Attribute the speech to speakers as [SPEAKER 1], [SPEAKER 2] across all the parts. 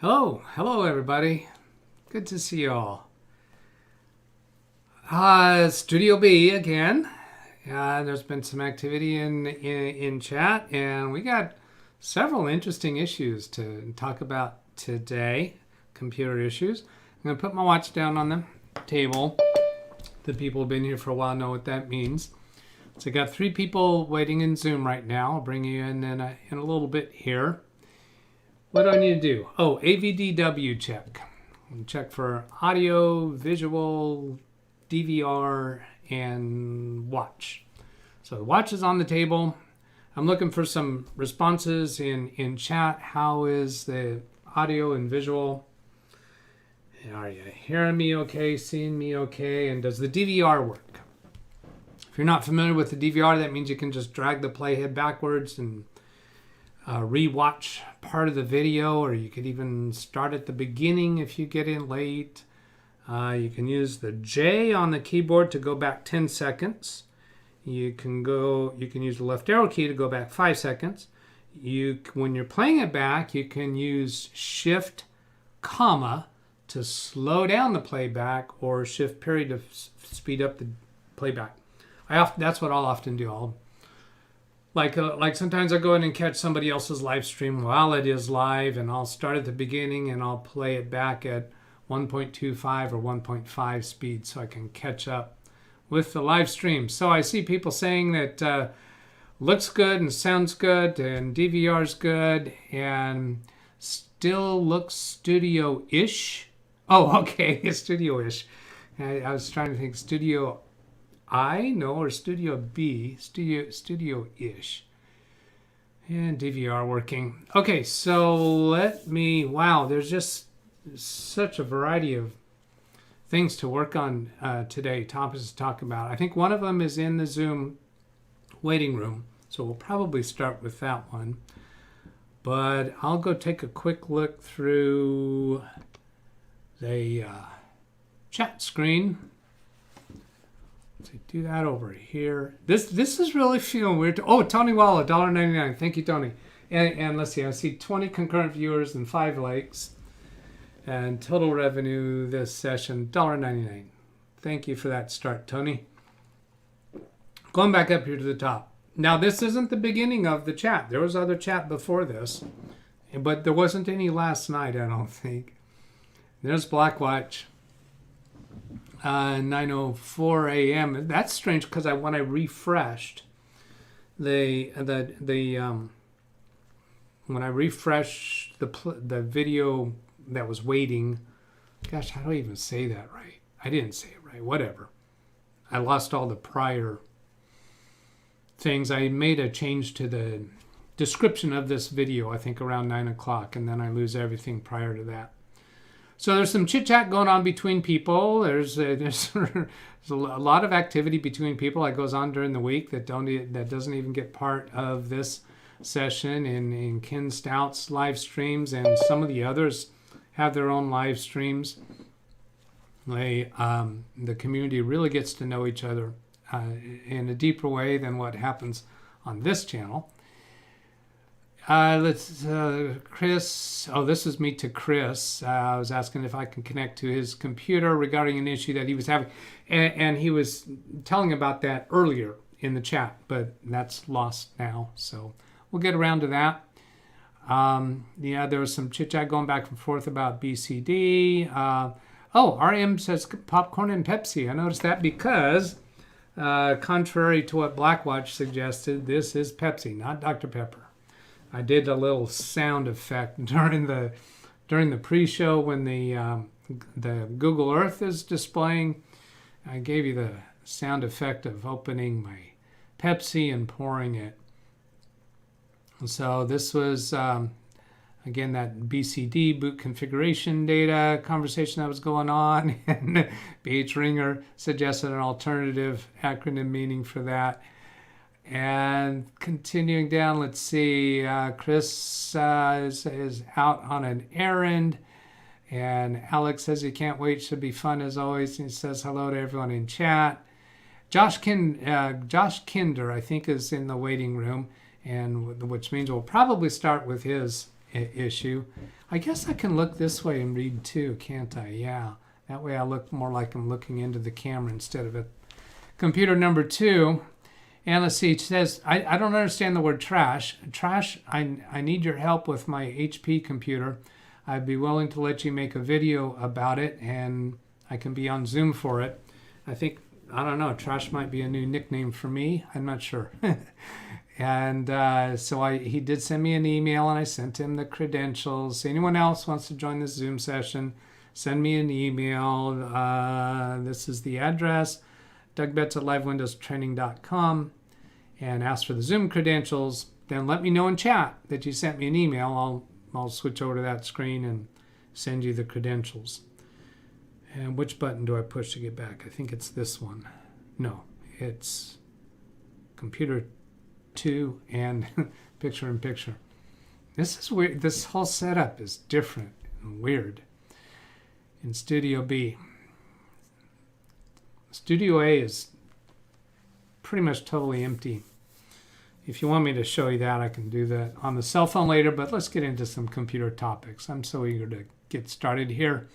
[SPEAKER 1] Hello everybody. Good to see you all. Studio B again. There's been some activity in chat, and we got several interesting issues to talk about today. Computer issues. I'm going to put my watch down on the table. The people who've been here for a while know what that means. So I got 3 people waiting in Zoom right now. I'll bring you in a little bit here. What do I need to do? Oh, AVDW check. Check for audio, visual, DVR, and watch. So the watch is on the table. I'm looking for some responses in chat. How is the audio and visual? Are you hearing me okay, seeing me okay? And does the DVR work? If you're not familiar with the DVR, that means you can just drag the playhead backwards and re-watch part of the video, or you could even start at the beginning if you get in late. You can use the J on the keyboard to go back 10 seconds. You can use the left arrow key to go back 5 seconds. When you're playing it back, you can use Shift, comma to slow down the playback, or Shift period to speed up the playback. That's what I'll often do. Like sometimes I go in and catch somebody else's live stream while it is live, and I'll start at the beginning and I'll play it back at 1.25 or 1.5 speed so I can catch up with the live stream. So I see people saying that looks good and sounds good and DVR's good and still looks studio-ish. Oh, okay, studio-ish. I was trying to think studio or Studio B, Studio-ish. And DVR working. Okay, so there's just such a variety of things to work on today, topics to talk about. I think one of them is in the Zoom waiting room, so we'll probably start with that one. But I'll go take a quick look through the chat screen. So do that over here. This is really feeling weird. Oh, Tony Walla, $1.99. Thank you, Tony. And let's see, I see 20 concurrent viewers and 5 likes. And total revenue this session, $1.99. Thank you for that start, Tony. Going back up here to the top. Now, this isn't the beginning of the chat. There was other chat before this, but there wasn't any last night, I don't think. There's Blackwatch. 9:04 a.m. That's strange because when I refreshed when I refreshed the video that was waiting. Gosh, how do I even say that right? I didn't say it right. Whatever. I lost all the prior things. I made a change to the description of this video, I think around 9 o'clock, and then I lose everything prior to that. So there's some chit-chat going on between people. There's a lot of activity between people that goes on during the week that doesn't even get part of this session in Ken Stout's live streams, and some of the others have their own live streams. The community really gets to know each other in a deeper way than what happens on this channel. Chris. Oh, this is me to Chris. I was asking if I can connect to his computer regarding an issue that he was having. And he was telling about that earlier in the chat, but that's lost now. So we'll get around to that. There was some chit-chat going back and forth about BCD. RM says popcorn and Pepsi. I noticed that because, contrary to what Blackwatch suggested, this is Pepsi, not Dr. Pepper. I did a little sound effect during the pre-show when the Google Earth is displaying. I gave you the sound effect of opening my Pepsi and pouring it. So this was again that BCD boot configuration data conversation that was going on, and BH Ringer suggested an alternative acronym meaning for that. And continuing down, let's see, Chris is out on an errand, and Alex says he can't wait, should be fun as always. He says hello to everyone in chat. Josh Kinder, I think, is in the waiting room, and which means we'll probably start with his issue. I guess I can look this way and read too, can't I? Yeah. That way I look more like I'm looking into the camera instead of at computer number 2. And let's see, it says, I don't understand the word trash. Trash, I need your help with my HP computer. I'd be willing to let you make a video about it, and I can be on Zoom for it. I don't know, trash might be a new nickname for me. I'm not sure. And so he did send me an email, and I sent him the credentials. Anyone else wants to join this Zoom session, send me an email. This is the address, DougBetts at LiveWindowsTraining.com, and ask for the Zoom credentials. Then let me know in chat that you sent me an email. I'll switch over to that screen and send you the credentials. And which button do I push to get back? I think it's this one. No, it's computer 2 and picture in picture. This is weird. This whole setup is different and weird. In Studio B. Studio A is pretty much totally empty. If you want me to show you that, I can do that on the cell phone later, but let's get into some computer topics. I'm so eager to get started here.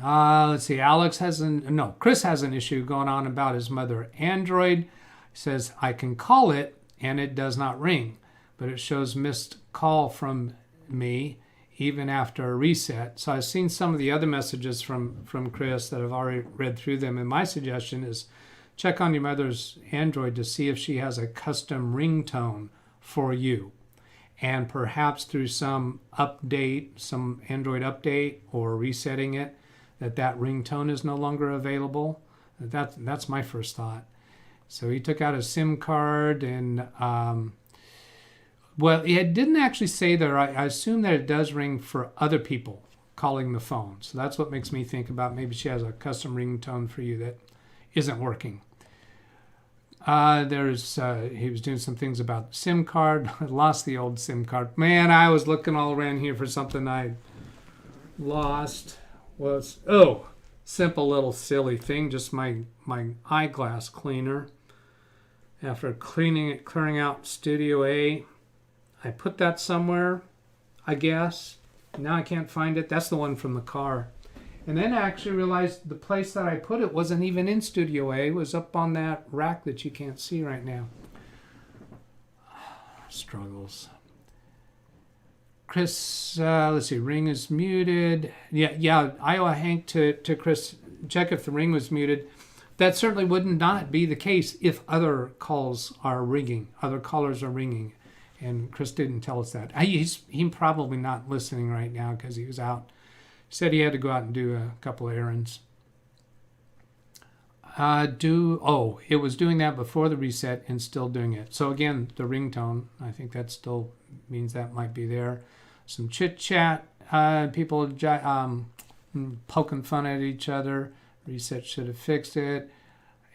[SPEAKER 1] Let's see, Chris has an issue going on about his mother Android. He says, I can call it and it does not ring, but it shows missed call from me even after a reset. So I've seen some of the other messages from Chris that I've already read through them, and my suggestion is check on your mother's Android to see if she has a custom ringtone for you. And perhaps through some update, some Android update or resetting it, that ringtone is no longer available. That's my first thought. So he took out a SIM card and, well, it didn't actually say there. I assume that it does ring for other people calling the phone. So that's what makes me think about maybe she has a custom ringtone for you that isn't working. He was doing some things about the SIM card. I lost the old SIM card. Man, I was looking all around here for something I lost. Simple little silly thing, just my eyeglass cleaner. After clearing out Studio A, I put that somewhere, I guess. Now I can't find it. That's the one from the car. And then I actually realized the place that I put it wasn't even in Studio A. It was up on that rack that you can't see right now. Struggles. Chris, let's see, ring is muted. Yeah, Iowa Hank to Chris, check if the ring was muted. That certainly would not be the case if other calls are ringing, other callers are ringing. And Chris didn't tell us that. He's probably not listening right now because he was out. He said he had to go out and do a couple of errands. It was doing that before the reset and still doing it. So again, the ringtone, I think that still means that might be there. Some chit chat, people poking fun at each other. Reset should have fixed it.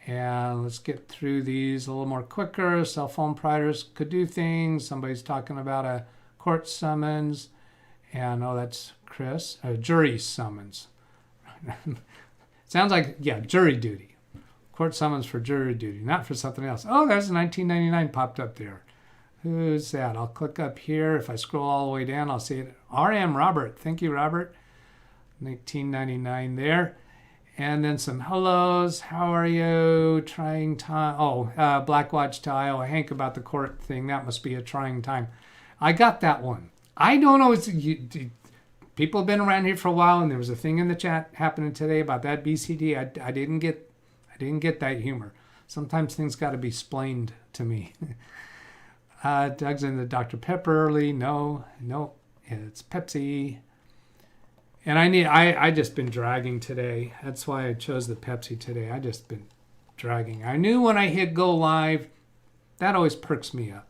[SPEAKER 1] And let's get through these a little more quicker. Cell phone providers could do things. Somebody's talking about a court summons. And that's Chris. A jury summons. Sounds like, jury duty. Court summons for jury duty, not for something else. Oh, there's a 1999 popped up there. Who's that? I'll click up here. If I scroll all the way down, I'll see it. RM Robert. Thank you, Robert. 1999 there. And then some hellos. How are you? Trying time. Black Watch to Iowa Hank about the court thing. That must be a trying time. I got that one. I don't know. People have been around here for a while, and there was a thing in the chat happening today about that BCD. I didn't get that humor. Sometimes things got to be explained to me. Doug's in the Dr. Pepper early. No, it's Pepsi. And I just been dragging today. That's why I chose the Pepsi today. I just been dragging. I knew when I hit go live, that always perks me up.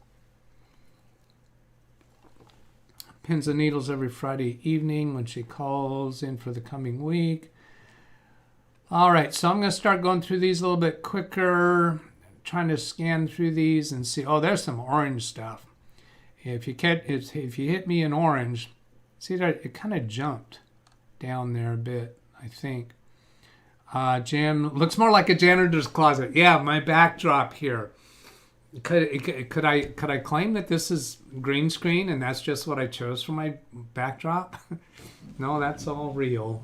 [SPEAKER 1] Pins and needles every Friday evening when she calls in for the coming week. All right, so I'm going to start going through these a little bit quicker, trying to scan through these and see. Oh, there's some orange stuff. If you hit me in orange, see that it kind of jumped down there a bit, I think. Jim, looks more like a janitor's closet. Yeah, my backdrop here. Could I claim that this is green screen and that's just what I chose for my backdrop? No, that's all real.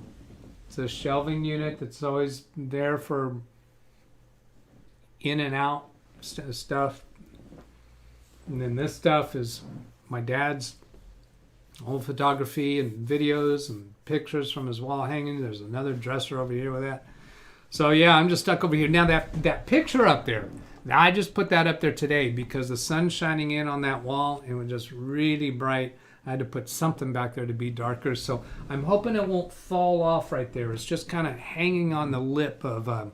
[SPEAKER 1] It's a shelving unit that's always there for in and out stuff. And then this stuff is my dad's old photography and videos and pictures from his wall hanging. There's another dresser over here with that. So yeah, I'm just stuck over here. Now that picture up there, I just put that up there today because the sun's shining in on that wall. It was just really bright. I had to put something back there to be darker. So I'm hoping it won't fall off right there. It's just kind of hanging on the lip of a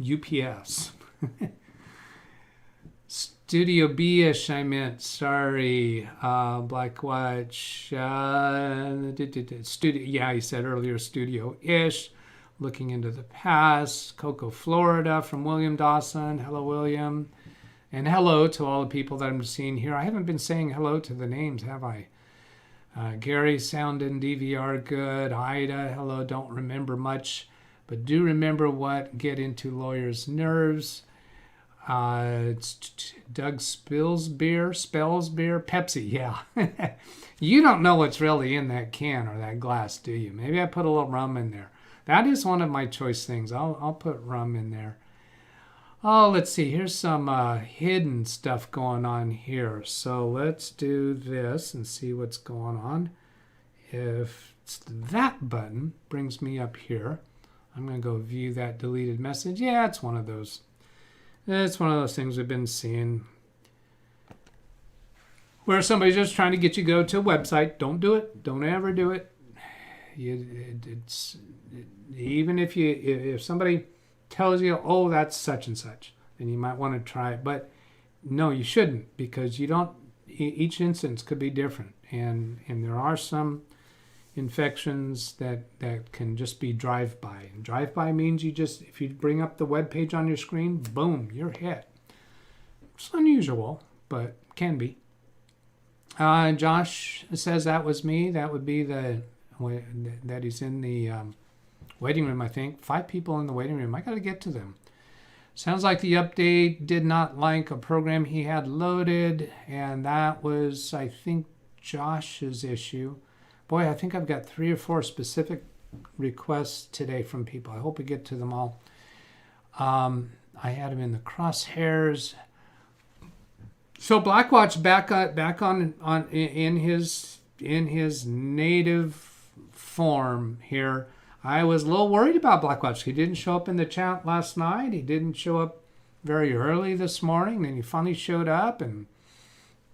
[SPEAKER 1] UPS. Studio B-ish, I meant. Sorry. Black Watch. Studio. Yeah, he said earlier studio-ish. Looking into the past. Cocoa, Florida from William Dawson. Hello, William. And hello to all the people that I'm seeing here. I haven't been saying hello to the names, have I? Gary, sound and DVR good. Ida, hello, don't remember much, but do remember what get into lawyers' nerves. It's Doug spells beer, Pepsi, yeah. You don't know what's really in that can or that glass, do you? Maybe I put a little rum in there. That is one of my choice things. I'll put rum in there. Oh, let's see. Here's some hidden stuff going on here. So let's do this and see what's going on. If it's that button brings me up here, I'm going to go view that deleted message. Yeah, it's one of those. It's one of those things we've been seeing where somebody's just trying to get you to go to a website. Don't do it. Don't ever do it. Even if somebody tells you, oh, that's such and such, then you might want to try it. But no, you shouldn't, because you don't. Each instance could be different, and there are some infections that can just be drive-by. And drive-by means if you bring up the web page on your screen, boom, you're hit. It's unusual, but can be. Josh says that was me. That would be that he's in the waiting room, I think. 5 people in the waiting room. I got to get to them. Sounds like the update did not like a program he had loaded, and that was, I think, Josh's issue. Boy, I think I've got 3 or 4 specific requests today from people. I hope we get to them all. I had him in the crosshairs. So Blackwatch back on in his native form here. I was a little worried about Blackwatch. He didn't show up in the chat last night. He didn't show up very early this morning. Then he finally showed up and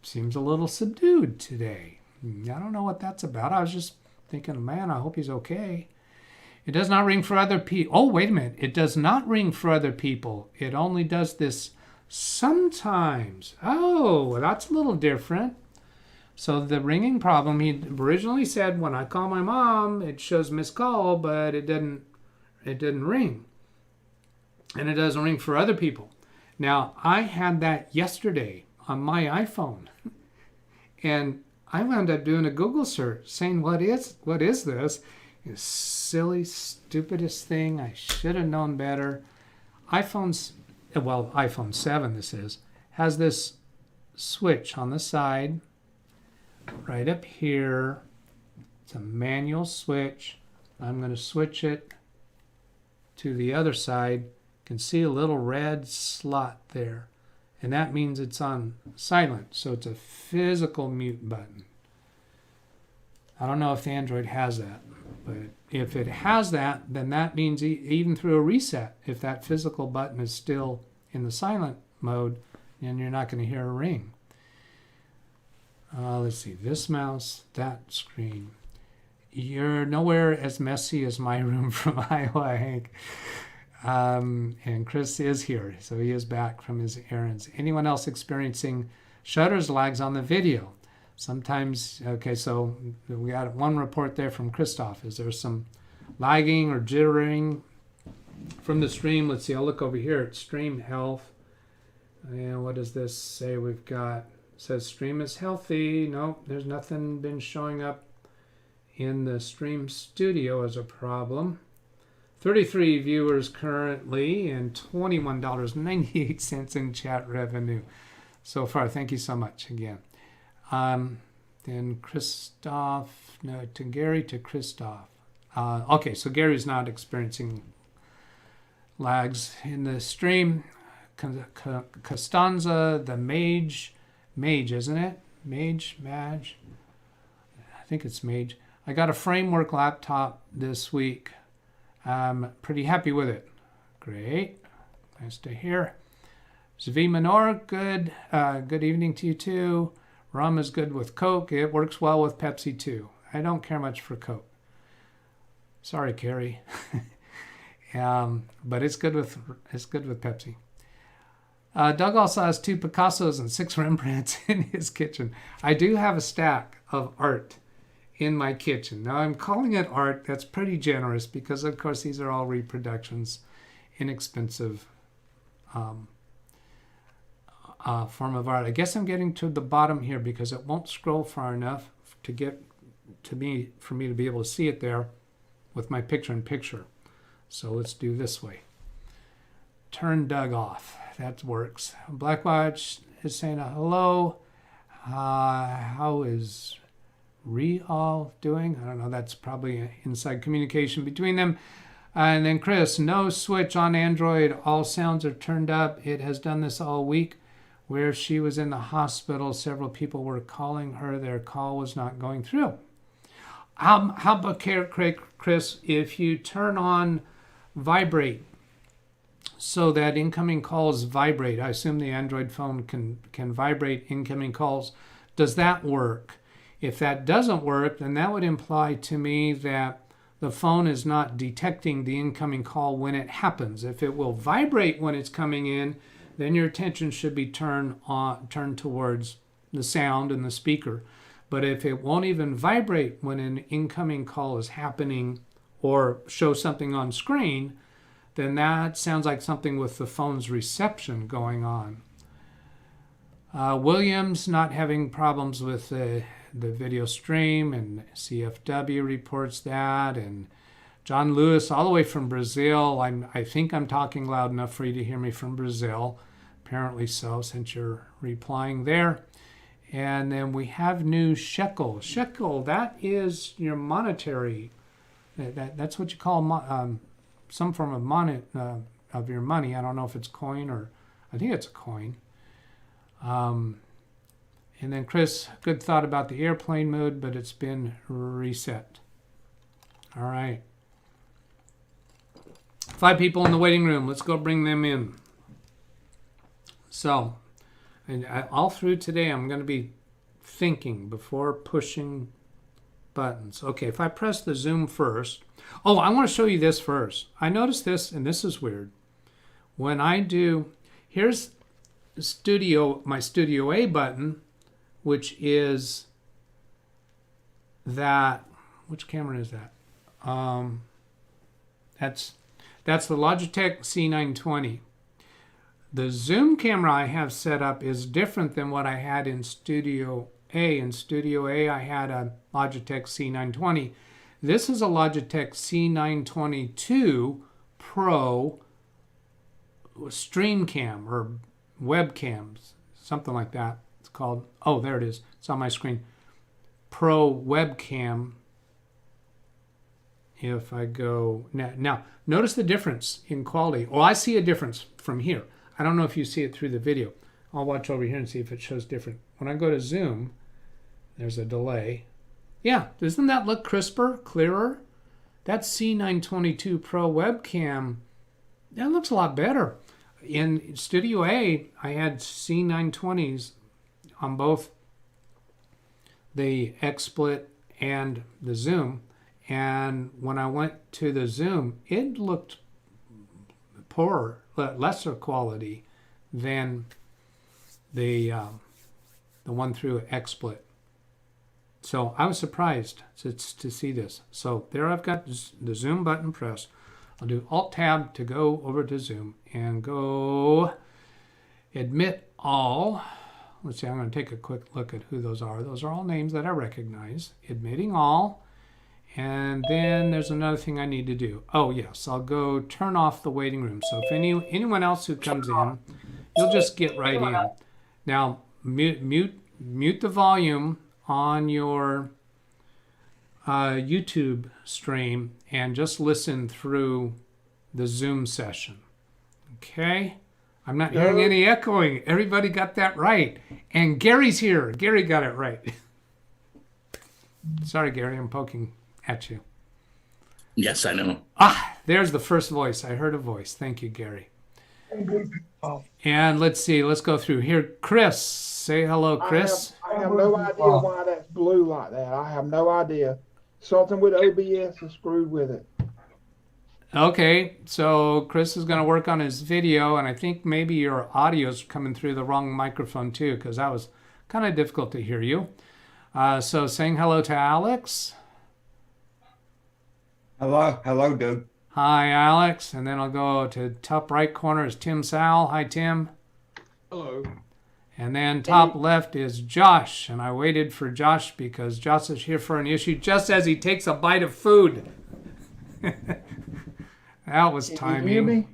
[SPEAKER 1] seems a little subdued today. I don't know what that's about. I was just thinking, man, I hope he's okay. It does not ring for other people. Oh, wait a minute. It does not ring for other people. It only does this sometimes. Oh, well, that's a little different. So the ringing problem, he originally said when I call my mom, it shows missed call, but it didn't ring. And it doesn't ring for other people. Now, I had that yesterday on my iPhone. And I wound up doing a Google search saying, what is this? This silly, stupidest thing. I should have known better. iPhone 7 this is, has this switch on the side. Right up here, it's a manual switch. I'm going to switch it to the other side. You can see a little red slot there, and that means it's on silent, so it's a physical mute button. I don't know if the Android has that, but if it has that, then that means even through a reset, if that physical button is still in the silent mode, then you're not going to hear a ring. Let's see, this mouse, that screen. You're nowhere as messy as my room from Iowa, Hank. And Chris is here, so he is back from his errands. Anyone else experiencing shutters lags on the video? Sometimes, okay, so we got one report there from Christoph. Is there some lagging or jittering from the stream? Let's see, I'll look over here at stream health. And what does this say? We've got, says stream is healthy. Nope, there's nothing been showing up in the stream studio as a problem. 33 viewers currently and $21.98 in chat revenue so far. Thank you so much again. Then Christoph, no, to Gary to Christoph. Okay, so Gary's not experiencing lags in the stream. Costanza, the mage, isn't it? Mage. I think it's mage. I got a framework laptop this week. I'm pretty happy with it. Great. Nice to hear. Zvi Minor, good. Good evening to you too. Rum is good with Coke. It works well with Pepsi too. I don't care much for Coke. Sorry, Carrie. But it's good with Pepsi. Doug also has 2 Picassos and 6 Rembrandts in his kitchen. I do have a stack of art in my kitchen. Now I'm calling it art. That's pretty generous because of course these are all reproductions, inexpensive form of art. I guess I'm getting to the bottom here because it won't scroll far enough to get to me for me to be able to see it there with my picture-in-picture. So let's do this way. Turn Doug off. That works. Blackwatch is saying hello. How is Reall doing? I don't know. That's probably inside communication between them. And then Chris, no switch on Android. All sounds are turned up. It has done this all week. Where she was in the hospital, several people were calling her. Their call was not going through. How about Chris, if you turn on vibrate so that incoming calls vibrate? I assume the Android phone can vibrate incoming calls. Does that work? If that doesn't work, then that would imply to me that the phone is not detecting the incoming call when it happens. If it will vibrate when it's coming in, then your attention should be turned towards the sound and the speaker. But if it won't even vibrate when an incoming call is happening or show something on screen, then that sounds like something with the phone's reception going on. Williams not having problems with the video stream, and CFW reports that, and John Lewis all the way from Brazil. I think I'm talking loud enough for you to hear me from Brazil. Apparently so, since you're replying there. And then we have new shekel. Shekel, that is your monetary. That's what you call some form of your money. I don't know if it's coin or I think it's a coin. And then Chris, good thought about the airplane mode, but it's been reset. All right. 5 people in the waiting room. Let's go bring them in. So, and all through today, I'm going to be thinking before pushing buttons. Okay, if I press the zoom first. Oh, I want to show you this first. I noticed this, and this is weird. When I do, here's my Studio A button, which is that, which camera is that? That's the Logitech C920. The zoom camera I have set up is different than what I had in Studio A. In Studio A, I had a Logitech C920. This is a Logitech C922 Pro Stream Cam or webcams, something like that. It's called, oh, there it is. It's on my screen. Pro webcam. If I go now, notice the difference in quality. Oh, I see a difference from here. I don't know if you see it through the video. I'll watch over here and see if it shows different. When I go to zoom, there's a delay. Yeah, doesn't that look crisper, clearer? That C922 Pro webcam, that looks a lot better. In Studio A, I had C920s on both the XSplit and the zoom. And when I went to the zoom, it looked poorer, lesser quality than the one through XSplit. So I was surprised to see this. So there I've got the zoom button pressed. I'll do Alt-Tab to go over to zoom and go admit all. Let's see, I'm going to take a quick look at who those are. Those are all names that I recognize. Admitting all. And then there's another thing I need to do. Oh yes, I'll go turn off the waiting room. So if anyone else who comes in, you'll just get right in. Now mute the volume on your YouTube stream and just listen through the Zoom session. Okay? I'm not hearing any echoing. Everybody got that right. And Gary's here. Gary got it right. Sorry, Gary, I'm poking at you.
[SPEAKER 2] Yes, I know.
[SPEAKER 1] There's the first voice. I heard a voice. Thank you, Gary. And let's see. Let's go through here. Chris, say hello, Chris.
[SPEAKER 3] I have no idea why that's blue like that. I have no idea. Something with OBS is screwed with it.
[SPEAKER 1] Okay, so Chris is going to work on his video, and I think maybe your audio is coming through the wrong microphone too, because that was kind of difficult to hear you. So saying hello to Alex.
[SPEAKER 4] Hello, Doug.
[SPEAKER 1] Hi, Alex. And then I'll go to top right corner is Tim Sal. Hi, Tim.
[SPEAKER 3] Hello.
[SPEAKER 1] And then top left is Josh, and I waited for Josh because Josh is here for an issue just as he takes a bite of food. That was timing.
[SPEAKER 3] Can you hear me?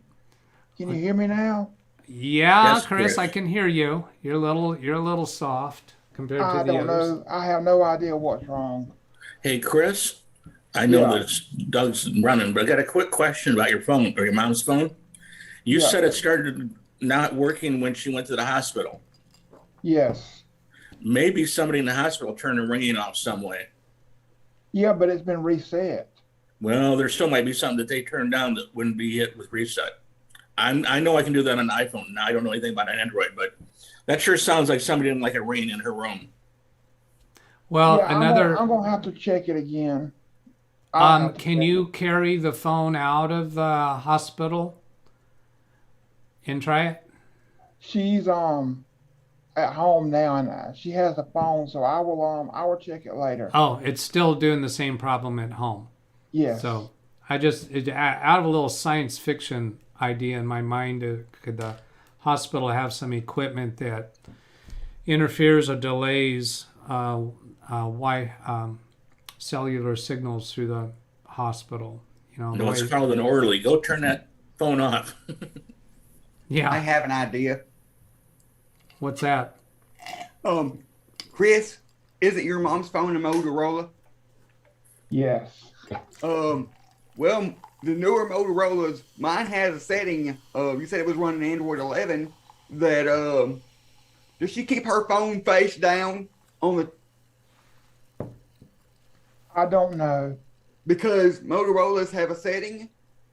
[SPEAKER 3] Can you hear me now?
[SPEAKER 1] Yeah,
[SPEAKER 2] Yes,
[SPEAKER 1] Chris,
[SPEAKER 2] Chris.
[SPEAKER 1] I can hear you. You're a little soft compared to
[SPEAKER 3] I
[SPEAKER 1] the
[SPEAKER 3] don't
[SPEAKER 1] others.
[SPEAKER 3] know. I have no idea what's wrong.
[SPEAKER 2] Hey, Chris, I know
[SPEAKER 3] Yeah.
[SPEAKER 2] that Doug's running, but I got a quick question about your phone or your mom's phone. You
[SPEAKER 3] Yeah.
[SPEAKER 2] said it started not working when she went to the hospital.
[SPEAKER 3] Yes.
[SPEAKER 2] Maybe somebody in the hospital turned the ringing off some way.
[SPEAKER 3] Yeah, but it's been reset.
[SPEAKER 2] Well, there still might be something that they turned down that wouldn't be hit with reset. I know I can do that on an iPhone. Now, I don't know anything about an Android, but that sure sounds like somebody didn't like it ringing in her room.
[SPEAKER 1] Well,
[SPEAKER 3] Yeah,
[SPEAKER 1] another.
[SPEAKER 3] I'm gonna have to check it again. I'll have to
[SPEAKER 1] Can
[SPEAKER 3] check
[SPEAKER 1] you
[SPEAKER 3] it.
[SPEAKER 1] carry the phone out of the hospital and try it?
[SPEAKER 3] She's at home now, and she has a phone, so I will check it later.
[SPEAKER 1] Oh, it's still doing the same problem at home.
[SPEAKER 3] Yes.
[SPEAKER 1] So out of a little science fiction idea in my mind, could the hospital have some equipment that interferes or delays cellular signals through the hospital? You know, the
[SPEAKER 2] No, it's
[SPEAKER 1] way-
[SPEAKER 2] called an orderly. Go turn that phone off.
[SPEAKER 1] yeah.
[SPEAKER 4] I have an idea.
[SPEAKER 1] What's that?
[SPEAKER 4] Chris, is it your mom's phone a Motorola?
[SPEAKER 3] Yes.
[SPEAKER 4] Well, the newer Motorola's, mine has a setting. You said it was running Android 11. That does she keep her phone face down on the?
[SPEAKER 3] I don't know.
[SPEAKER 4] Because Motorola's have a setting.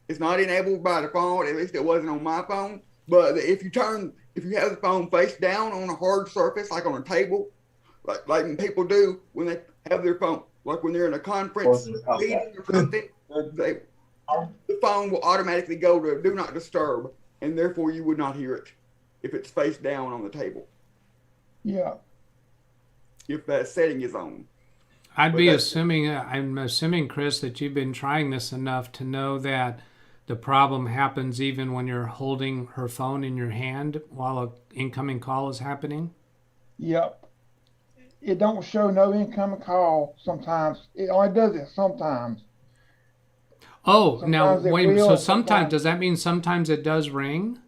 [SPEAKER 4] It's not enabled by default. At least it wasn't on my phone. But if you have the phone face down on a hard surface, like on a table, like when people do when they have their phone, like when they're in a conference meeting or something, the phone will automatically go to do not disturb, and therefore you would not hear it if it's face down on the table,
[SPEAKER 3] Yeah.
[SPEAKER 4] if that setting is on.
[SPEAKER 1] I'm
[SPEAKER 4] But
[SPEAKER 1] assuming, Chris, that you've been trying this enough to know that the problem happens even when you're holding her phone in your hand while an incoming call is happening.
[SPEAKER 3] Yep. It don't show no incoming call sometimes. It only does it sometimes.
[SPEAKER 1] Oh, now
[SPEAKER 3] Sometimes it
[SPEAKER 1] wait.
[SPEAKER 3] will,
[SPEAKER 1] So
[SPEAKER 3] sometimes-
[SPEAKER 1] sometimes does that mean sometimes it does ring?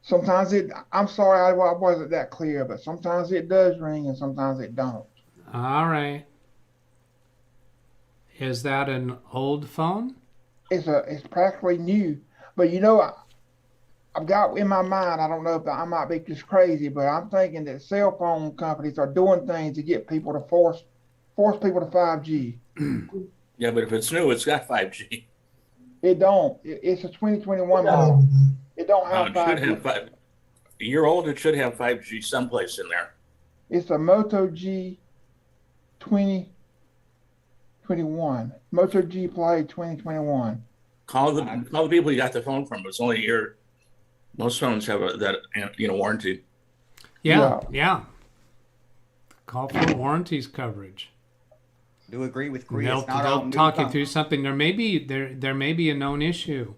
[SPEAKER 3] Sometimes I'm sorry I wasn't that clear, but sometimes it does ring and sometimes it don't.
[SPEAKER 1] All right. Is that an old phone?
[SPEAKER 3] It's practically new. But I've got in my mind, I don't know if I might be just crazy, but I'm thinking that cell phone companies are doing things to get people to force people to 5G.
[SPEAKER 2] Yeah, but if it's new, it's got 5G.
[SPEAKER 3] It don't. It's a 2021 model. It don't have
[SPEAKER 2] It should
[SPEAKER 3] 5G.
[SPEAKER 2] have a year old. It should have 5G someplace in there.
[SPEAKER 3] It's a Moto G 2021. Moto G Play 2021.
[SPEAKER 2] Call the people you got the phone from. It's only a year. Most phones have that warranty.
[SPEAKER 1] Yeah. Call for warranties coverage.
[SPEAKER 4] Do agree with Chris.
[SPEAKER 1] They'll
[SPEAKER 4] Not all new
[SPEAKER 1] talk you
[SPEAKER 4] phones.
[SPEAKER 1] through something. There may be a known issue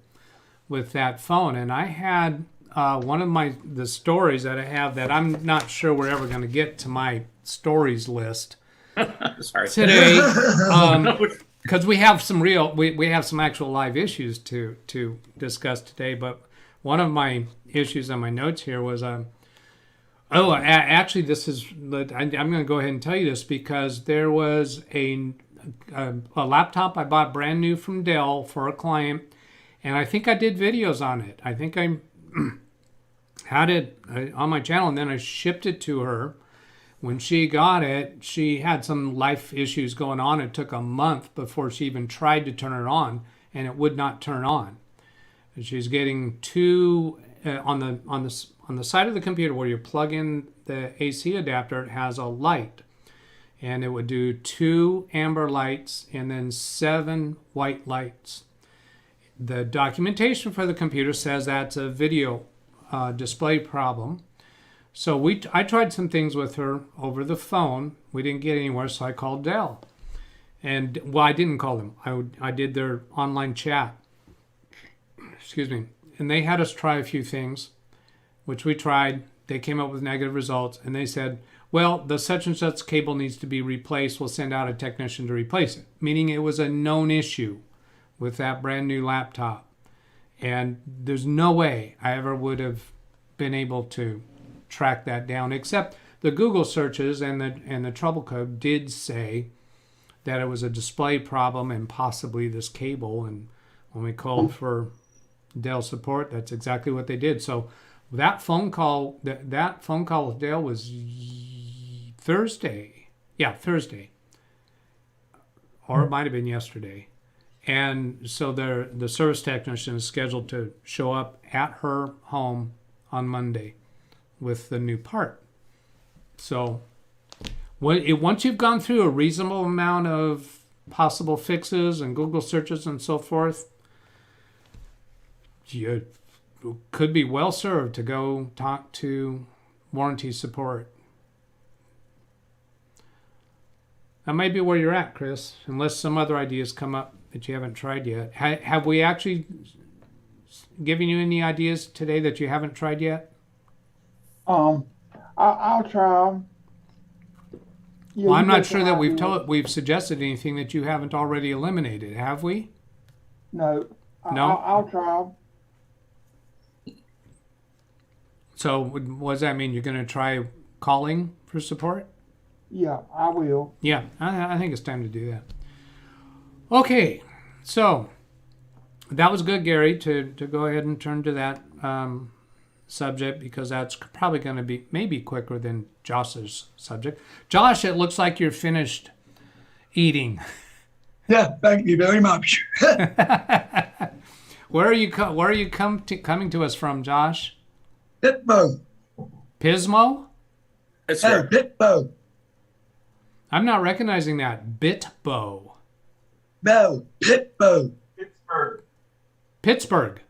[SPEAKER 1] with that phone, and I had one of the stories that I have that I'm not sure we're ever going to get to my stories list
[SPEAKER 2] Sorry.
[SPEAKER 1] today. because we have some we have some actual live issues to discuss today. But one of my issues on my notes here was actually this is I'm going to go ahead and tell you this because there was a laptop I bought brand new from Dell for a client, and I think I did videos on it. I think I had it on my channel, and then I shipped it to her. When she got it, she had some life issues going on. It took a month before she even tried to turn it on, and it would not turn on. And she's getting two on the side of the computer where you plug in the AC adapter. It has a light, and it would do 2 amber lights and then 7 white lights. The documentation for the computer says that's a video display problem. So I tried some things with her over the phone. We didn't get anywhere, so I called Dell. And, well, I didn't call them. I did their online chat. Excuse me. And they had us try a few things, which we tried. They came up with negative results, and they said, well, the such and such cable needs to be replaced. We'll send out a technician to replace it, meaning it was a known issue with that brand new laptop. And there's no way I ever would have been able to track that down, except the Google searches and the trouble code did say that it was a display problem and possibly this cable. And when we called for Dell support, that's exactly what they did. So that phone call, that phone call with Dell was Thursday. Yeah, Thursday. Or it might have been yesterday. And so the service technician is scheduled to show up at her home on Monday with the new part. So once you've gone through a reasonable amount of possible fixes and Google searches and so forth, you could be well served to go talk to warranty support. That might be where you're at, Chris, unless some other ideas come up that you haven't tried yet. Have we actually given you any ideas today that you haven't tried yet?
[SPEAKER 3] I'll try them. Yeah,
[SPEAKER 1] Well, I'm not sure that we've suggested anything that you haven't already eliminated, have we?
[SPEAKER 3] No.
[SPEAKER 1] No?
[SPEAKER 3] I'll try them.
[SPEAKER 1] So what does that mean? You're going to try calling for support?
[SPEAKER 3] Yeah, I will.
[SPEAKER 1] Yeah, I think it's time to do that. Okay, so that was good, Gary, to go ahead and turn to that subject, because that's probably going to be maybe quicker than Josh's subject. Josh, it looks like you're finished eating.
[SPEAKER 5] Yeah, thank you very much.
[SPEAKER 1] Where are you coming to us from, Josh?
[SPEAKER 5] Pitbo.
[SPEAKER 1] Pismo?
[SPEAKER 2] That's
[SPEAKER 5] Hey,
[SPEAKER 2] right.
[SPEAKER 5] Pitbo.
[SPEAKER 1] I'm not recognizing that. Bitbo.
[SPEAKER 5] No, Pitbo.
[SPEAKER 1] Pittsburgh.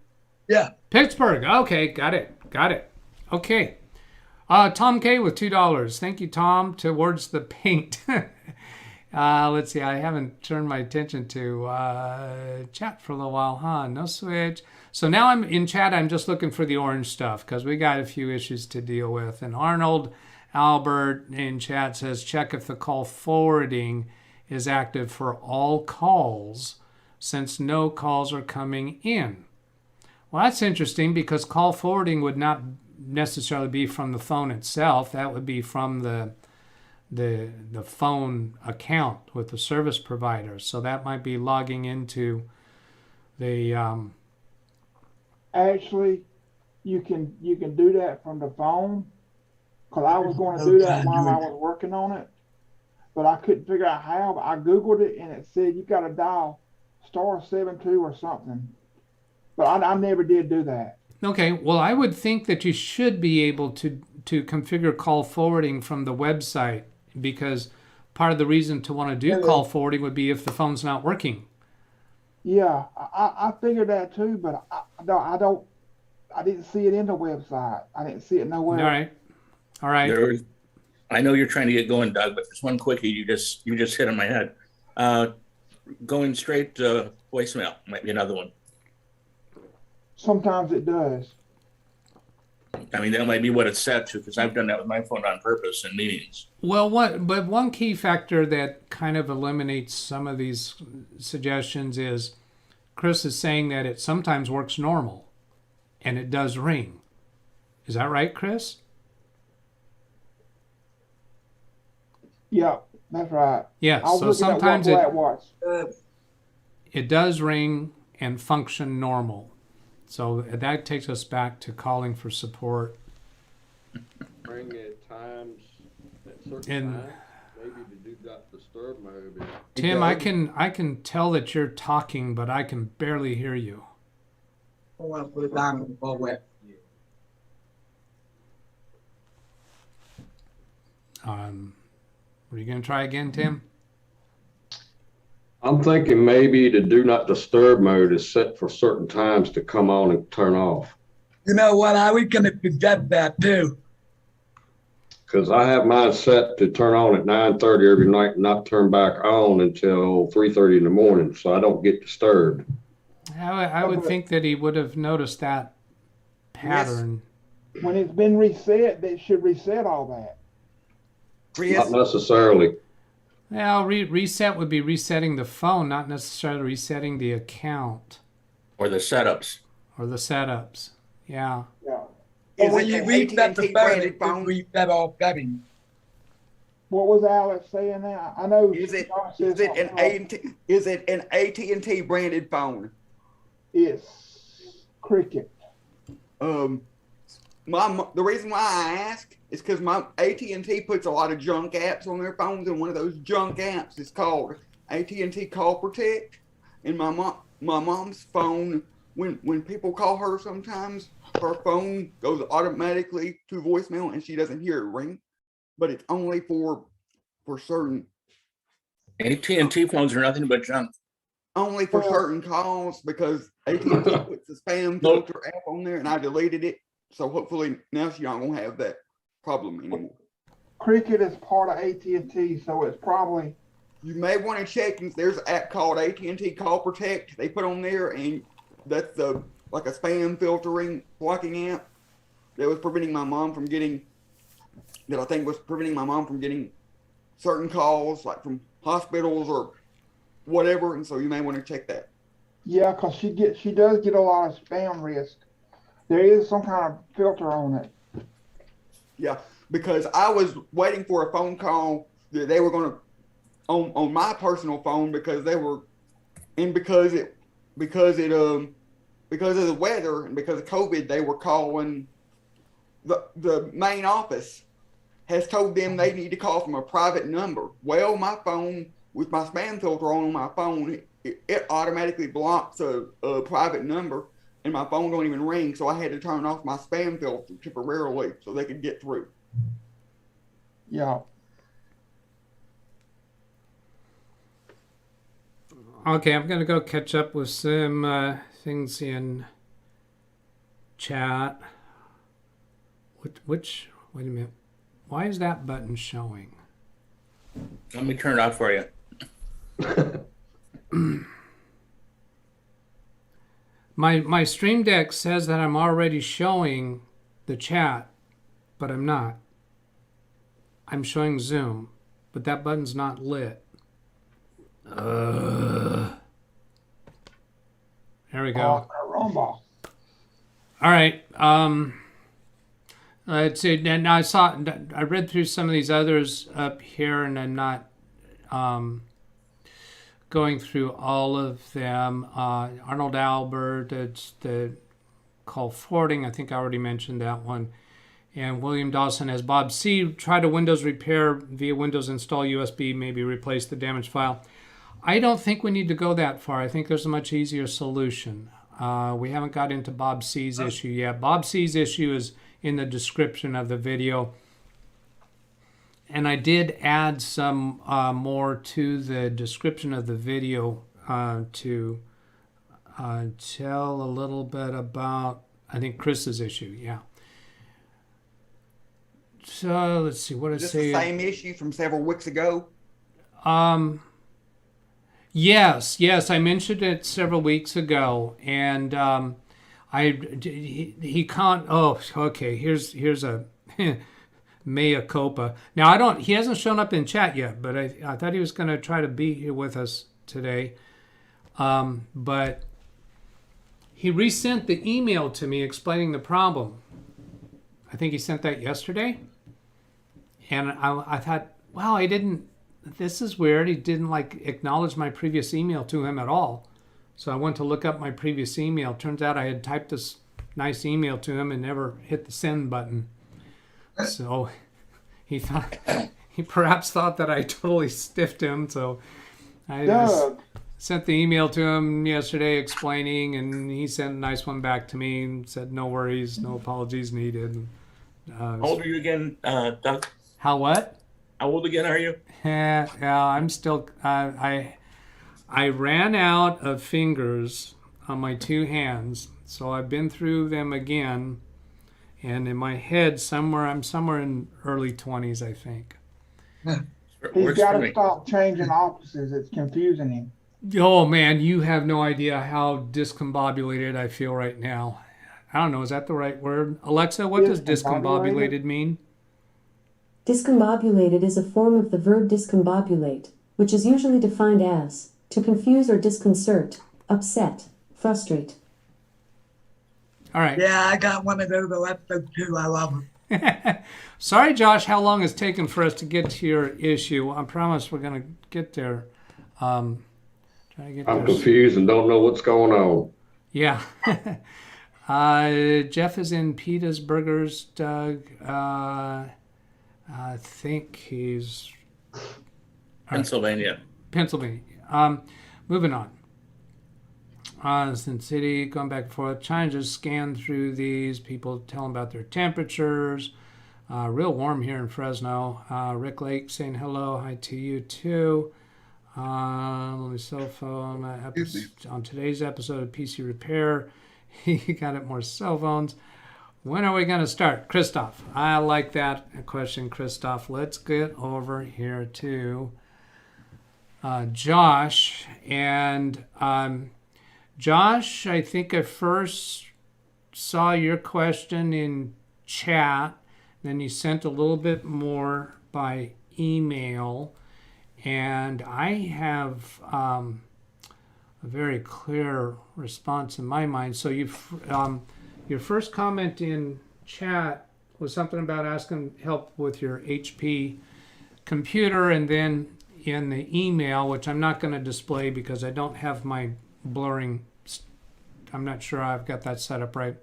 [SPEAKER 5] Yeah.
[SPEAKER 1] Pittsburgh. Okay, got it. Okay. Tom K with $2. Thank you, Tom. Towards the paint. Let's see. I haven't turned my attention to chat for a little while, huh? No switch. So now I'm in chat. I'm just looking for the orange stuff because we got a few issues to deal with. And Arnold Albert in chat says, check if the call forwarding is active for all calls since no calls are coming in. Well, that's interesting because call forwarding would not necessarily be from the phone itself. That would be from the phone account with the service provider. So that might be logging into the
[SPEAKER 3] Actually, you can do that from the phone. Cause I was going to do that while I was working on it, but I couldn't figure out how. But I Googled it and it said you got to dial *72 or something. But I never did do that.
[SPEAKER 1] Okay, well, I would think that you should be able to configure call forwarding from the website, because part of the reason to want to do call forwarding would be if the phone's not working.
[SPEAKER 3] Yeah, I figured that too, but I didn't see it in the website. I didn't see it nowhere.
[SPEAKER 1] All right.
[SPEAKER 2] I know you're trying to get going, Doug, but there's one quickie you just hit on my head. Going straight to voicemail might be another one.
[SPEAKER 3] Sometimes it does.
[SPEAKER 2] I mean, that might be what it's set to, because I've done that with my phone on purpose in meetings.
[SPEAKER 1] Well, one key factor that kind of eliminates some of these suggestions is Chris is saying that it sometimes works normal, and it does ring. Is that right, Chris?
[SPEAKER 3] Yeah, that's right.
[SPEAKER 1] Yes.
[SPEAKER 3] I was
[SPEAKER 1] So
[SPEAKER 3] looking
[SPEAKER 1] sometimes
[SPEAKER 3] at what that was.
[SPEAKER 1] it does ring and function normal. So that takes us back to calling for support.
[SPEAKER 6] Ring at times, at certain
[SPEAKER 1] And-
[SPEAKER 6] times, maybe to do not disturb mode.
[SPEAKER 1] Tim, I can tell that you're talking, but I can barely hear you.
[SPEAKER 5] Oh, I'll put it down with the ball wet.
[SPEAKER 1] Were you going to try again, Tim?
[SPEAKER 6] I'm thinking maybe the do not disturb mode is set for certain times to come on and turn off.
[SPEAKER 5] You know what? I was gonna forget that too.
[SPEAKER 6] Because I have mine set to turn on at 9:30 every night and not turn back on until 3:30 in the morning, so I don't get disturbed.
[SPEAKER 1] I would think that he would have noticed that pattern.
[SPEAKER 3] When it's been reset, they should reset all that.
[SPEAKER 4] Chris,
[SPEAKER 6] Not necessarily.
[SPEAKER 1] Well, reset would be resetting the phone, not necessarily resetting the account
[SPEAKER 2] Or the setups.
[SPEAKER 1] or the setups. Yeah.
[SPEAKER 3] Yeah.
[SPEAKER 4] is
[SPEAKER 5] When
[SPEAKER 4] it
[SPEAKER 5] you
[SPEAKER 4] an
[SPEAKER 5] reset the
[SPEAKER 4] AT&T
[SPEAKER 5] phone,
[SPEAKER 4] branded
[SPEAKER 5] it
[SPEAKER 4] phone?
[SPEAKER 5] reset all settings.
[SPEAKER 3] What was Alex saying now? I know.
[SPEAKER 4] Is it
[SPEAKER 3] Josh said
[SPEAKER 4] is it an
[SPEAKER 3] something
[SPEAKER 4] AT is it an AT&T branded phone?
[SPEAKER 3] It's Cricket.
[SPEAKER 4] The reason why I ask is because my AT&T puts a lot of junk apps on their phones, and one of those junk apps is called AT&T Call Protect. And my mom's phone, when people call her, sometimes her phone goes automatically to voicemail, and she doesn't hear it ring. But it's only for certain
[SPEAKER 2] AT&T phones are nothing but junk.
[SPEAKER 4] only for certain calls, because AT&T puts the spam filter app on there, and I deleted it. So hopefully now she's not gonna have that problem anymore.
[SPEAKER 3] Cricket is part of AT&T, so it's probably
[SPEAKER 4] You may want to check. There's an app called AT&T Call Protect. They put on there, and that's like a spam filtering blocking app that was preventing my mom from getting. That I think was preventing my mom from getting certain calls, like from hospitals or whatever. And so you may want to check that.
[SPEAKER 3] yeah, because she does get a lot of spam risk. There is some kind of filter on it.
[SPEAKER 4] Yeah, because I was waiting for a phone call that they were going to on my personal phone, because they were, and because of the weather and because of COVID, they were calling the main office has told them they need to call from a private number. Well, my phone, with my spam filter on my phone, it automatically blocks a private number, and my phone don't even ring. So I had to turn off my spam filter temporarily so they could get through.
[SPEAKER 3] Yeah.
[SPEAKER 1] Okay, I'm going to go catch up with some things in chat. Wait a minute. Why is that button showing?
[SPEAKER 2] Let me turn it off for you.
[SPEAKER 1] My Stream Deck says that I'm already showing the chat, but I'm not. I'm showing Zoom, but that button's not lit. There we go.
[SPEAKER 3] Rumba.
[SPEAKER 1] All right. Let's see. And I read through some of these others up here, and I'm not going through all of them. Arnold Albert, it's the call forwarding. I think I already mentioned that one. And William Dawson has Bob C. Tried a Windows repair via Windows install USB, maybe replace the damaged file. I don't think we need to go that far. I think there's a much easier solution. We haven't got into Bob C's issue yet. Bob C's issue is in the description of the video. And I did add some more to the description of the video to tell a little bit about, I think, Chris's issue. Yeah. So let's see what I
[SPEAKER 4] Is this
[SPEAKER 1] say.
[SPEAKER 4] the same issue from several weeks ago?
[SPEAKER 1] Yes, I mentioned it several weeks ago, and he can't. Oh, okay. Here's a mea culpa. Now he hasn't shown up in chat yet, but I thought he was going to try to be here with us today. But he resent the email to me explaining the problem. I think he sent that yesterday. And I thought, wow, I didn't, this is weird. He didn't acknowledge my previous email to him at all. So I went to look up my previous email. Turns out I had typed this nice email to him and never hit the send button. So he perhaps thought that I totally stiffed him. So I just sent the email to him yesterday explaining, and he sent a nice one back to me and said, no worries, no apologies needed.
[SPEAKER 2] How old are you again, Doug?
[SPEAKER 1] How what?
[SPEAKER 2] How old again are you?
[SPEAKER 1] Yeah, I'm still, I ran out of fingers on my two hands, so I've been through them again, and in my head I'm somewhere in early 20s, I think.
[SPEAKER 3] He's got to stop changing offices. It's confusing him.
[SPEAKER 1] Oh man, you have no idea how discombobulated I feel right now. I don't know, is that the right word? Alexa, what does discombobulated mean?
[SPEAKER 7] Discombobulated is a form of the verb discombobulate, which is usually defined as to confuse or disconcert, upset, frustrate.
[SPEAKER 1] All right.
[SPEAKER 5] Yeah, I got one of those episodes too. I love them.
[SPEAKER 1] Sorry, Josh, how long it's taken for us to get to your issue. I promise we're going to get there.
[SPEAKER 6] I'm confused and don't know what's going on.
[SPEAKER 1] Yeah. Jeff is in Pita's Burgers, Doug. I think he's...
[SPEAKER 2] Pennsylvania.
[SPEAKER 1] Moving on. Sin City, going back and forth. Trying to just scan through these. People telling about their temperatures. Real warm here in Fresno. Rick Lake saying hello. Hi to you too. Let me cell phone. On today's episode of PC Repair, he got it more cell phones. When are we going to start? Christoph. I like that question, Christoph. Let's get over here to Josh. And Josh, I think I first saw your question in chat. Then you sent a little bit more by email. And I have a very clear response in my mind. So your first comment in chat was something about asking help with your HP computer, and then in the email, which I'm not going to display because I don't have my blurring, I'm not sure I've got that set up right.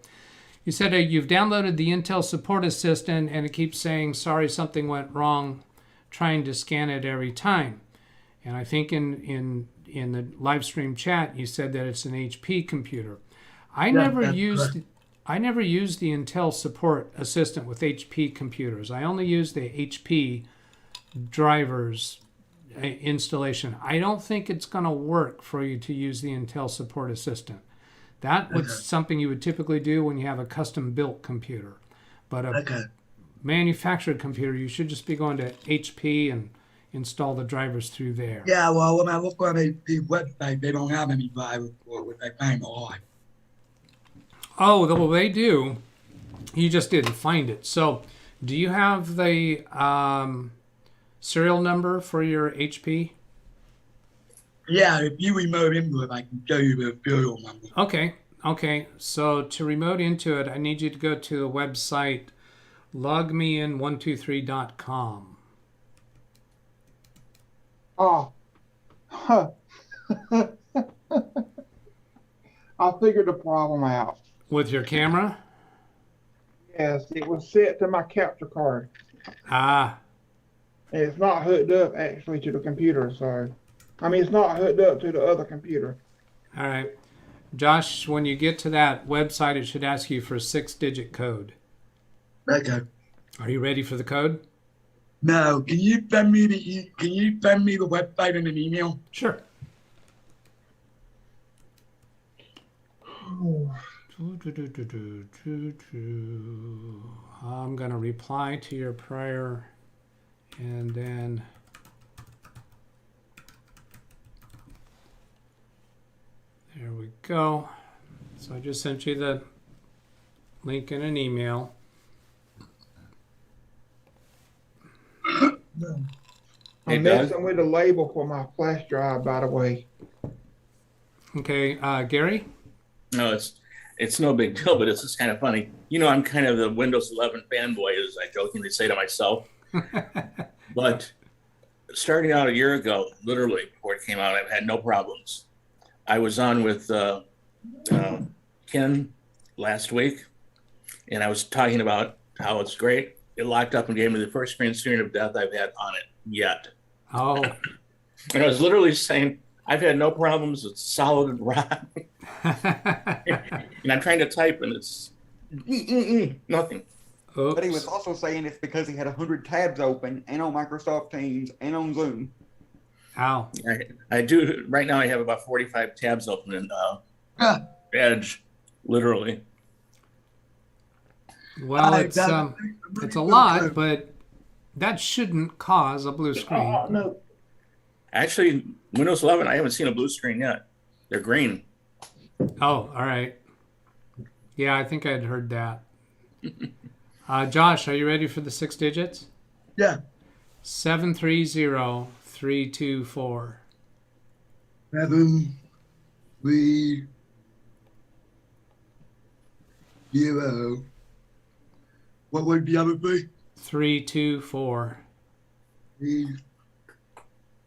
[SPEAKER 1] You said you've downloaded the Intel Support Assistant and it keeps saying, sorry, something went wrong, trying to scan it every time. And I think in the live stream chat, you said that it's an HP computer. I never used the Intel Support Assistant with HP computers. I only use the HP drivers installation. I don't think it's going to work for you to use the Intel Support Assistant. That was something you would typically do when you have a custom built computer. But a manufactured computer, you should just be going to HP and install the drivers through there.
[SPEAKER 5] Yeah, well, when I look on the website, they don't have any drivers for it, which I find odd.
[SPEAKER 1] Oh, well, they do. You just didn't find it. So, do you have the serial number for your HP?
[SPEAKER 5] Yeah, if you remote into it, I can show you the serial number.
[SPEAKER 1] Okay. So, to remote into it, I need you to go to the website logmein123.com.
[SPEAKER 3] Oh, I figured the problem out.
[SPEAKER 1] With your camera?
[SPEAKER 3] Yes, it was set to my capture card.
[SPEAKER 1] Ah.
[SPEAKER 3] It's not hooked up actually to the computer, so it's not hooked up to the other computer.
[SPEAKER 1] All right. Josh, when you get to that website, it should ask you for a 6-digit code.
[SPEAKER 5] Okay.
[SPEAKER 1] Are you ready for the code?
[SPEAKER 5] No, can you send me the website in an email?
[SPEAKER 1] Sure. I'm going to reply to your prior, and then there we go. So I just sent you the link in an email.
[SPEAKER 2] Hey,
[SPEAKER 3] I'm
[SPEAKER 2] Doug?
[SPEAKER 3] messing with the label for my flash drive, by the way.
[SPEAKER 1] Okay, Gary?
[SPEAKER 2] No, it's no big deal, but it's just kind of funny. You know, I'm kind of the Windows 11 fanboy, as I jokingly say to myself. But starting out a year ago, literally before it came out, I've had no problems. I was on with Ken last week, and I was talking about how it's great. It locked up and gave me the first screen of death I've had on it yet.
[SPEAKER 1] Oh.
[SPEAKER 2] And I was literally saying, I've had no problems. It's solid and rock. And I'm trying to type, and it's nothing.
[SPEAKER 4] But he was
[SPEAKER 1] Oops.
[SPEAKER 4] also saying it's because he had 100 tabs open and on Microsoft Teams and on Zoom.
[SPEAKER 1] Ow.
[SPEAKER 2] I do right now. I have about 45 tabs open in Edge, literally.
[SPEAKER 1] Well,
[SPEAKER 5] Hi,
[SPEAKER 1] it's
[SPEAKER 5] Doug.
[SPEAKER 1] a lot, but that shouldn't cause a blue screen.
[SPEAKER 3] Oh, no.
[SPEAKER 2] Actually, Windows 11, I haven't seen a blue screen yet. They're green.
[SPEAKER 1] Oh, all right. Yeah, I think I'd heard that. Josh, are you ready for the 6 digits?
[SPEAKER 5] Yeah.
[SPEAKER 1] 730324.
[SPEAKER 5] 7, 3, 0. What would the other be?
[SPEAKER 1] 324.
[SPEAKER 5] 3,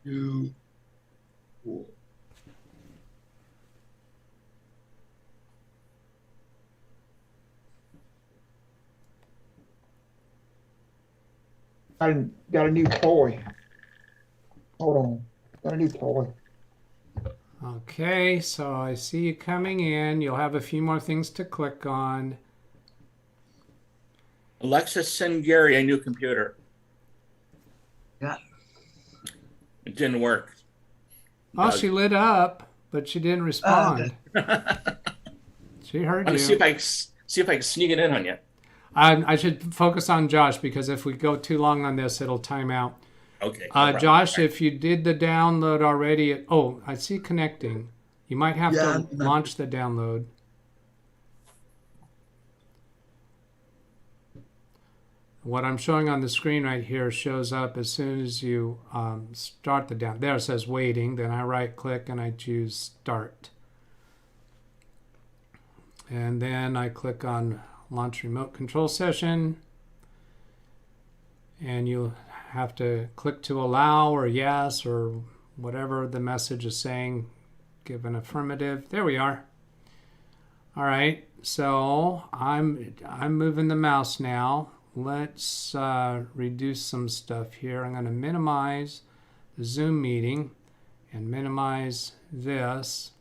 [SPEAKER 5] 2, 4.
[SPEAKER 3] Got a new toy. Hold on. Got a new toy.
[SPEAKER 1] Okay, so I see you coming in. You'll have a few more things to click on.
[SPEAKER 2] Alexa, send Gary a new computer.
[SPEAKER 5] Yeah.
[SPEAKER 2] It didn't work.
[SPEAKER 1] Oh,
[SPEAKER 2] Doug.
[SPEAKER 1] she lit up, but she didn't respond. She heard
[SPEAKER 2] I'm
[SPEAKER 1] you.
[SPEAKER 2] gonna see if I can sneak it in on you.
[SPEAKER 1] I should focus on Josh because if we go too long on this, it'll time out.
[SPEAKER 2] Okay. no problem.
[SPEAKER 1] Josh, if you did the download already, I see connecting. You might have
[SPEAKER 5] Yeah,
[SPEAKER 1] to
[SPEAKER 5] I'm connected.
[SPEAKER 1] launch the download. What I'm showing on the screen right here shows up as soon as you start the down. There it says waiting. Then I right click and I choose start. And then I click on launch remote control session. And you'll have to click to allow or yes or whatever the message is saying. Give an affirmative. There we are. All right. So I'm moving the mouse now. Let's reduce some stuff here. I'm going to minimize the Zoom meeting and minimize this.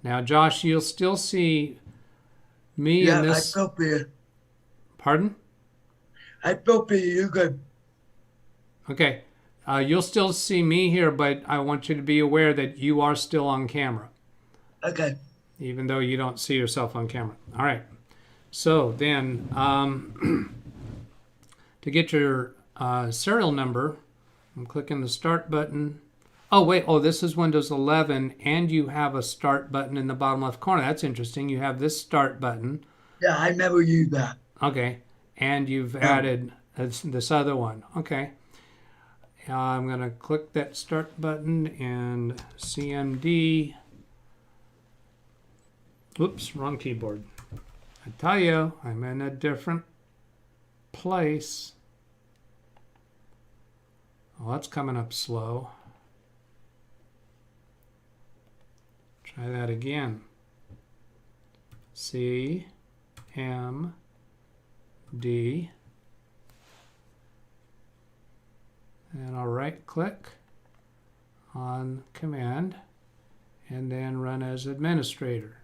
[SPEAKER 1] Now, Josh, you'll still see me
[SPEAKER 5] Yeah,
[SPEAKER 1] in this.
[SPEAKER 5] I felt there.
[SPEAKER 1] Pardon?
[SPEAKER 5] I felt there. You good?
[SPEAKER 1] Okay. You'll still see me here, but I want you to be aware that you are still on camera,
[SPEAKER 5] Okay.
[SPEAKER 1] even though you don't see yourself on camera. All right. So then, to get your serial number, I'm clicking the start button. Oh, wait. Oh, this is Windows 11, and you have a start button in the bottom left corner. That's interesting. You have this start button.
[SPEAKER 5] Yeah, I never used that.
[SPEAKER 1] Okay. And you've added this other one. Okay. I'm going to click that start button and CMD. Oops, wrong keyboard. I tell you, I'm in a different place. Oh, that's coming up slow. Try that again. C, M, D. And I'll right click on command and then run as administrator.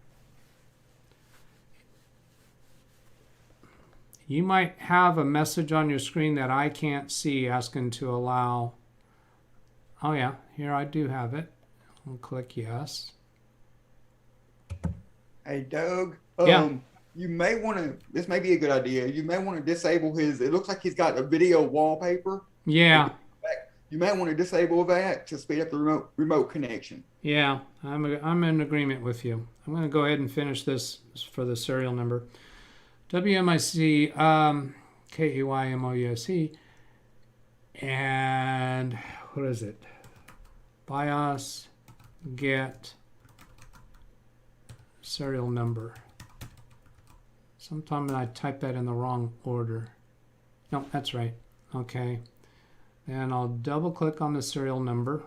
[SPEAKER 1] You might have a message on your screen that I can't see asking to allow. Oh yeah, here I do have it. I'll click yes.
[SPEAKER 4] Hey, Doug.
[SPEAKER 1] Yeah.
[SPEAKER 4] You may want to, this may be a good idea. You may want to disable his, it looks like he's got a video wallpaper.
[SPEAKER 1] Yeah,
[SPEAKER 4] You may want to disable that to speed up the remote connection.
[SPEAKER 1] yeah, I'm in agreement with you. I'm going to go ahead and finish this for the serial number. WMIC, KEYMOUSE, and what is it? BIOS get serial number. Sometimes I type that in the wrong order. No, that's right. Okay. And I'll double click on the serial number.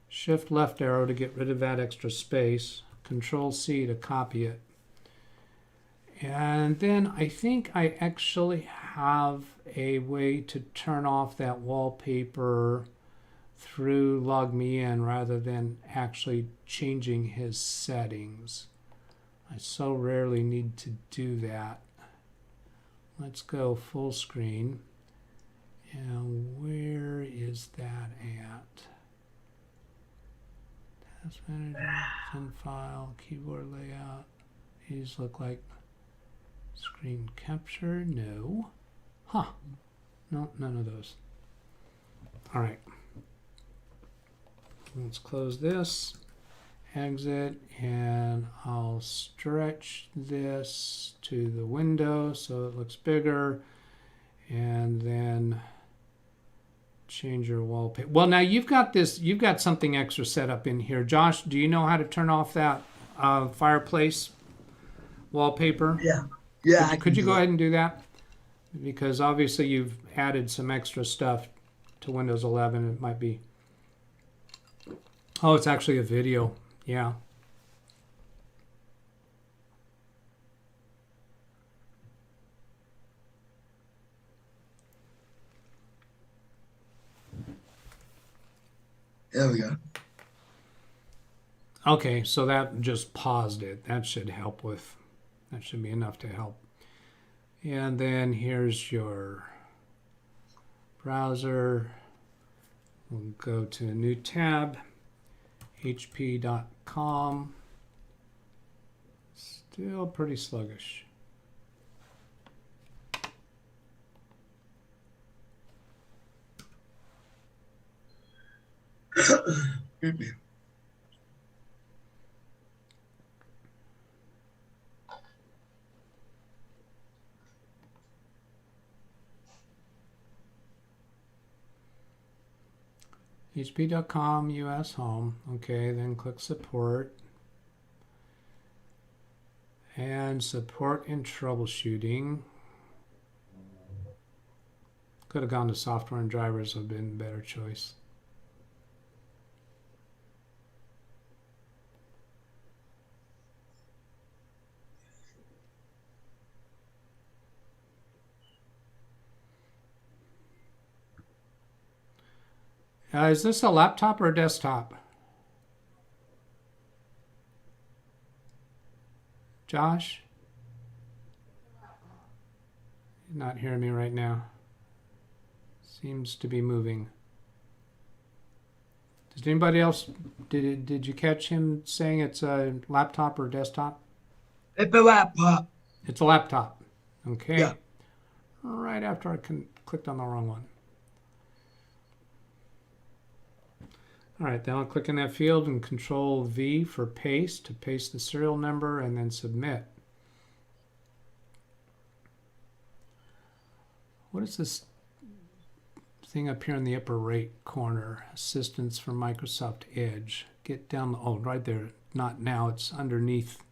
[SPEAKER 1] Shift left arrow to get rid of that extra space. Control C to copy it. And then I think I actually have a way to turn off that wallpaper through log me in rather than actually changing his settings. I so rarely need to do that. Let's go full screen. And where is that at? Task manager, send file, keyboard layout. These look like screen capture. No. Huh. No, none of those. All right. Let's close this, exit, and I'll stretch this to the window so it looks bigger, and then change your wallpaper. Well, now you've got something extra set up in here. Josh, do you know how to turn off that fireplace wallpaper?
[SPEAKER 5] Yeah. Yeah.
[SPEAKER 1] Could you go ahead and do that? Because obviously you've added some extra stuff to Windows 11. It might be. Oh, it's actually a video. Yeah.
[SPEAKER 5] There we go.
[SPEAKER 1] Okay, so that just paused it. That should help with. That should be enough to help. And then here's your browser. We'll go to a new tab. hp.com. Still pretty sluggish. hp.com US home. Okay, then click support. And support and troubleshooting. Could have gone to software and drivers, would have been a better choice. Is this a laptop or a desktop? Josh? You're not hearing me right now. Seems to be moving. Does anybody else, did you catch him saying it's a laptop or desktop?
[SPEAKER 5] It's a laptop.
[SPEAKER 1] It's a laptop. Okay.
[SPEAKER 5] Yeah.
[SPEAKER 1] Right after I clicked on the wrong one. All right, then I'll click in that field and Control V for paste to paste the serial number and then submit. What is this thing up here in the upper right corner? Assistance for Microsoft Edge. Get down, oh, right there. Not now, it's underneath.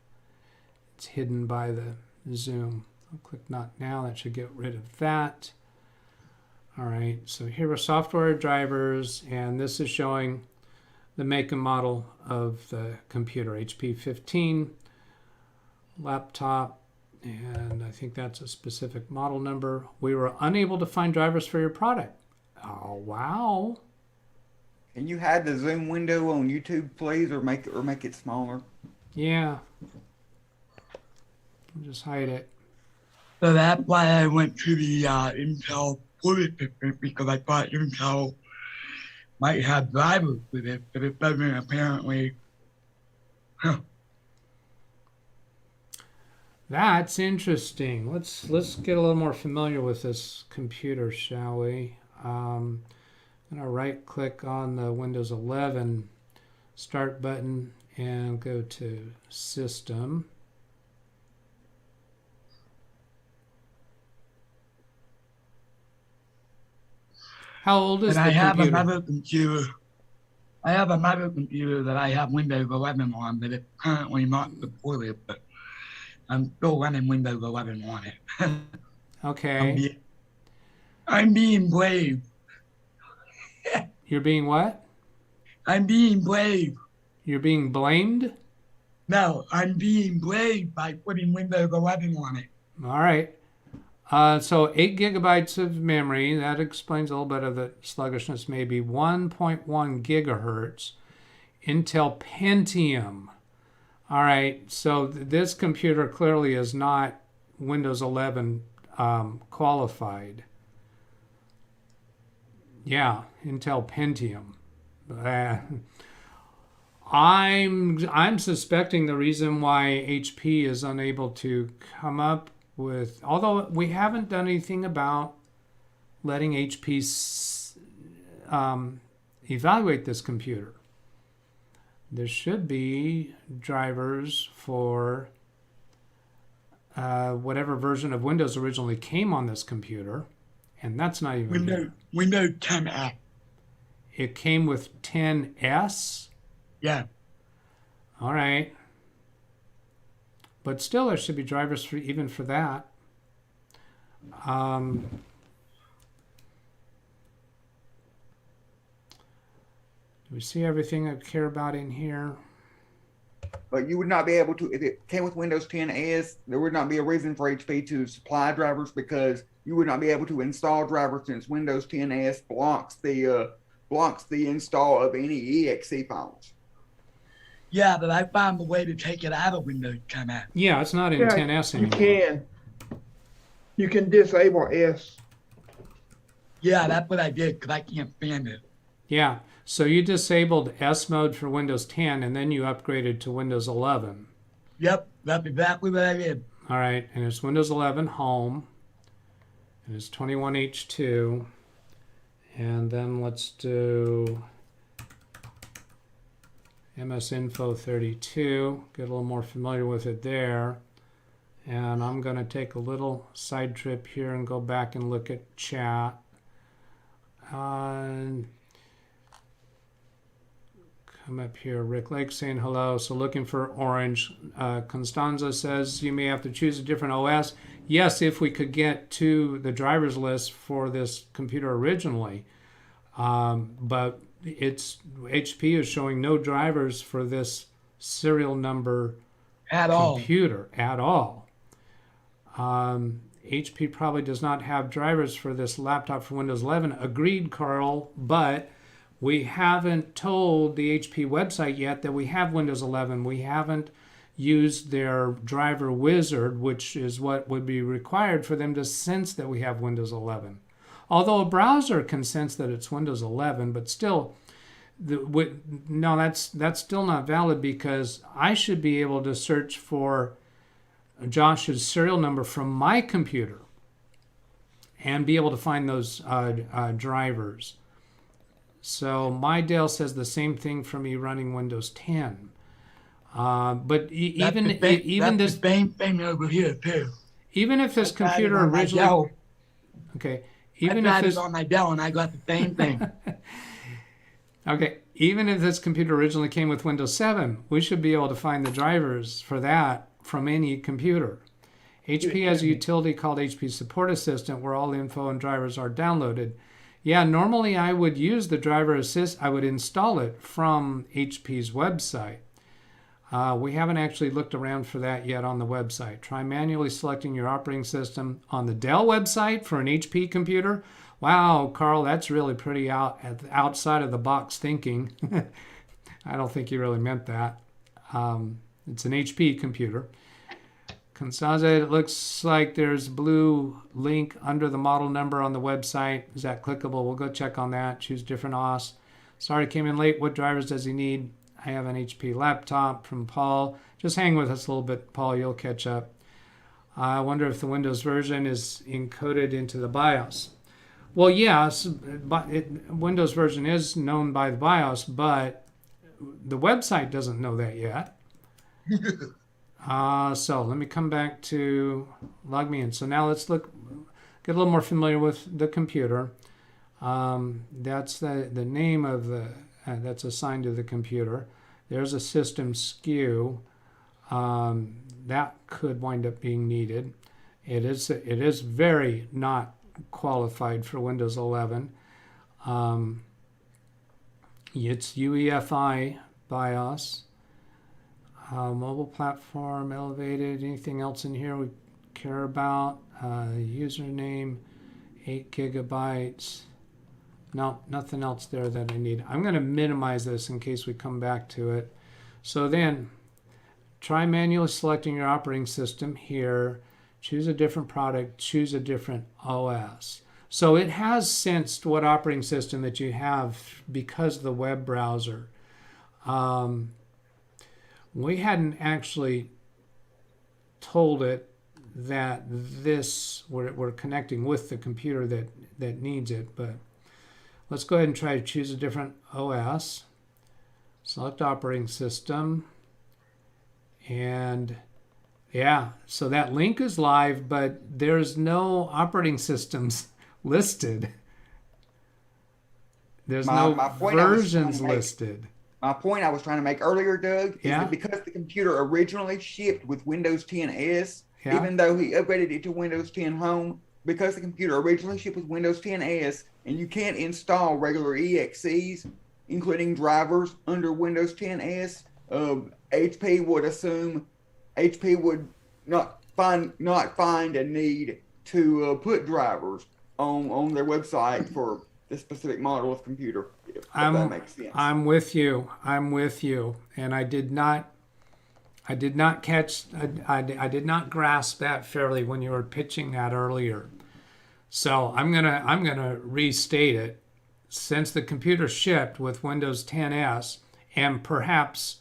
[SPEAKER 1] It's hidden by the zoom. I'll click not now, that should get rid of that. All right, so here are software drivers, and this is showing the make and model of the computer, HP 15 laptop, and I think that's a specific model number. We were unable to find drivers for your product. Oh, wow.
[SPEAKER 4] Can you hide the Zoom window on YouTube, please, or make it smaller?
[SPEAKER 1] Yeah. I'll just hide it.
[SPEAKER 5] So that's why I went to the Intel Bluetooth, because I thought Intel might have drivers with it, but it doesn't apparently. Huh.
[SPEAKER 1] That's interesting. Let's get a little more familiar with this computer, shall we? I'm gonna right click on the Windows 11 start button and go to System. How old is
[SPEAKER 5] And
[SPEAKER 1] the
[SPEAKER 5] I have
[SPEAKER 1] computer?
[SPEAKER 5] another computer. I have another computer that I have Windows 11 on, but it's currently not supported, but I'm still running Windows 11 on it.
[SPEAKER 1] Okay.
[SPEAKER 5] I'm being brave.
[SPEAKER 1] You're being what?
[SPEAKER 5] I'm being brave.
[SPEAKER 1] You're being blamed?
[SPEAKER 5] No, I'm being brave by putting Windows 11 on it.
[SPEAKER 1] All right. So 8 gigabytes of memory. That explains a little bit of the sluggishness, maybe. 1.1 gigahertz. Intel Pentium. All right. So this computer clearly is not Windows 11 qualified. Yeah, Intel Pentium. I'm suspecting the reason why HP is unable to come up with, although we haven't done anything about letting HP evaluate this computer. There should be drivers for whatever version of Windows originally came on this computer, and that's not even there.
[SPEAKER 5] Windows 10X.
[SPEAKER 1] It came with 10S.
[SPEAKER 5] Yeah.
[SPEAKER 1] All right. But still, there should be drivers for even for that. Do we see everything I care about in here?
[SPEAKER 4] But you would not be able to, if it came with Windows 10 there would not be a reason for HP to supply drivers, because you would not be able to install drivers since Windows 10 blocks the install of any exe files.
[SPEAKER 5] Yeah, but I found a way to take it out of Windows 10.
[SPEAKER 1] Yeah, it's not in
[SPEAKER 3] Yeah,
[SPEAKER 1] 10S
[SPEAKER 3] you
[SPEAKER 1] anymore.
[SPEAKER 3] You can disable S.
[SPEAKER 5] Yeah, that's what I did because I can't stand it.
[SPEAKER 1] Yeah, so you disabled S mode for Windows 10 and then you upgraded to Windows 11.
[SPEAKER 5] Yep, that's exactly what I did.
[SPEAKER 1] All right, and it's Windows 11 Home, and it's 21H2, and then let's do MS Info 32, get a little more familiar with it there. And I'm going to take a little side trip here and go back and look at chat. Come up here. Rick Lake saying hello. So looking for Orange. Constanza says you may have to choose a different OS. Yes, if we could get to the drivers list for this computer originally. But it's HP is showing no drivers for this serial number computer at all. HP probably does not have drivers for this laptop for Windows 11. Agreed, Carl, but we haven't told the HP website yet that we have Windows 11. We haven't used their driver wizard, which is what would be required for them to sense that we have Windows 11. Although a browser can sense that it's Windows 11, but still, no, that's still not valid, because I should be able to search for Josh's serial number from my computer and be able to find those drivers. So my Dale says the same thing for me running Windows 10. But even this
[SPEAKER 5] same thing over here too.
[SPEAKER 1] Even if this computer originally, okay, even if this
[SPEAKER 5] on my Dell and I got the same thing.
[SPEAKER 1] Okay, even if this computer originally came with Windows 7, we should be able to find the drivers for that from any computer. HP has a utility called HP Support Assistant where all info and drivers are downloaded. Yeah, normally I would use the driver assist. I would install it from HP's website. We haven't actually looked around for that yet on the website. Try manually selecting your operating system on the Dell website for an HP computer. Wow, Carl, that's really pretty outside of the box thinking. I don't think you really meant that. It's an HP computer. Constanza, it looks like there's a blue link under the model number on the website. Is that clickable? We'll go check on that. Choose different OS. Sorry, came in late. What drivers does he need? I have an HP laptop from Paul. Just hang with us a little bit, Paul. You'll catch up. I wonder if the Windows version is encoded into the BIOS. Well, yes, Windows version is known by the BIOS, but the website doesn't know that yet. So let me come back to log me in. So now let's get a little more familiar with the computer. That's the name of the that's assigned to the computer. There's a system SKU that could wind up being needed. It is very not qualified for Windows 11. It's UEFI BIOS. Mobile platform, elevated. Anything else in here we care about? Username, 8 gigabytes. No, nothing else there that I need. I'm going to minimize this in case we come back to it. So then, try manually selecting your operating system here. Choose a different product. Choose a different OS. So it has sensed what operating system that you have because of the web browser. We hadn't actually told it that we're connecting with the computer that needs it, but let's go ahead and try to choose a different OS. Select operating system. And yeah, so that link is live, but there's no operating systems listed. There's no versions listed.
[SPEAKER 4] My point I was trying to make earlier, Doug, is that because the computer originally shipped with Windows 10S, even though he upgraded it to Windows 10 Home, because the computer originally shipped with Windows 10S, and you can't install regular EXEs, including drivers, under Windows 10S, HP would not find a need to put drivers on their website for this specific model of computer. If that makes sense.
[SPEAKER 1] I'm with you, and I did not grasp that fairly when you were pitching that earlier. So I'm gonna restate it. Since the computer shipped with Windows 10S and perhaps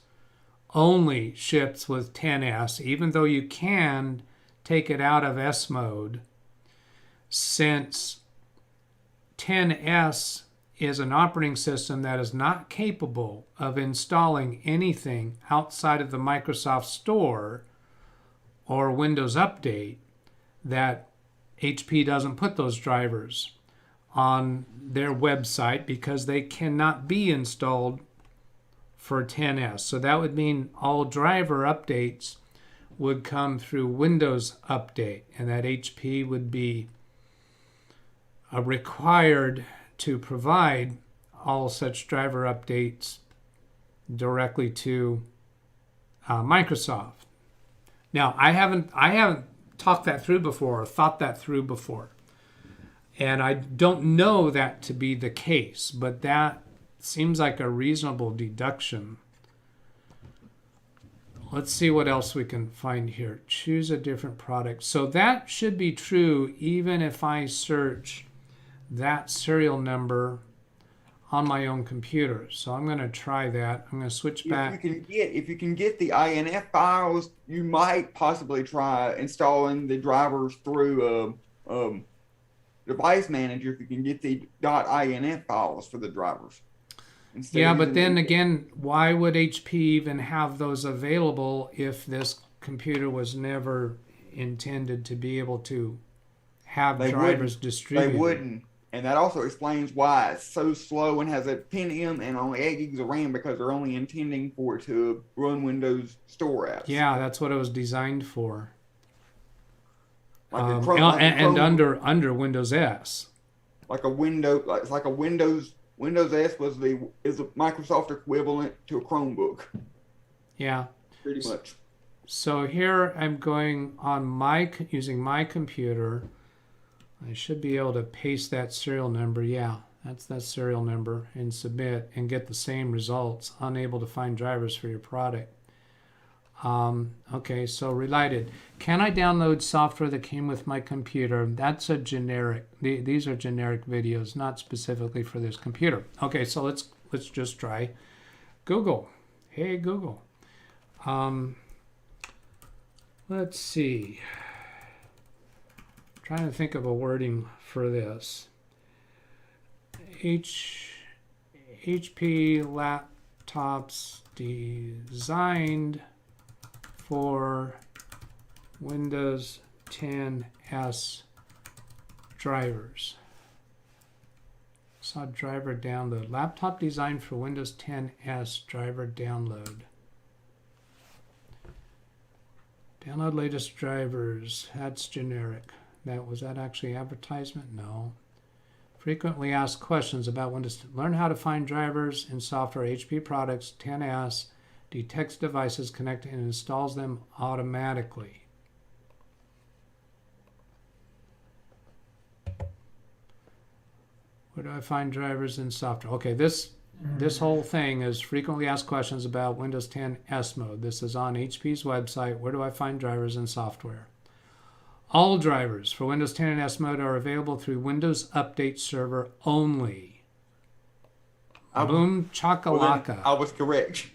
[SPEAKER 1] only ships with 10S, even though you can take it out of S mode, since 10S is an operating system that is not capable of installing anything outside of the Microsoft Store or Windows Update, that HP doesn't put those drivers on their website because they cannot be installed for 10S. So that would mean all driver updates would come through Windows Update, and that HP would be required to provide all such driver updates directly to Microsoft. Now, I haven't talked that through before or thought that through before, and I don't know that to be the case, but that seems like a reasonable deduction. Let's see what else we can find here. Choose a different product. So that should be true even if I search that serial number on my own computer. So I'm going to try that. I'm going to switch back.
[SPEAKER 4] If you can get the INF files, you might possibly try installing the drivers through Device Manager if you can get the .inf files for the drivers.
[SPEAKER 1] Yeah, but then again, why would HP even have those available if this computer was never intended to be able to have drivers distributed?
[SPEAKER 4] They wouldn't. And that also explains why it's so slow and has a Pentium and only 8 gigs of RAM, because they're only intending for it to run Windows Store apps.
[SPEAKER 1] Yeah, that's what it was designed for.
[SPEAKER 4] Like
[SPEAKER 1] under Windows S.
[SPEAKER 4] Like a Windows S is a Microsoft equivalent to a Chromebook.
[SPEAKER 1] Yeah.
[SPEAKER 4] Pretty much.
[SPEAKER 1] So here I'm going on using my computer. I should be able to paste that serial number. Yeah, that's that serial number, and submit and get the same results. Unable to find drivers for your product. Okay, so related. Can I download software that came with my computer? That's a generic. These are generic videos, not specifically for this computer. Okay, so let's just try Google. Hey Google. Let's see. Trying to think of a wording for this. HP laptops designed for Windows 10S drivers. saw driver download. Laptop designed for Windows 10s driver download. Download latest drivers. That's generic. Was that actually advertisement? No. Frequently asked questions about Windows. Learn how to find drivers in software. HP products 10s detects devices connected and installs them automatically. Where do I find drivers in software? Okay, this whole thing is frequently asked questions about Windows 10 S mode. This is on HP's website. Where do I find drivers in software? All drivers for Windows 10 and S mode are available through Windows Update Server only. Boom chakalaka.
[SPEAKER 4] I was correct.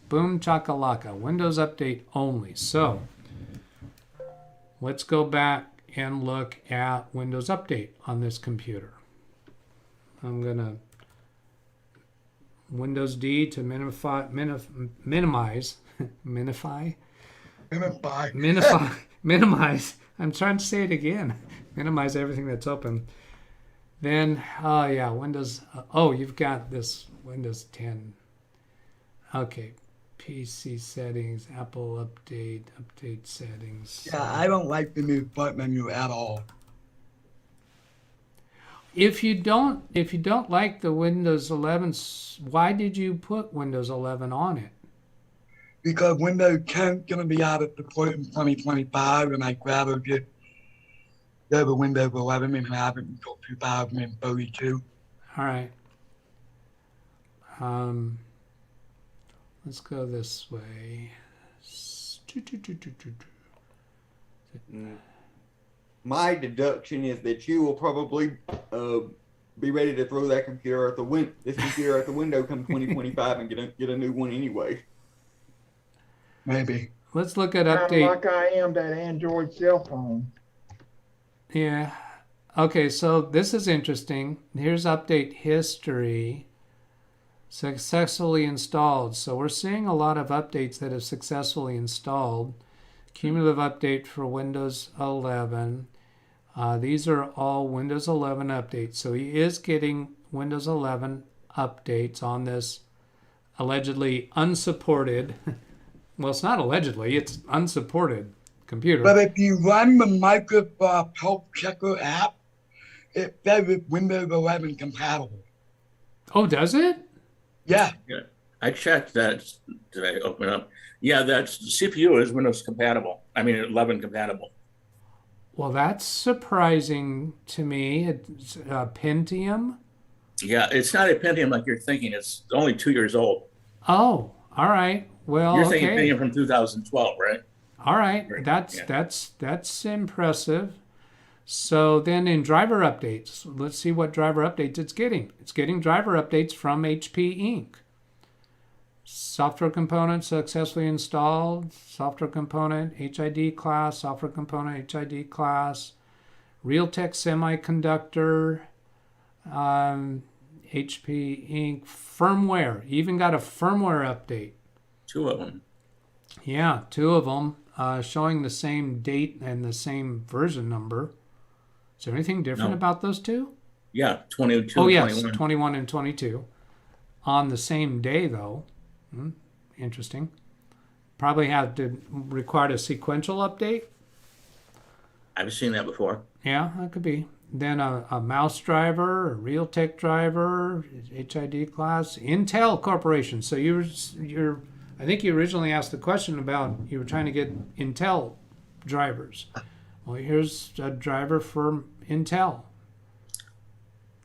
[SPEAKER 1] Boom chakalaka. Windows Update only. So let's go back and look at Windows Update on this computer. I'm going to Windows D to minimize. I'm trying to say it again. Minimize everything that's open. Then, Windows. You've got this Windows 10. Okay, PC settings, Apple update settings.
[SPEAKER 5] Yeah, I don't like the new start menu at all.
[SPEAKER 1] If you don't like the Windows 11, why did you put Windows 11 on it?
[SPEAKER 5] Because Windows 10 is going to be out of support in 2025, and I'd rather just go to Windows 11 and have it until 2032.
[SPEAKER 1] All right. Let's go this way.
[SPEAKER 4] My deduction is that you will probably be ready to throw that computer at the window come 2025 and get a new one anyway.
[SPEAKER 5] Maybe.
[SPEAKER 1] Let's look at
[SPEAKER 3] Kind
[SPEAKER 1] update.
[SPEAKER 3] of like I am that Android cell phone.
[SPEAKER 1] Yeah. Okay, so this is interesting. Here's update history. Successfully installed. So we're seeing a lot of updates that have successfully installed. Cumulative update for Windows 11. These are all Windows 11 updates. So he is getting Windows 11 updates on this allegedly unsupported, well, it's not allegedly, it's unsupported computer.
[SPEAKER 5] But if you run the Microsoft Health Checker app, it says it's Windows 11 compatible.
[SPEAKER 1] Oh, does it?
[SPEAKER 5] Yeah.
[SPEAKER 2] Yeah, I checked that. Did I open up? Yeah, that's CPU is Windows compatible. I mean, 11 compatible.
[SPEAKER 1] Well, that's surprising to me. It's Pentium.
[SPEAKER 2] Yeah, it's not a Pentium like you're thinking. It's only 2 years old.
[SPEAKER 1] Oh, all right. Well,
[SPEAKER 2] You're
[SPEAKER 1] okay.
[SPEAKER 2] thinking Pentium from 2012, right?
[SPEAKER 1] All right,
[SPEAKER 2] Right,
[SPEAKER 1] that's
[SPEAKER 2] yeah.
[SPEAKER 1] that's impressive. So then in driver updates, let's see what driver updates it's getting. It's getting driver updates from HP Inc. Software component successfully installed. Software component HID class. Software component HID class. Realtek Semiconductor. HP Inc. Firmware. Even got a firmware update.
[SPEAKER 2] 2 of them.
[SPEAKER 1] Yeah, 2 of them showing the same date and the same version number. Is there anything different
[SPEAKER 2] No.
[SPEAKER 1] about those 2?
[SPEAKER 2] Yeah, 22
[SPEAKER 1] Oh,
[SPEAKER 2] and
[SPEAKER 1] yes,
[SPEAKER 2] 21.
[SPEAKER 1] 21 and 22. On the same day, though. Interesting. Probably have to require a sequential update.
[SPEAKER 2] I've seen that before.
[SPEAKER 1] Yeah, that could be. Then a mouse driver, a Realtek driver, HID class, Intel Corporation. So you're I think you originally asked the question about you were trying to get Intel drivers. Well, here's a driver for Intel.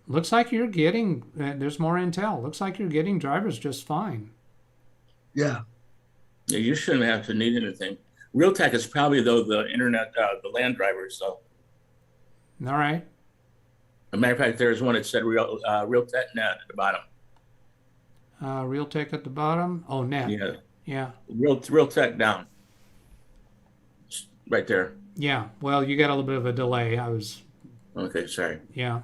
[SPEAKER 1] Looks like you're getting, there's more Intel. Looks like you're getting drivers just fine.
[SPEAKER 5] Yeah.
[SPEAKER 2] Yeah, you shouldn't have to need anything. Realtek is probably, though, the internet, the LAN drivers, so.
[SPEAKER 1] All right.
[SPEAKER 2] As a matter of fact, there's one that said Realtek Net at the bottom.
[SPEAKER 1] Realtek at the bottom. Oh, net.
[SPEAKER 2] Yeah,
[SPEAKER 1] Yeah.
[SPEAKER 2] Realtek down. Right there.
[SPEAKER 1] Yeah. Well, you got a little bit of a delay.
[SPEAKER 2] Okay, sorry.
[SPEAKER 1] Yeah.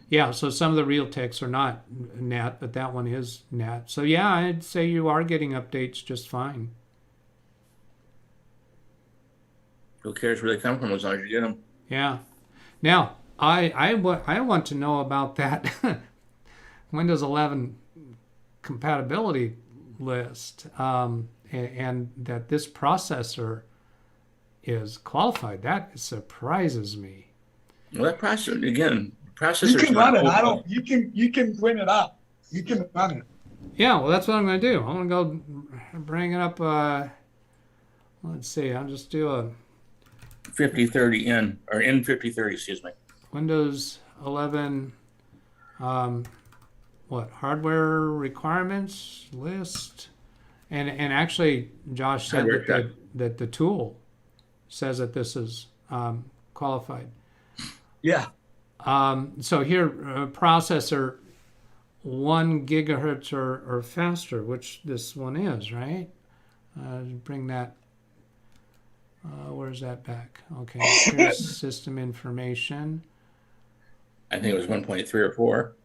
[SPEAKER 1] Yeah, so some of the Realteks are not net, but that one is net. So yeah, I'd say you are getting updates just fine.
[SPEAKER 2] Who cares where they come from as long as you get them?
[SPEAKER 1] Yeah. Now, I want to know about that Windows 11 compatibility list, and that this processor is qualified. That surprises me.
[SPEAKER 2] Well, that processor, again,
[SPEAKER 5] You
[SPEAKER 2] processor's
[SPEAKER 5] can run
[SPEAKER 2] not
[SPEAKER 5] it. I
[SPEAKER 2] open.
[SPEAKER 5] don't. You can print it up. You can run it.
[SPEAKER 1] Yeah, well, that's what I'm going to do. I'm going to go bring it up. Let's see. I'll just do a
[SPEAKER 2] 5030N, or N5030, excuse me.
[SPEAKER 1] Windows 11, hardware requirements list. And actually, Josh said that the tool says that this is qualified.
[SPEAKER 5] Yeah.
[SPEAKER 1] So here, processor 1 gigahertz or faster, which this one is, right? Bring that. Where's that back? Okay, here's system information.
[SPEAKER 2] I think it was 1.3 or 4.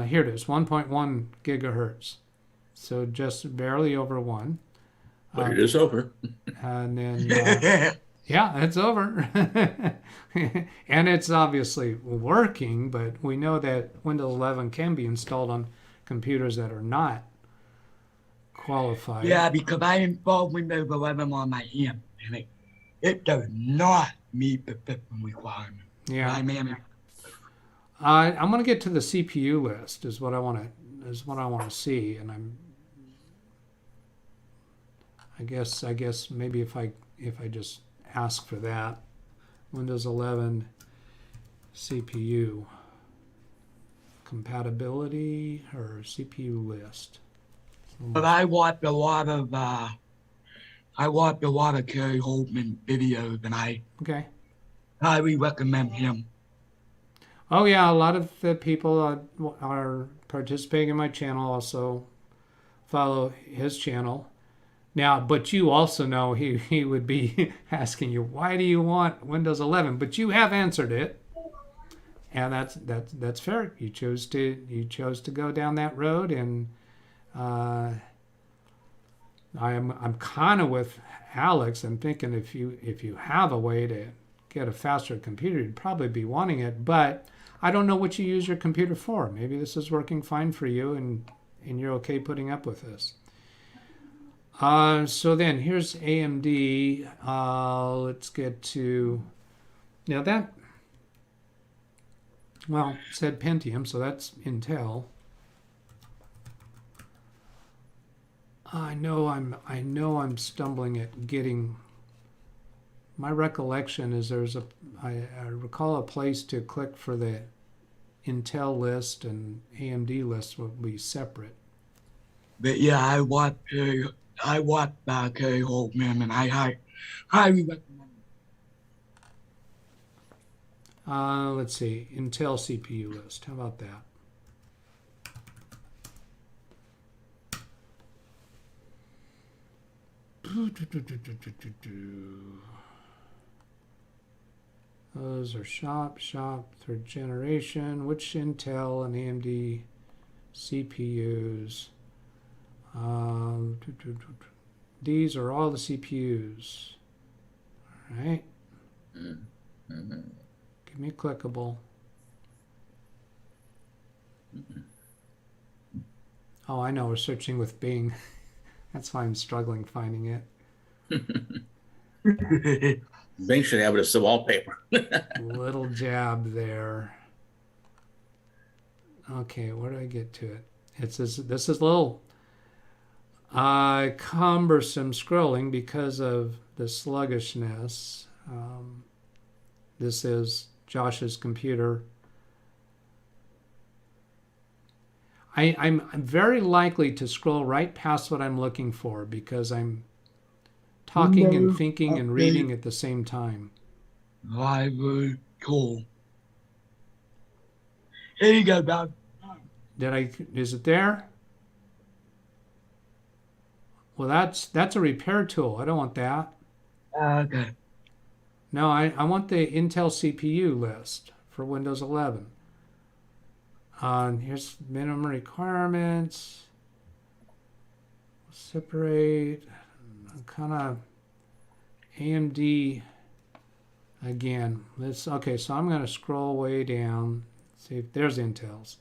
[SPEAKER 1] Here it is, 1.1 gigahertz. So just barely over 1.
[SPEAKER 2] But it is over.
[SPEAKER 1] And then, yeah, it's over. And it's obviously working, but we know that Windows 11 can be installed on computers that are not qualified.
[SPEAKER 5] Yeah, because I installed Windows 11 on my end, and it does not meet the system requirement.
[SPEAKER 1] Yeah.
[SPEAKER 5] I mean,
[SPEAKER 1] I'm going to get to the CPU list is what I want to see, and I guess maybe if I just ask for that, Windows 11 CPU compatibility or CPU list.
[SPEAKER 5] but I watched a lot of Kerry Holtman videos, and I
[SPEAKER 1] Okay.
[SPEAKER 5] highly recommend him.
[SPEAKER 1] Oh yeah, a lot of the people are participating in my channel. Also follow his channel. Now, but you also know he would be asking you, why do you want Windows 11? But you have answered it, and that's fair. You chose to go down that road, and I'm kind of with Alex. I'm thinking if you have a way to get a faster computer, you'd probably be wanting it. But I don't know what you use your computer for. Maybe this is working fine for you, and you're okay putting up with this. So then here's AMD. Let's get to, now that, well, it said Pentium, so that's Intel. I know I'm stumbling at getting, my recollection is I recall a place to click for the Intel list, and AMD list will be separate.
[SPEAKER 5] But yeah, I watched Kerry Holtman, and I highly recommend it.
[SPEAKER 1] Let's see, Intel CPU list. How about that? Those are shop, third generation. Which Intel and AMD CPUs? These are all the CPUs. All right.
[SPEAKER 2] Mm-hmm.
[SPEAKER 1] Give me a clickable. Oh, I know. We're searching with Bing. That's why I'm struggling finding it.
[SPEAKER 2] Bing should have it as the wallpaper.
[SPEAKER 1] Little jab there. Okay, where do I get to it? This is a little cumbersome scrolling because of the sluggishness. This is Josh's computer. I'm very likely to scroll right past what I'm looking for because I'm talking and thinking and reading at the same time.
[SPEAKER 5] Live cool. Here you go, Doug.
[SPEAKER 1] Is it there? Well, that's a repair tool. I don't want that.
[SPEAKER 5] Okay.
[SPEAKER 1] No, I want the Intel CPU list for Windows 11. Here's minimum requirements. Separate. Kind of AMD again. Okay, so I'm going to scroll way down. See if there's Intel's.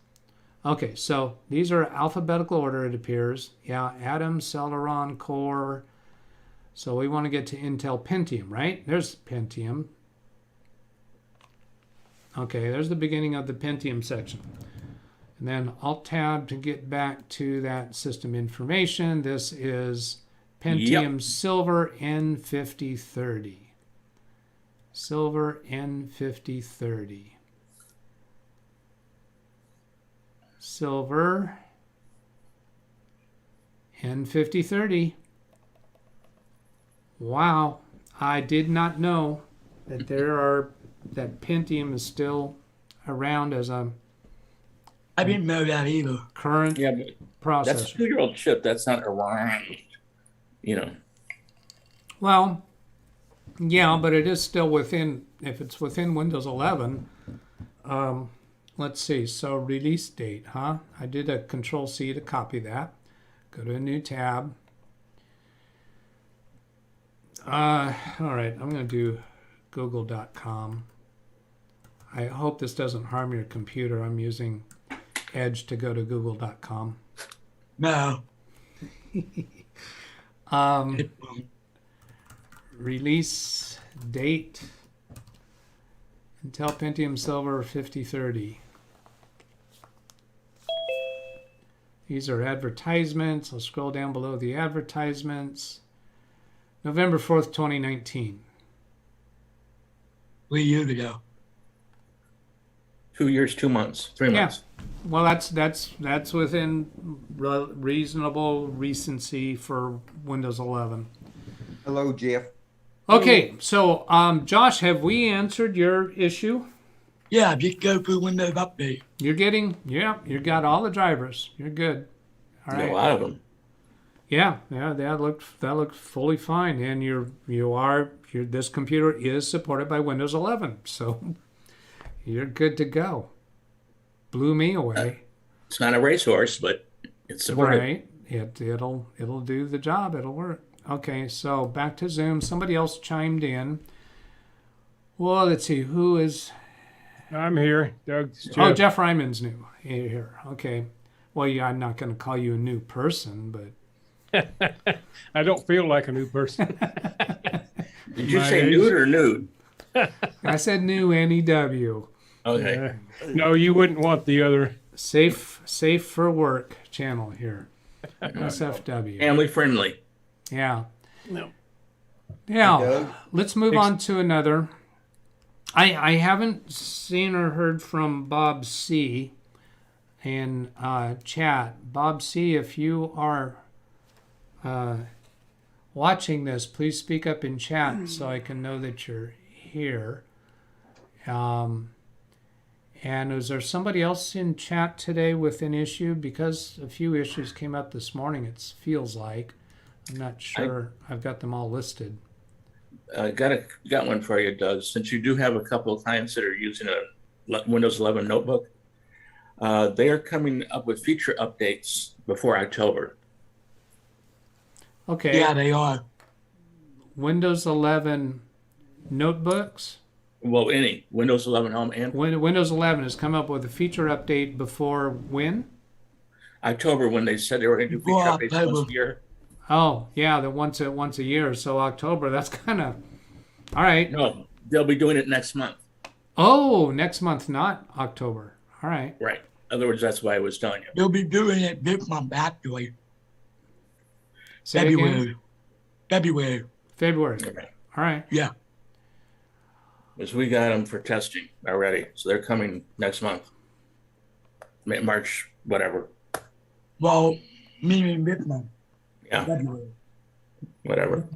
[SPEAKER 1] Okay, so these are alphabetical order, it appears. Yeah, Atom, Celeron, Core. So we want to get to Intel Pentium, right? There's Pentium. Okay, there's the beginning of the Pentium section. And then Alt-Tab to get back to that system information. This is Pentium Silver N5030. Silver N5030. Silver N5030. Wow, I did not know that that Pentium is still around as a
[SPEAKER 5] I didn't know that either.
[SPEAKER 1] current
[SPEAKER 2] Yeah, but
[SPEAKER 1] processor.
[SPEAKER 2] that's a 2-year-old chip. That's not around.
[SPEAKER 1] Well, yeah, but it is still within, if it's within Windows 11, let's see, so release date, huh? I did a Control-C to copy that. Go to a new tab. All right, I'm going to do google.com. I hope this doesn't harm your computer. I'm using Edge to go to google.com.
[SPEAKER 5] No.
[SPEAKER 1] Release date, Intel Pentium Silver 5030. These are advertisements. I'll scroll down below the advertisements. November 4th, 2019.
[SPEAKER 5] 3 years ago.
[SPEAKER 2] 2 years, 2 months, 3 months.
[SPEAKER 1] Well, that's within reasonable recency for Windows 11.
[SPEAKER 4] Hello, Jeff.
[SPEAKER 1] Okay, so Josh, have we answered your issue?
[SPEAKER 5] Yeah, just go through Windows Update.
[SPEAKER 1] You're getting, you got all the drivers. You're good. All right.
[SPEAKER 2] A lot of them.
[SPEAKER 1] Yeah, that looked fully fine, and this computer is supported by Windows 11, so you're good to go. Blew me away.
[SPEAKER 2] It's not a racehorse, but it's supported.
[SPEAKER 1] Right, it'll do the job. It'll work. Okay, so back to Zoom. Somebody else chimed in. Well, let's see who is.
[SPEAKER 8] I'm here, Doug.
[SPEAKER 1] Oh, Jeff Ryman's new here. Okay. Well, yeah, I'm not going to call you a new person, but.
[SPEAKER 8] I don't feel like a new person.
[SPEAKER 2] Did you say nude or nude?
[SPEAKER 1] I said new NEW.
[SPEAKER 2] Okay.
[SPEAKER 8] No, you wouldn't want the other.
[SPEAKER 1] Safe for work channel here. SFW.
[SPEAKER 2] Family friendly.
[SPEAKER 1] Yeah.
[SPEAKER 8] No.
[SPEAKER 1] Yeah. Let's move on to another. I haven't seen or heard from Bob C. in chat. Bob C., if you are watching this, please speak up in chat so I can know that you're here. And is there somebody else in chat today with an issue? Because a few issues came up this morning, it feels like. I'm not sure. I've got them all listed.
[SPEAKER 2] Got one for you, Doug. Since you do have a couple of clients that are using a Windows 11 notebook, they are coming up with feature updates before October.
[SPEAKER 1] Okay.
[SPEAKER 5] Yeah, they are.
[SPEAKER 1] Windows 11 notebooks.
[SPEAKER 2] Well, any Windows 11 Home and
[SPEAKER 1] Windows 11 has come up with a feature update before when?
[SPEAKER 2] October, when they said they were going to do feature updates once a year.
[SPEAKER 1] Oh, yeah, the once a year. So October, that's kind of all right.
[SPEAKER 2] No, they'll be doing it next month.
[SPEAKER 1] Oh, next month, not October. All right.
[SPEAKER 2] Right. In other words, that's why I was telling you.
[SPEAKER 5] They'll be doing it this month, actually.
[SPEAKER 1] Say
[SPEAKER 5] February.
[SPEAKER 1] February.
[SPEAKER 2] Okay.
[SPEAKER 1] All right.
[SPEAKER 5] Yeah.
[SPEAKER 2] Because we got them for testing already. So they're coming next month. March, whatever.
[SPEAKER 5] Well, meaning this month.
[SPEAKER 2] Yeah.
[SPEAKER 5] February.
[SPEAKER 2] Whatever.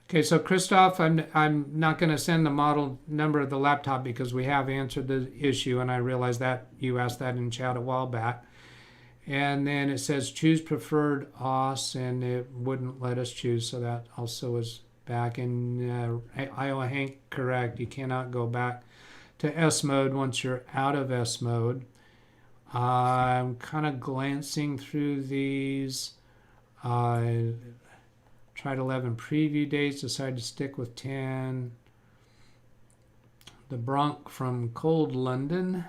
[SPEAKER 1] Okay, so Christoph, I'm not going to send the model number of the laptop because we have answered the issue, and I realize that you asked that in chat a while back. And then it says choose preferred OS, and it wouldn't let us choose, so that also is back. And Iowa Hank, correct, you cannot go back to S mode once you're out of S mode. I'm kind of glancing through these. Tried 11 preview days, decided to stick with 10. The Bronc from Cold London.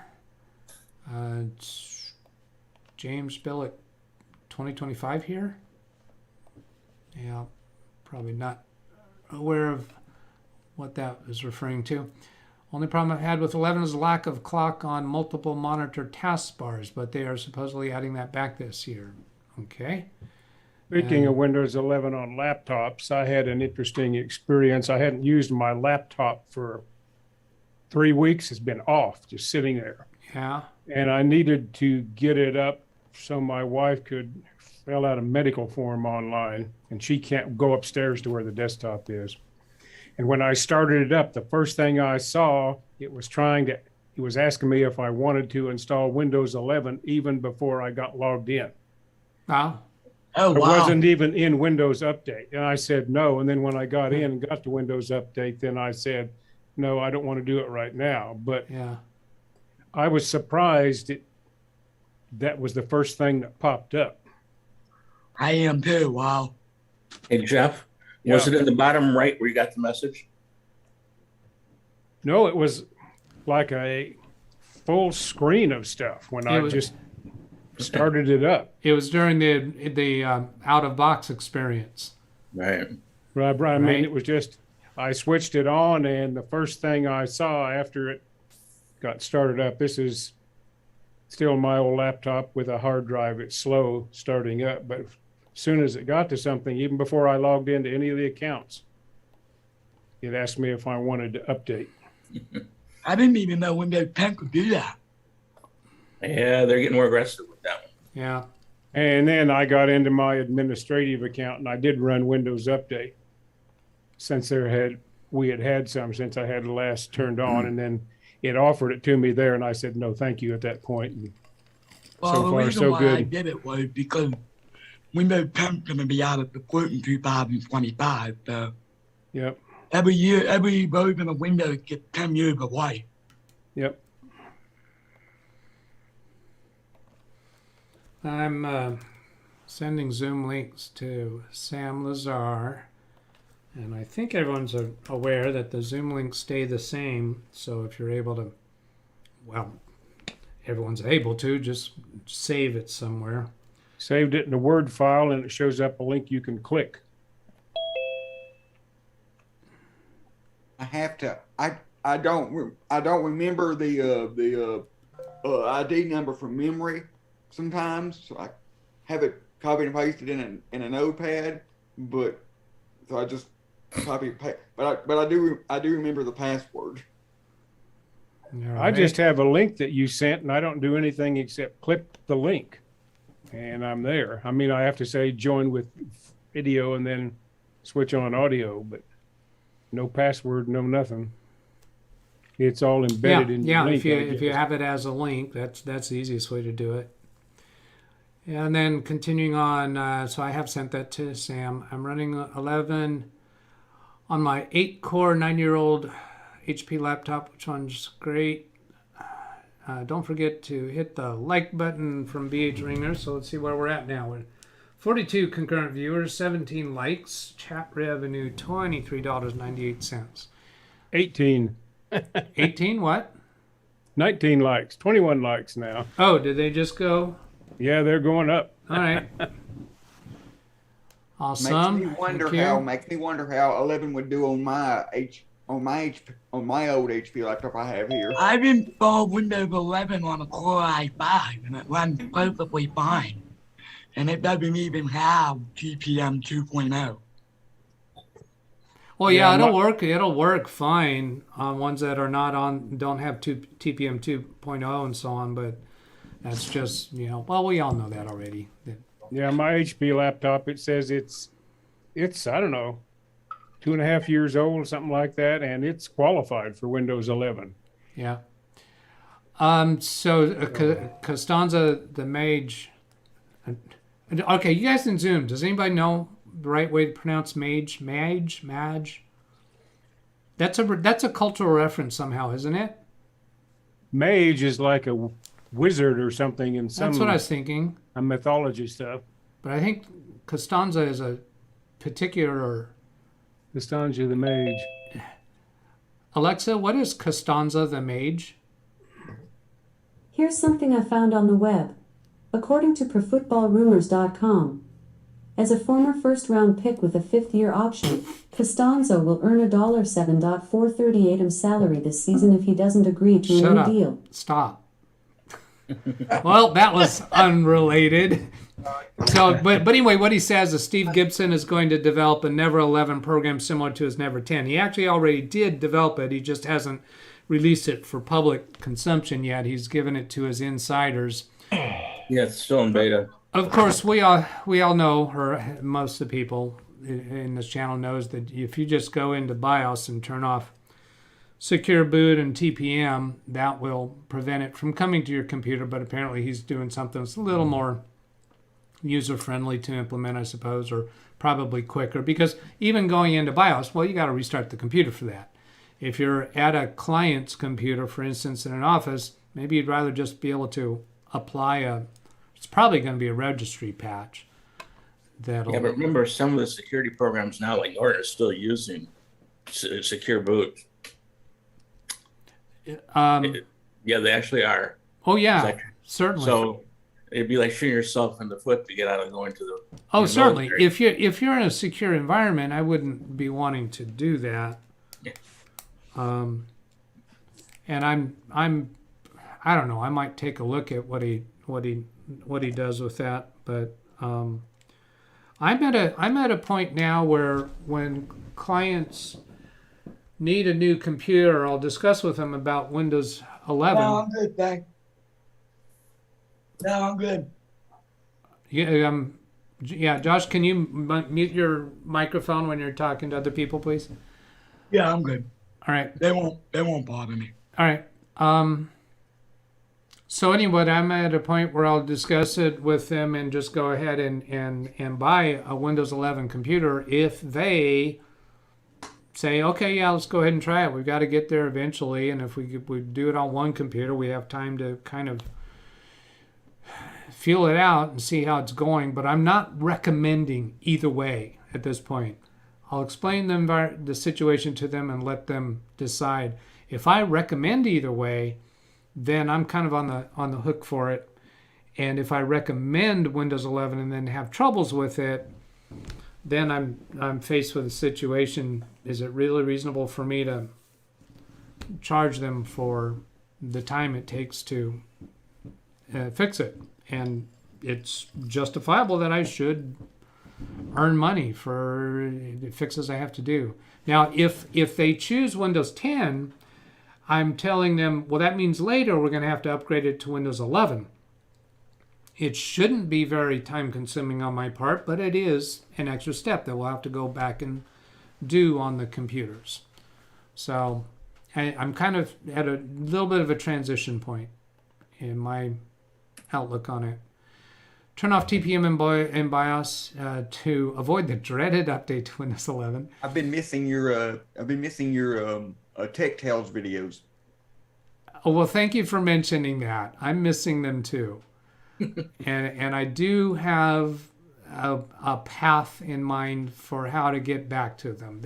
[SPEAKER 1] It's James Billick 2025 here. Yeah, probably not aware of what that is referring to. Only problem I've had with 11 is lack of clock on multiple monitor taskbars, but they are supposedly adding that back this year. Okay.
[SPEAKER 8] Speaking of Windows 11 on laptops, I had an interesting experience. I hadn't used my laptop for 3 weeks. It's been off, just sitting there.
[SPEAKER 1] Yeah.
[SPEAKER 8] And I needed to get it up so my wife could fill out a medical form online, and she can't go upstairs to where the desktop is. And when I started it up, the first thing I saw, it was asking me if I wanted to install Windows 11 even before I got logged in.
[SPEAKER 1] Wow.
[SPEAKER 5] Oh,
[SPEAKER 8] It
[SPEAKER 5] wow.
[SPEAKER 8] wasn't even in Windows Update. And I said no. And then when I got in and got to Windows Update, then I said, no, I don't want to do it right now. But
[SPEAKER 1] Yeah.
[SPEAKER 8] I was surprised that was the first thing that popped up.
[SPEAKER 5] I am too. Wow.
[SPEAKER 2] Hey, Jeff, was it in the bottom right where you got the message?
[SPEAKER 8] No, it was like a full screen of stuff when I just started it up.
[SPEAKER 1] It was during the out of box experience.
[SPEAKER 2] Right.
[SPEAKER 8] I mean, it was just, I switched it on, and the first thing I saw after it got started up, this is still my old laptop with a hard drive. It's slow starting up, but as soon as it got to something, even before I logged into any of the accounts, it asked me if I wanted to update.
[SPEAKER 5] I didn't even know Windows 10 could do that.
[SPEAKER 2] Yeah, they're getting more aggressive with that one.
[SPEAKER 1] Yeah.
[SPEAKER 8] And then I got into my administrative account, and I did run Windows Update since we had some since I had the last turned on, and then it offered it to me there, and I said no, thank you at that point. And
[SPEAKER 5] Well,
[SPEAKER 8] so
[SPEAKER 5] the
[SPEAKER 8] far,
[SPEAKER 5] reason
[SPEAKER 8] so
[SPEAKER 5] why I
[SPEAKER 8] good.
[SPEAKER 5] did it was because Windows 10 is going to be out of support in 2025. So
[SPEAKER 8] Yep,
[SPEAKER 5] every year, every version of Windows gets 10 years away.
[SPEAKER 8] yep.
[SPEAKER 1] I'm sending Zoom links to Sam Lazar, and I think everyone's aware that the Zoom links stay the same. So if you're able to, well, everyone's able to, just save it somewhere.
[SPEAKER 8] Saved it in a Word file, and it shows up a link you can click.
[SPEAKER 4] I have to. I don't remember the ID number from memory sometimes, so I have it copied and pasted in a notepad. But so I just copy and paste. But I do remember the password.
[SPEAKER 1] All
[SPEAKER 8] I just have a link that you sent, and I don't do anything except click the link, and I'm there. I mean, I have to say join with video and then switch on audio, but no password, no nothing. It's all embedded in your link.
[SPEAKER 1] If you have it as a link, that's the easiest way to do it. And then continuing on, so I have sent that to Sam. I'm running 11 on my 8-core 9-year-old HP laptop, which one's great. Don't forget to hit the like button from BH Ringer. So let's see where we're at now. We're 42 concurrent viewers, 17 likes, chat revenue $23.98.
[SPEAKER 8] 18,
[SPEAKER 1] 18 what?
[SPEAKER 8] 19 likes, 21 likes now.
[SPEAKER 1] Oh, did they just go?
[SPEAKER 8] Yeah, they're going up.
[SPEAKER 1] All right. Awesome.
[SPEAKER 4] Makes
[SPEAKER 1] Thank you.
[SPEAKER 4] me wonder how 11 would do on my old HP laptop I have here.
[SPEAKER 5] I've installed Windows 11 on a Core i5, and it runs perfectly fine. And it doesn't even have TPM 2.0.
[SPEAKER 1] Well, yeah,
[SPEAKER 8] Yeah,
[SPEAKER 1] it'll work. It'll work fine on ones that are not on, don't have TPM 2.0 and so on. But that's just, well, we all know that already.
[SPEAKER 8] Yeah, my HP laptop, it says it's I don't know, 2.5 years old, something like that, and it's qualified for Windows 11.
[SPEAKER 1] Yeah. So Costanza the Mage. Okay, you guys in Zoom, does anybody know the right way to pronounce mage? Mage? That's a cultural reference somehow, isn't it?
[SPEAKER 8] Mage is like a wizard or something in some
[SPEAKER 1] That's what I was thinking.
[SPEAKER 8] mythology stuff.
[SPEAKER 1] But I think Costanza is a particular.
[SPEAKER 8] Costanza the Mage.
[SPEAKER 1] Alexa, what is Costanza the Mage?
[SPEAKER 7] Here's something I found on the web. According to ProFootballRumors.com, as a former first-round pick with a fifth-year option, Costanzo will earn a $7.438 salary this season if he doesn't agree to a
[SPEAKER 1] Shut
[SPEAKER 7] new
[SPEAKER 1] up.
[SPEAKER 7] deal.
[SPEAKER 1] Stop. Well, that was unrelated. So, but anyway, what he says is Steve Gibson is going to develop a Never 11 program similar to his Never 10. He actually already did develop it. He just hasn't released it for public consumption yet. He's given it to his insiders.
[SPEAKER 2] Yeah, it's still in beta.
[SPEAKER 1] Of course, we all know, or most of the people in this channel knows, that if you just go into BIOS and turn off Secure Boot and TPM, that will prevent it from coming to your computer. But apparently he's doing something that's a little more user-friendly to implement, I suppose, or probably quicker. Because even going into BIOS, well, you got to restart the computer for that. If you're at a client's computer, for instance, in an office, maybe you'd rather just be able to apply it's probably going to be a registry patch.
[SPEAKER 2] Yeah, but remember, some of the security programs now, like Norton, are still using Secure Boot. Yeah, they actually are.
[SPEAKER 1] Oh, yeah, certainly.
[SPEAKER 2] So it'd be like shooting yourself in the foot to get out of going to the.
[SPEAKER 1] Oh, certainly.
[SPEAKER 2] Military.
[SPEAKER 1] If you're in a secure environment, I wouldn't be wanting to do that.
[SPEAKER 2] Yeah.
[SPEAKER 1] And I don't know. I might take a look at what he does with that. But I'm at a point now where when clients need a new computer, I'll discuss with them about Windows 11.
[SPEAKER 5] No, I'm good, thanks. No, I'm good.
[SPEAKER 1] Yeah, Josh, can you mute your microphone when you're talking to other people, please?
[SPEAKER 5] Yeah, I'm good.
[SPEAKER 1] All right.
[SPEAKER 5] They won't bother me.
[SPEAKER 1] All right. So anyway, I'm at a point where I'll discuss it with them and just go ahead and buy a Windows 11 computer if they say, okay, yeah, let's go ahead and try it. We've got to get there eventually, and if we do it on one computer, we have time to kind of feel it out and see how it's going. But I'm not recommending either way at this point. I'll explain the situation to them and let them decide. If I recommend either way, then I'm kind of on the hook for it. And if I recommend Windows 11 and then have troubles with it, then I'm faced with a situation. Is it really reasonable for me to charge them for the time it takes to fix it? And it's justifiable that I should earn money for the fixes I have to do. Now, if they choose Windows 10, I'm telling them, well, that means later we're going to have to upgrade it to Windows 11. It shouldn't be very time consuming on my part, but it is an extra step that we'll have to go back and do on the computers. So I'm kind of at a little bit of a transition point in my outlook on it. Turn off TPM in BIOS to avoid the dreaded update to Windows 11.
[SPEAKER 4] I've been missing your Tech Tales videos.
[SPEAKER 1] Oh, well, thank you for mentioning that. I'm missing them too. and I do have a path in mind for how to get back to them.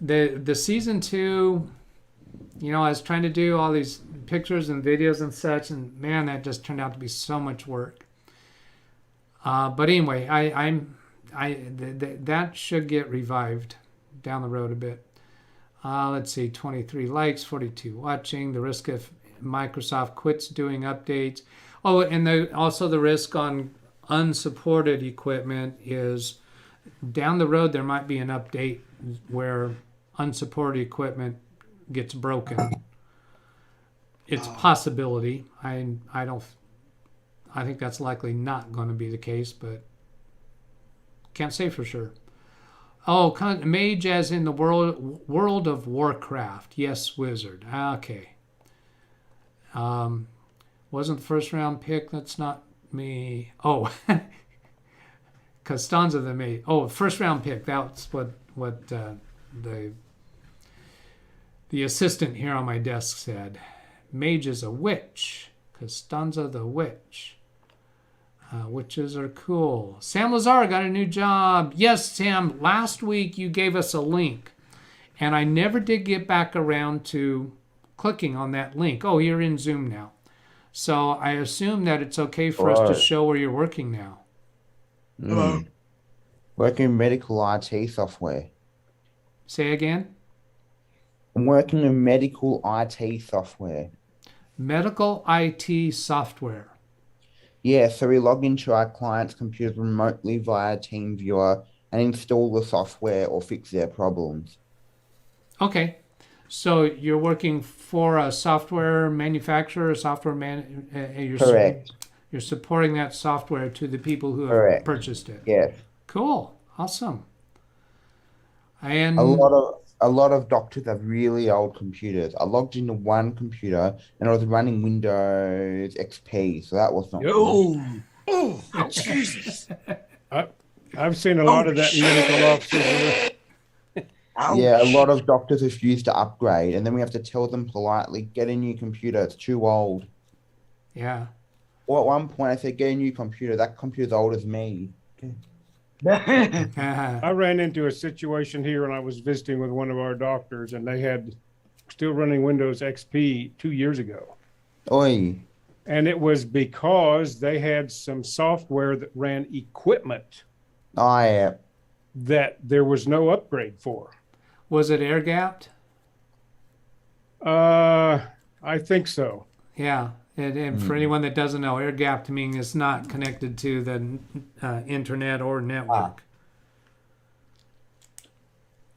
[SPEAKER 1] The season 2, I was trying to do all these pictures and videos and such, and man, that just turned out to be so much work. But anyway, that should get revived down the road a bit. Let's see, 23 likes, 42 watching. The risk if Microsoft quits doing updates. Oh, and also the risk on unsupported equipment is down the road there might be an update where unsupported equipment gets broken. It's a possibility. I think that's likely not going to be the case, but can't say for sure. Oh, mage as in the World of Warcraft. Yes, wizard. Okay. Wasn't the first round pick. That's not me. Oh, Costanza the mage. Oh, first round pick. That's what the assistant here on my desk said. Mage is a witch. Costanza the witch. Witches are cool. Sam Lazar got a new job. Yes, Sam, last week you gave us a link, and I never did get back around to clicking on that link. Oh, you're in Zoom now. So I assume that it's okay for us to
[SPEAKER 9] Right.
[SPEAKER 1] show where you're working now.
[SPEAKER 5] Hello.
[SPEAKER 9] Working in medical IT software.
[SPEAKER 1] Say again?
[SPEAKER 9] I'm working in medical IT software.
[SPEAKER 1] Medical IT software.
[SPEAKER 9] Yeah, so we log into our client's computer remotely via Teamviewer and install the software or fix their problems.
[SPEAKER 1] Okay. So you're working for a software manufacturer,
[SPEAKER 9] Correct.
[SPEAKER 1] You're supporting that software to the people who have
[SPEAKER 9] Correct.
[SPEAKER 1] purchased it.
[SPEAKER 9] Yes.
[SPEAKER 1] Cool. Awesome. And
[SPEAKER 9] A lot of doctors have really old computers. I logged into one computer and I was running Windows XP, so that was not good.
[SPEAKER 5] Oh, Jesus.
[SPEAKER 8] I've seen a lot of that in medical offices.
[SPEAKER 9] Yeah, a lot of doctors refuse to upgrade, and then we have to tell them politely, get a new computer, it's too old.
[SPEAKER 1] yeah.
[SPEAKER 9] Or at one point I said, get a new computer, that computer's old as me.
[SPEAKER 8] I ran into a situation here when I was visiting with one of our doctors, and they had still running Windows XP 2 years ago.
[SPEAKER 9] Oi.
[SPEAKER 8] And it was because they had some software that ran equipment
[SPEAKER 9] Oh, yeah.
[SPEAKER 8] that there was no upgrade for.
[SPEAKER 1] Was it air gapped?
[SPEAKER 8] I think so.
[SPEAKER 1] Yeah. And for anyone that doesn't know, air gapped means it's not connected to the internet or network.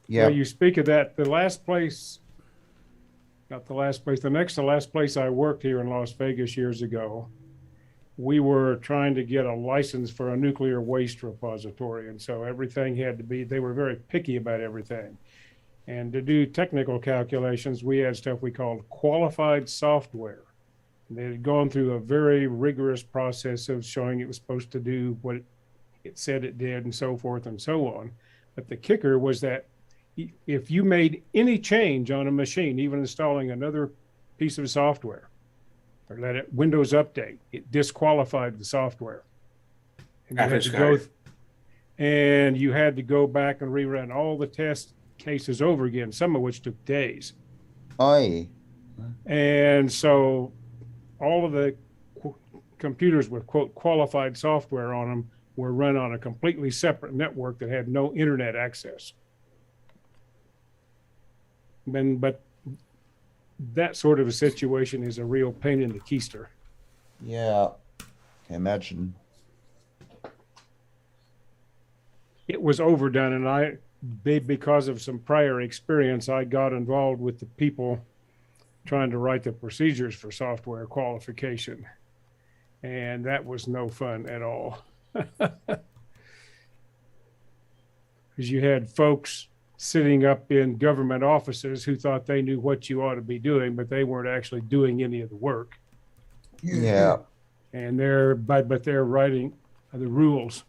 [SPEAKER 9] Yeah.
[SPEAKER 8] Well, you speak of that. The next to last place I worked here in Las Vegas years ago, we were trying to get a license for a nuclear waste repository. And so everything had to be, they were very picky about everything. And to do technical calculations, we had stuff we called qualified software. They had gone through a very rigorous process of showing it was supposed to do what it said it did and so forth and so on. But the kicker was that if you made any change on a machine, even installing another piece of software or let it Windows update, it disqualified the software. And you had to go back and rerun all the test cases over again, some of which took days.
[SPEAKER 9] Oi.
[SPEAKER 8] And so all of the computers with quote qualified software on them were run on a completely separate network that had no internet access. But that sort of a situation is a real pain in the keister.
[SPEAKER 9] Yeah. Can imagine.
[SPEAKER 8] It was overdone, and because of some prior experience, I got involved with the people trying to write the procedures for software qualification. And that was no fun at all. Because you had folks sitting up in government offices who thought they knew what you ought to be doing, but they weren't actually doing any of the work.
[SPEAKER 9] Yeah.
[SPEAKER 8] And they're writing the rules.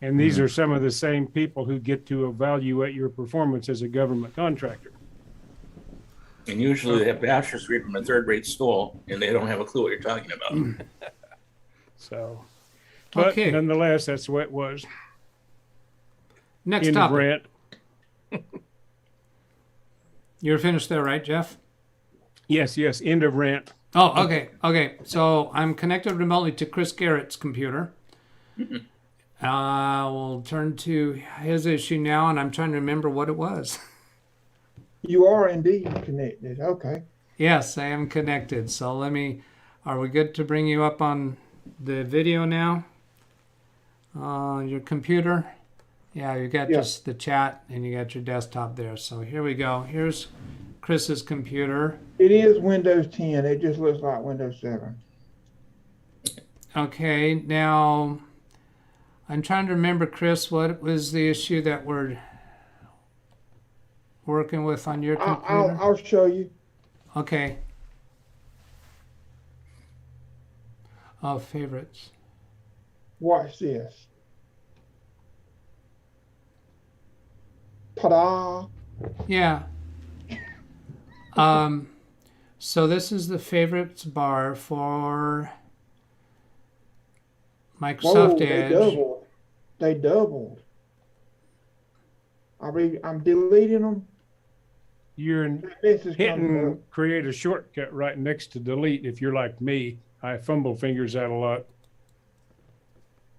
[SPEAKER 8] And these are some of the same people who get to evaluate your performance as a government contractor.
[SPEAKER 2] And usually they have a bachelor's degree from a third-rate school, and they don't have a clue what you're talking about.
[SPEAKER 8] So, but
[SPEAKER 1] Okay.
[SPEAKER 8] nonetheless, that's the way it was.
[SPEAKER 1] Next
[SPEAKER 8] End of
[SPEAKER 1] topic.
[SPEAKER 8] rant.
[SPEAKER 1] You're finished there, right, Jeff?
[SPEAKER 8] Yes, end of rant.
[SPEAKER 1] Oh, okay. So I'm connected remotely to Chris Garrett's computer. We'll turn to his issue now, and I'm trying to remember what it was.
[SPEAKER 3] You are indeed connected. Okay.
[SPEAKER 1] Yes, I am connected. So are we good to bring you up on the video now? Your computer? Yeah, you got just the chat and you got your desktop there. So here we go. Here's Chris's computer.
[SPEAKER 3] It is Windows 10. It just looks like Windows 7.
[SPEAKER 1] Okay, now I'm trying to remember, Chris, what was the issue that we're working with on your computer?
[SPEAKER 3] I'll show you.
[SPEAKER 1] Okay. Oh, favorites.
[SPEAKER 3] Watch this. Ta-da!
[SPEAKER 1] Yeah. So this is the favorites bar for Microsoft Edge.
[SPEAKER 3] They doubled. I'm deleting them.
[SPEAKER 8] You're
[SPEAKER 3] This is coming
[SPEAKER 8] hitting
[SPEAKER 3] up.
[SPEAKER 8] create a shortcut right next to delete if you're like me. I fumble fingers that a lot.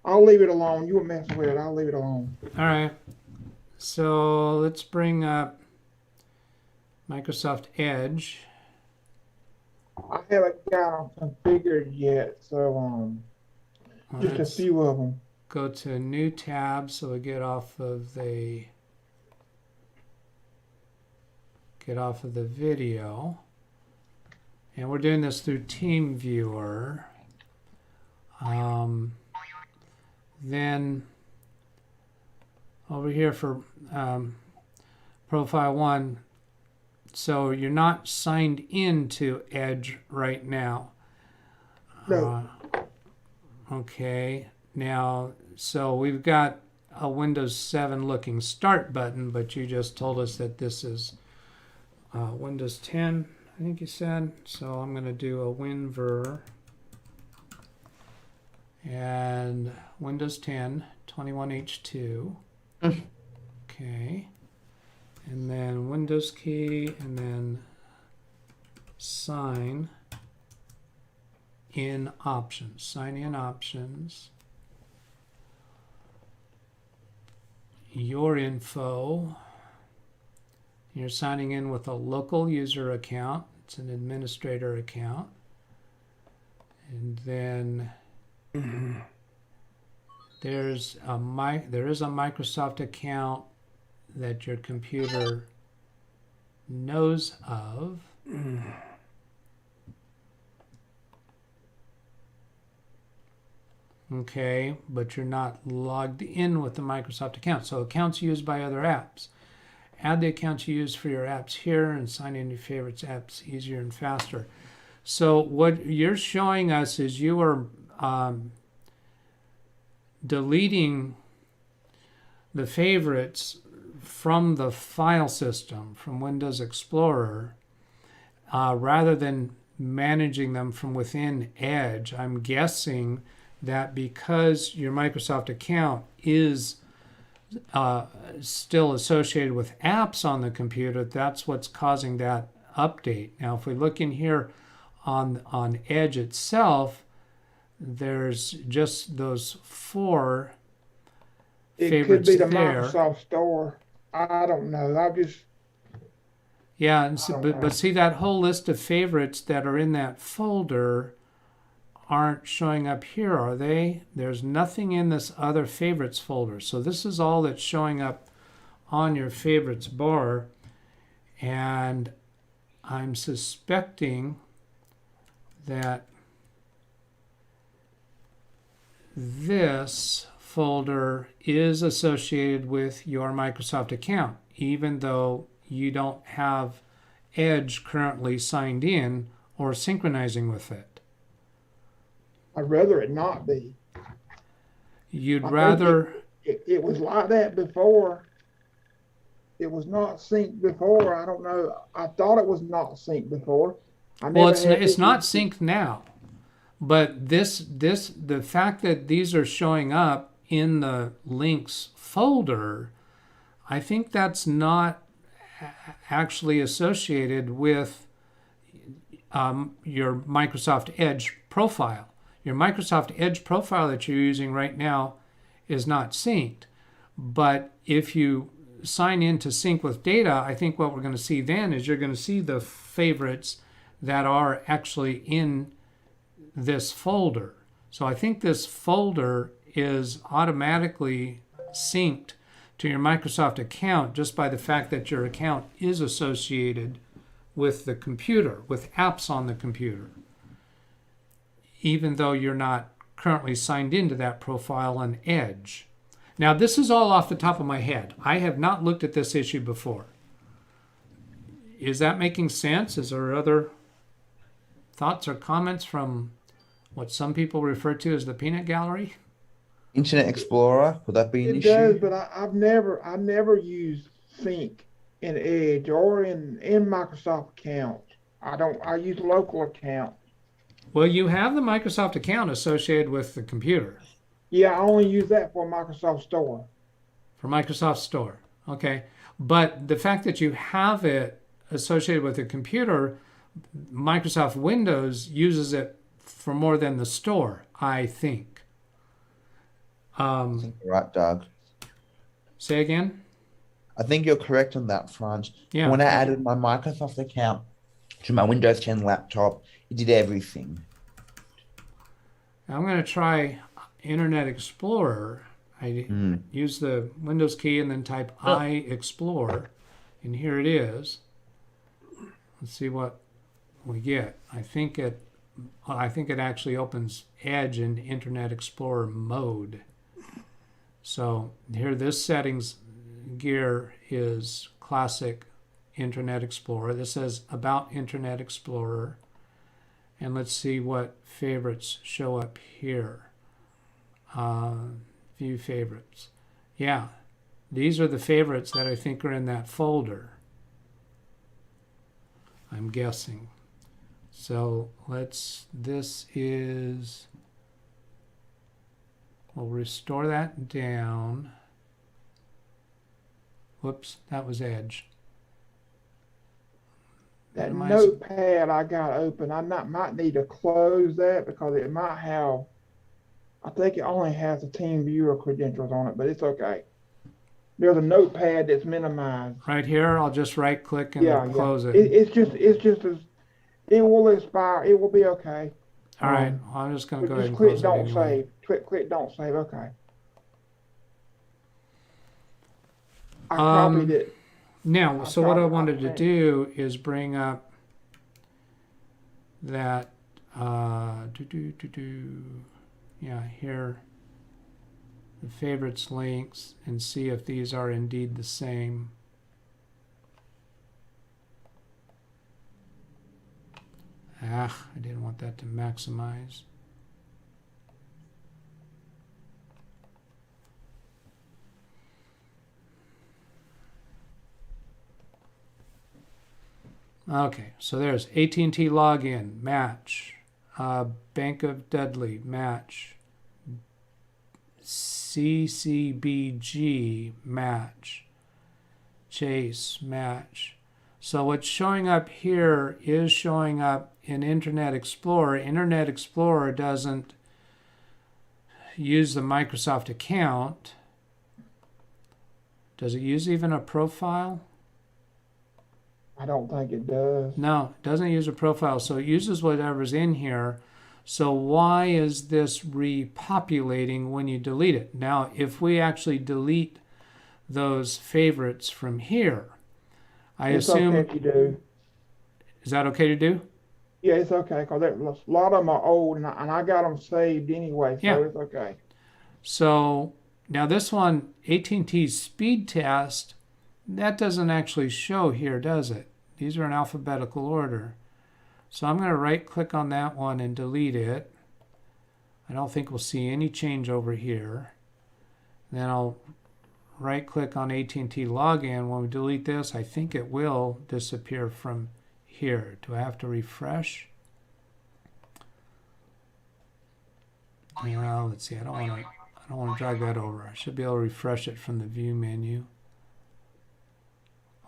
[SPEAKER 3] I'll leave it alone. You were messing with it. I'll leave it alone.
[SPEAKER 1] All right. So let's bring up Microsoft Edge.
[SPEAKER 3] I haven't got them configured yet, so just a
[SPEAKER 1] Let's
[SPEAKER 3] few of them.
[SPEAKER 1] go to a new tab so we get off of the video. And we're doing this through Teamviewer. Then over here for profile 1, so you're not signed into Edge right now.
[SPEAKER 3] No.
[SPEAKER 1] Okay, now, so we've got a Windows 7 looking start button, but you just told us that this is Windows 10, I think you said. So I'm going to do a WinVer and Windows 10, 21H2. Okay. And then Windows key, and then sign in options. Sign in options. Your info. You're signing in with a local user account. It's an administrator account. And then there is a Microsoft account that your computer knows of. Okay, but you're not logged in with the Microsoft account. So accounts used by other apps. Add the accounts you use for your apps here and sign in your favorites apps easier and faster. So what you're showing us is you are deleting the favorites from the file system, from Windows Explorer, rather than managing them from within Edge. I'm guessing that because your Microsoft account is still associated with apps on the computer, that's what's causing that update. Now, if we look in here on Edge itself, there's just those 4 favorites
[SPEAKER 3] It could be the
[SPEAKER 1] there.
[SPEAKER 3] Microsoft Store. I don't know.
[SPEAKER 1] Yeah, and so, but see, that whole list of favorites that are in that folder aren't showing up here, are they? There's nothing in this other favorites folder. So this is all that's showing up on your favorites bar. And I'm suspecting that this folder is associated with your Microsoft account, even though you don't have Edge currently signed in or synchronizing with it.
[SPEAKER 3] I'd rather it not be.
[SPEAKER 1] You'd
[SPEAKER 3] I think
[SPEAKER 1] rather...
[SPEAKER 3] It was like that before. It was not synced before. I don't know. I thought it was not synced before.
[SPEAKER 1] Well, it's not synced now. But the fact that these are showing up in the links folder, I think that's not actually associated with your Microsoft Edge profile. Your Microsoft Edge profile that you're using right now is not synced. But if you sign in to sync with data, I think what we're going to see then is you're going to see the favorites that are actually in this folder. So I think this folder is automatically synced to your Microsoft account just by the fact that your account is associated with the computer, with apps on the computer, even though you're not currently signed into that profile on Edge. Now, this is all off the top of my head. I have not looked at this issue before. Is that making sense? Is there other thoughts or comments from what some people refer to as the peanut gallery?
[SPEAKER 9] Internet Explorer, would that be an issue?
[SPEAKER 3] It does, but I've never used Sync in Edge or in Microsoft account. I use local account.
[SPEAKER 1] Well, you have the Microsoft account associated with the computer.
[SPEAKER 3] Yeah, I only use that for Microsoft Store.
[SPEAKER 1] For Microsoft Store, okay. But the fact that you have it associated with the computer, Microsoft Windows uses it for more than the store, I think.
[SPEAKER 9] I think you're right, Doug.
[SPEAKER 1] Say again?
[SPEAKER 9] I think you're correct on that front.
[SPEAKER 1] Yeah.
[SPEAKER 9] When I added my Microsoft account to my Windows 10 laptop, it did everything.
[SPEAKER 1] I'm going to try Internet Explorer. I use the Windows key and then type I Explore, and here it is. Let's see what we get. I think it actually opens Edge in Internet Explorer mode. So here, this settings gear is classic Internet Explorer. This says About Internet Explorer. And let's see what favorites show up here. View favorites. Yeah, these are the favorites that I think are in that folder. I'm guessing. So this is, we'll restore that down. Whoops, that was Edge.
[SPEAKER 3] That notepad I got open, might need to close that because it might have, I think it only has the Teamviewer credentials on it, but it's okay. There's a notepad that's minimized.
[SPEAKER 1] Right here, I'll just right click and close it.
[SPEAKER 3] It's just it will expire. It will be okay.
[SPEAKER 1] All right, I'm just going to go ahead and
[SPEAKER 3] click
[SPEAKER 1] close it
[SPEAKER 3] don't
[SPEAKER 1] anyway.
[SPEAKER 3] save. Click don't save. Okay. I copied it.
[SPEAKER 1] Now, so what I wanted to do is bring up that, here, the favorites links, and see if these are indeed the same. I didn't want that to maximize. Okay, so there's AT&T login, match. Bank of Dudley, match. CCBG, match. Chase, match. So what's showing up here is showing up in Internet Explorer. Internet Explorer doesn't use the Microsoft account. Does it use even a profile?
[SPEAKER 3] I don't think it does.
[SPEAKER 1] No, it doesn't use a profile, so it uses whatever's in here. So why is this repopulating when you delete it? Now, if we actually delete those favorites from here,
[SPEAKER 3] It's okay if you do.
[SPEAKER 1] Is that okay to do?
[SPEAKER 3] Yeah, it's okay because a lot of them are old, and I got them saved anyway, so it's okay.
[SPEAKER 1] So now this one, AT&T speed test, that doesn't actually show here, does it? These are in alphabetical order. So I'm going to right click on that one and delete it. I don't think we'll see any change over here. Then I'll right click on AT&T login. When we delete this, I think it will disappear from here. Do I have to refresh? Well, let's see. I don't want to drag that over. I should be able to refresh it from the view menu.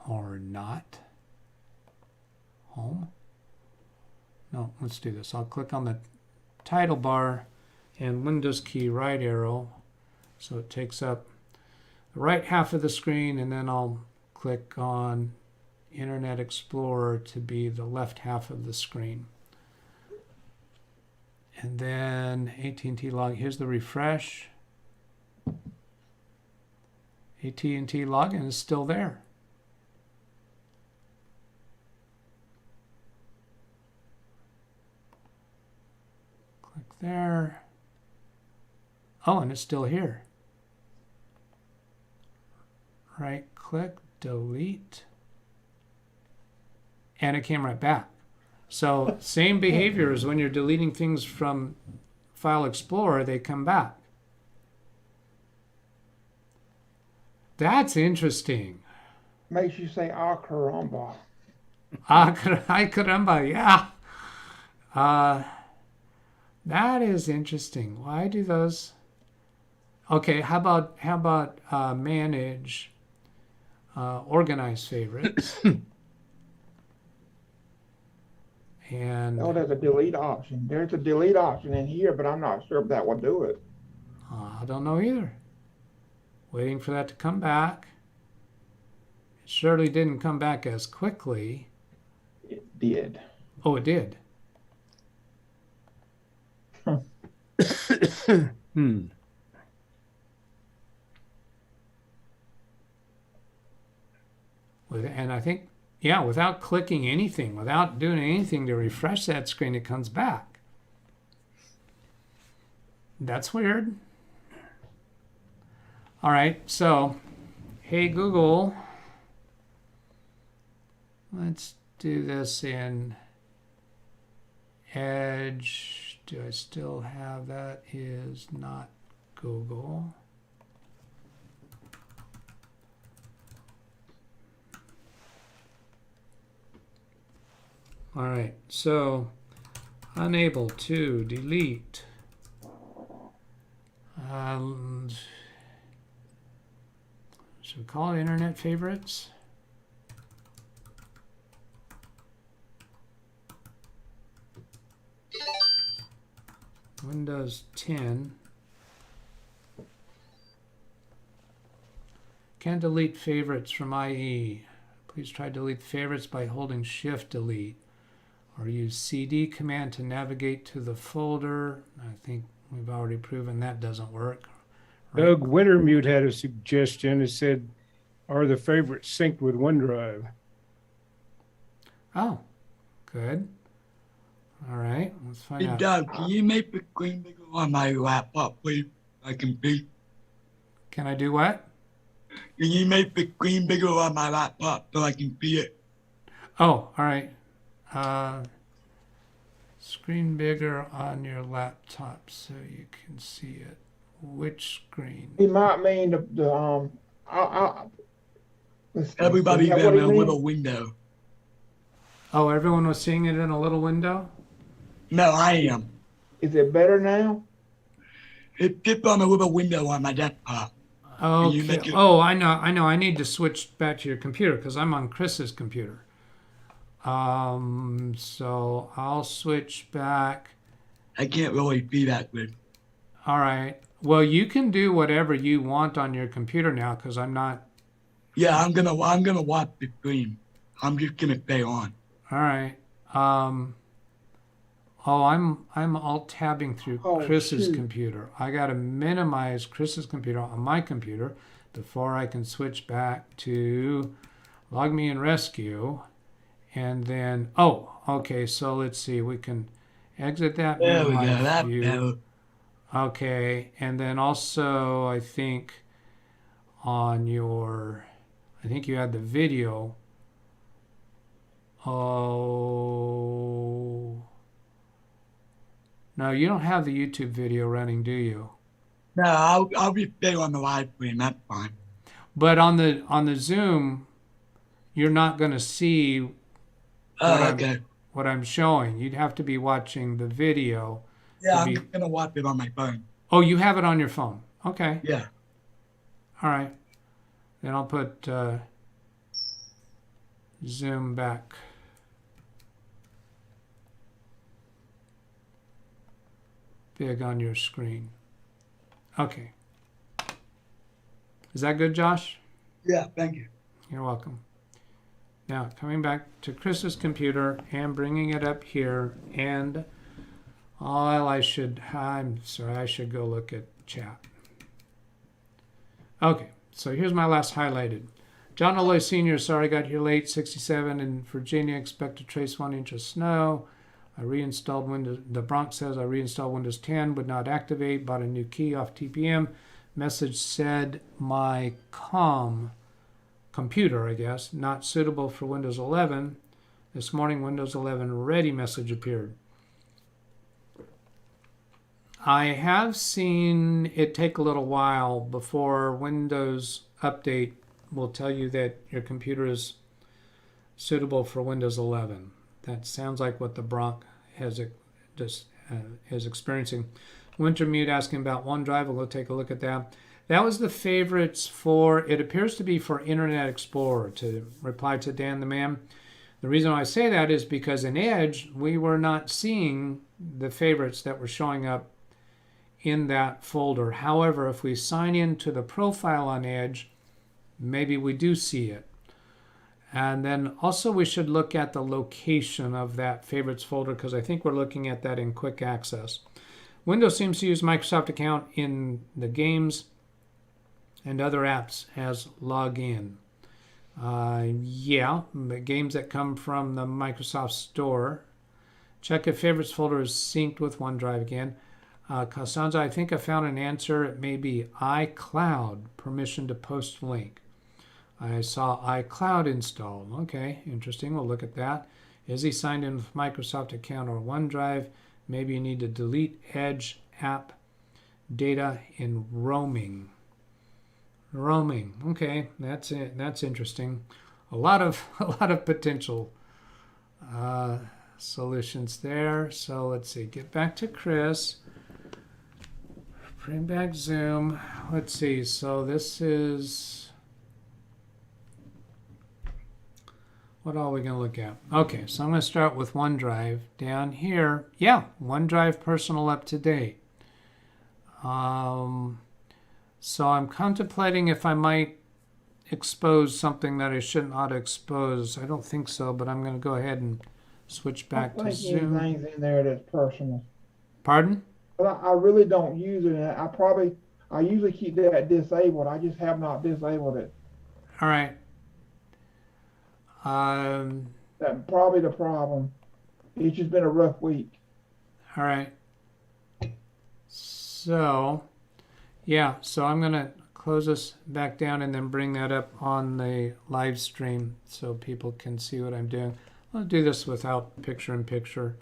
[SPEAKER 1] Or not. Home. No, let's do this. I'll click on the title bar and Windows key right arrow. So it takes up the right half of the screen, and then I'll click on Internet Explorer to be the left half of the screen. And then AT&T log. Here's the refresh. AT&T login is still there. Click there. Oh, and it's still here. Right click, delete, and it came right back. So same behavior as when you're deleting things from File Explorer, they come back. That's interesting.
[SPEAKER 3] Makes you say, ah, caramba.
[SPEAKER 1] Ay caramba, yeah. That is interesting. Why do those? Okay, how about manage organize favorites? And
[SPEAKER 3] Oh, there's a delete option. There's a delete option in here, but I'm not sure if that will do it.
[SPEAKER 1] I don't know either. Waiting for that to come back. It surely didn't come back as quickly.
[SPEAKER 3] It did.
[SPEAKER 1] Oh, it did. And I think, yeah, without clicking anything, without doing anything to refresh that screen, it comes back. That's weird. All right, so, hey Google, let's do this in Edge. Do I still have that? Is not Google. All right, so unable to delete. Should we call it internet favorites? Windows 10. Can't delete favorites from IE. Please try delete favorites by holding Shift Delete. Or use CD command to navigate to the folder. I think we've already proven that doesn't work. Right?
[SPEAKER 8] Doug Wintermute had a suggestion. It said, are the favorites synced with OneDrive?
[SPEAKER 1] Oh, good. All right, let's find
[SPEAKER 5] Hey,
[SPEAKER 1] out.
[SPEAKER 5] Doug, can you make the screen bigger on my laptop, please? I can see.
[SPEAKER 1] Can I do what?
[SPEAKER 5] Can you make the screen bigger on my laptop so I can see it?
[SPEAKER 1] Oh, all right. Screen bigger on your laptop so you can see it. Which screen?
[SPEAKER 3] He might mean let's see.
[SPEAKER 5] Everybody
[SPEAKER 3] Is that
[SPEAKER 5] got
[SPEAKER 3] what he
[SPEAKER 5] a
[SPEAKER 3] means?
[SPEAKER 5] little window.
[SPEAKER 1] Oh, everyone was seeing it in a little window?
[SPEAKER 5] No, I am.
[SPEAKER 3] Is it better now?
[SPEAKER 5] It dipped on a little window on my desktop. you
[SPEAKER 1] Okay.
[SPEAKER 5] make it-
[SPEAKER 1] Oh, I know. I need to switch back to your computer because I'm on Chris's computer. So I'll switch back.
[SPEAKER 5] I can't really see that good.
[SPEAKER 1] All right. Well, you can do whatever you want on your computer now because I'm not.
[SPEAKER 5] Yeah, I'm gonna watch the screen. I'm just gonna stay on.
[SPEAKER 1] All right. I'm alt tabbing through
[SPEAKER 3] Oh,
[SPEAKER 1] Chris's
[SPEAKER 3] shoot.
[SPEAKER 1] computer. I got to minimize Chris's computer on my computer before I can switch back to Log Me and Rescue. And then, oh, okay, so let's see. We can exit that
[SPEAKER 5] There we go.
[SPEAKER 1] minimize
[SPEAKER 5] That
[SPEAKER 1] view.
[SPEAKER 5] better.
[SPEAKER 1] Okay, and then also I think on your, I think you had the video. Oh, no, you don't have the YouTube video running, do you?
[SPEAKER 5] No, I'll just stay on the live stream. That's fine.
[SPEAKER 1] But on the Zoom, you're not going to see
[SPEAKER 5] Oh, okay.
[SPEAKER 1] what I'm showing. You'd have to be watching the video.
[SPEAKER 5] Yeah, I'm
[SPEAKER 1] be-
[SPEAKER 5] gonna watch it on my phone.
[SPEAKER 1] Oh, you have it on your phone. Okay.
[SPEAKER 5] Yeah.
[SPEAKER 1] All right. Then I'll put Zoom back. Big on your screen. Okay. Is that good, Josh?
[SPEAKER 5] Yeah, thank you.
[SPEAKER 1] You're welcome. Now, coming back to Chris's computer and bringing it up here, and I'm sorry, I should go look at chat. Okay, so here's my last highlighted. John Olay Sr., sorry I got here late, 67 in Virginia, expect to trace 1 inch of snow. I reinstalled Windows, the Bronx says I reinstalled Windows 10, would not activate, bought a new key off TPM. Message said my computer, I guess, not suitable for Windows 11. This morning, Windows 11 ready message appeared. I have seen it take a little while before Windows Update will tell you that your computer is suitable for Windows 11. That sounds like what the Bronx is experiencing. Wintermute asking about OneDrive. We'll go take a look at that. That was the favorites for, it appears to be for Internet Explorer, to reply to Dan the Man. The reason I say that is because in Edge, we were not seeing the favorites that were showing up in that folder. However, if we sign into the profile on Edge, maybe we do see it. And then also we should look at the location of that favorites folder, because I think we're looking at that in quick access. Windows seems to use Microsoft account in the games and other apps as login. Yeah, the games that come from the Microsoft Store. Check if favorites folder is synced with OneDrive again. Costanza, I think I found an answer. It may be iCloud, permission to post link. I saw iCloud installed. Okay, interesting. We'll look at that. Is he signed in with Microsoft account or OneDrive? Maybe you need to delete Edge app data in roaming. Roaming. Okay, that's it. That's interesting. A lot of potential solutions there. So let's see. Get back to Chris. Bring back Zoom. Let's see. So this is, what are we going to look at? Okay, so I'm going to start with OneDrive. Down here, yeah, OneDrive Personal up to date. So I'm contemplating if I might expose something that I shouldn't ought to expose. I don't think so, but I'm going to go ahead and switch back to Zoom.
[SPEAKER 3] Anything's in there that's personal.
[SPEAKER 1] Pardon?
[SPEAKER 3] But I really don't use it. I usually keep that disabled. I just have not disabled it.
[SPEAKER 1] All right.
[SPEAKER 3] That's probably the problem. It's just been a rough week.
[SPEAKER 1] All right. So, yeah, so I'm going to close this back down and then bring that up on the live stream so people can see what I'm doing. I'll do this without picture-in-picture.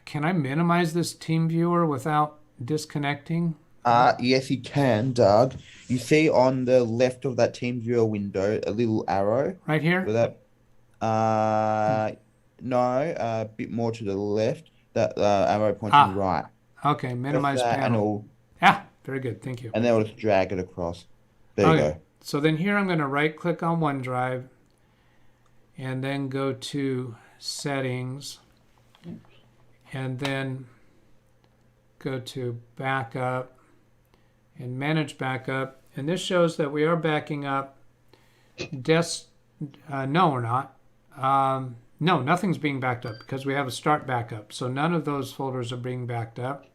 [SPEAKER 1] Can I minimize this Teamviewer without disconnecting?
[SPEAKER 9] Yes, you can, Doug. You see on the left of that Teamviewer window a little arrow.
[SPEAKER 1] Right here?
[SPEAKER 9] With that, no, a bit more to the left. That arrow pointing right.
[SPEAKER 1] Okay, minimize
[SPEAKER 9] that
[SPEAKER 1] panel. Yeah, very good. Thank you.
[SPEAKER 9] And then we'll just drag it across. There you go.
[SPEAKER 1] So then here I'm going to right-click on OneDrive and then go to Settings and then go to Backup and Manage Backup. And this shows that we are backing up. No, we're not. No, nothing's being backed up because we have a start backup. So none of those folders are being backed up.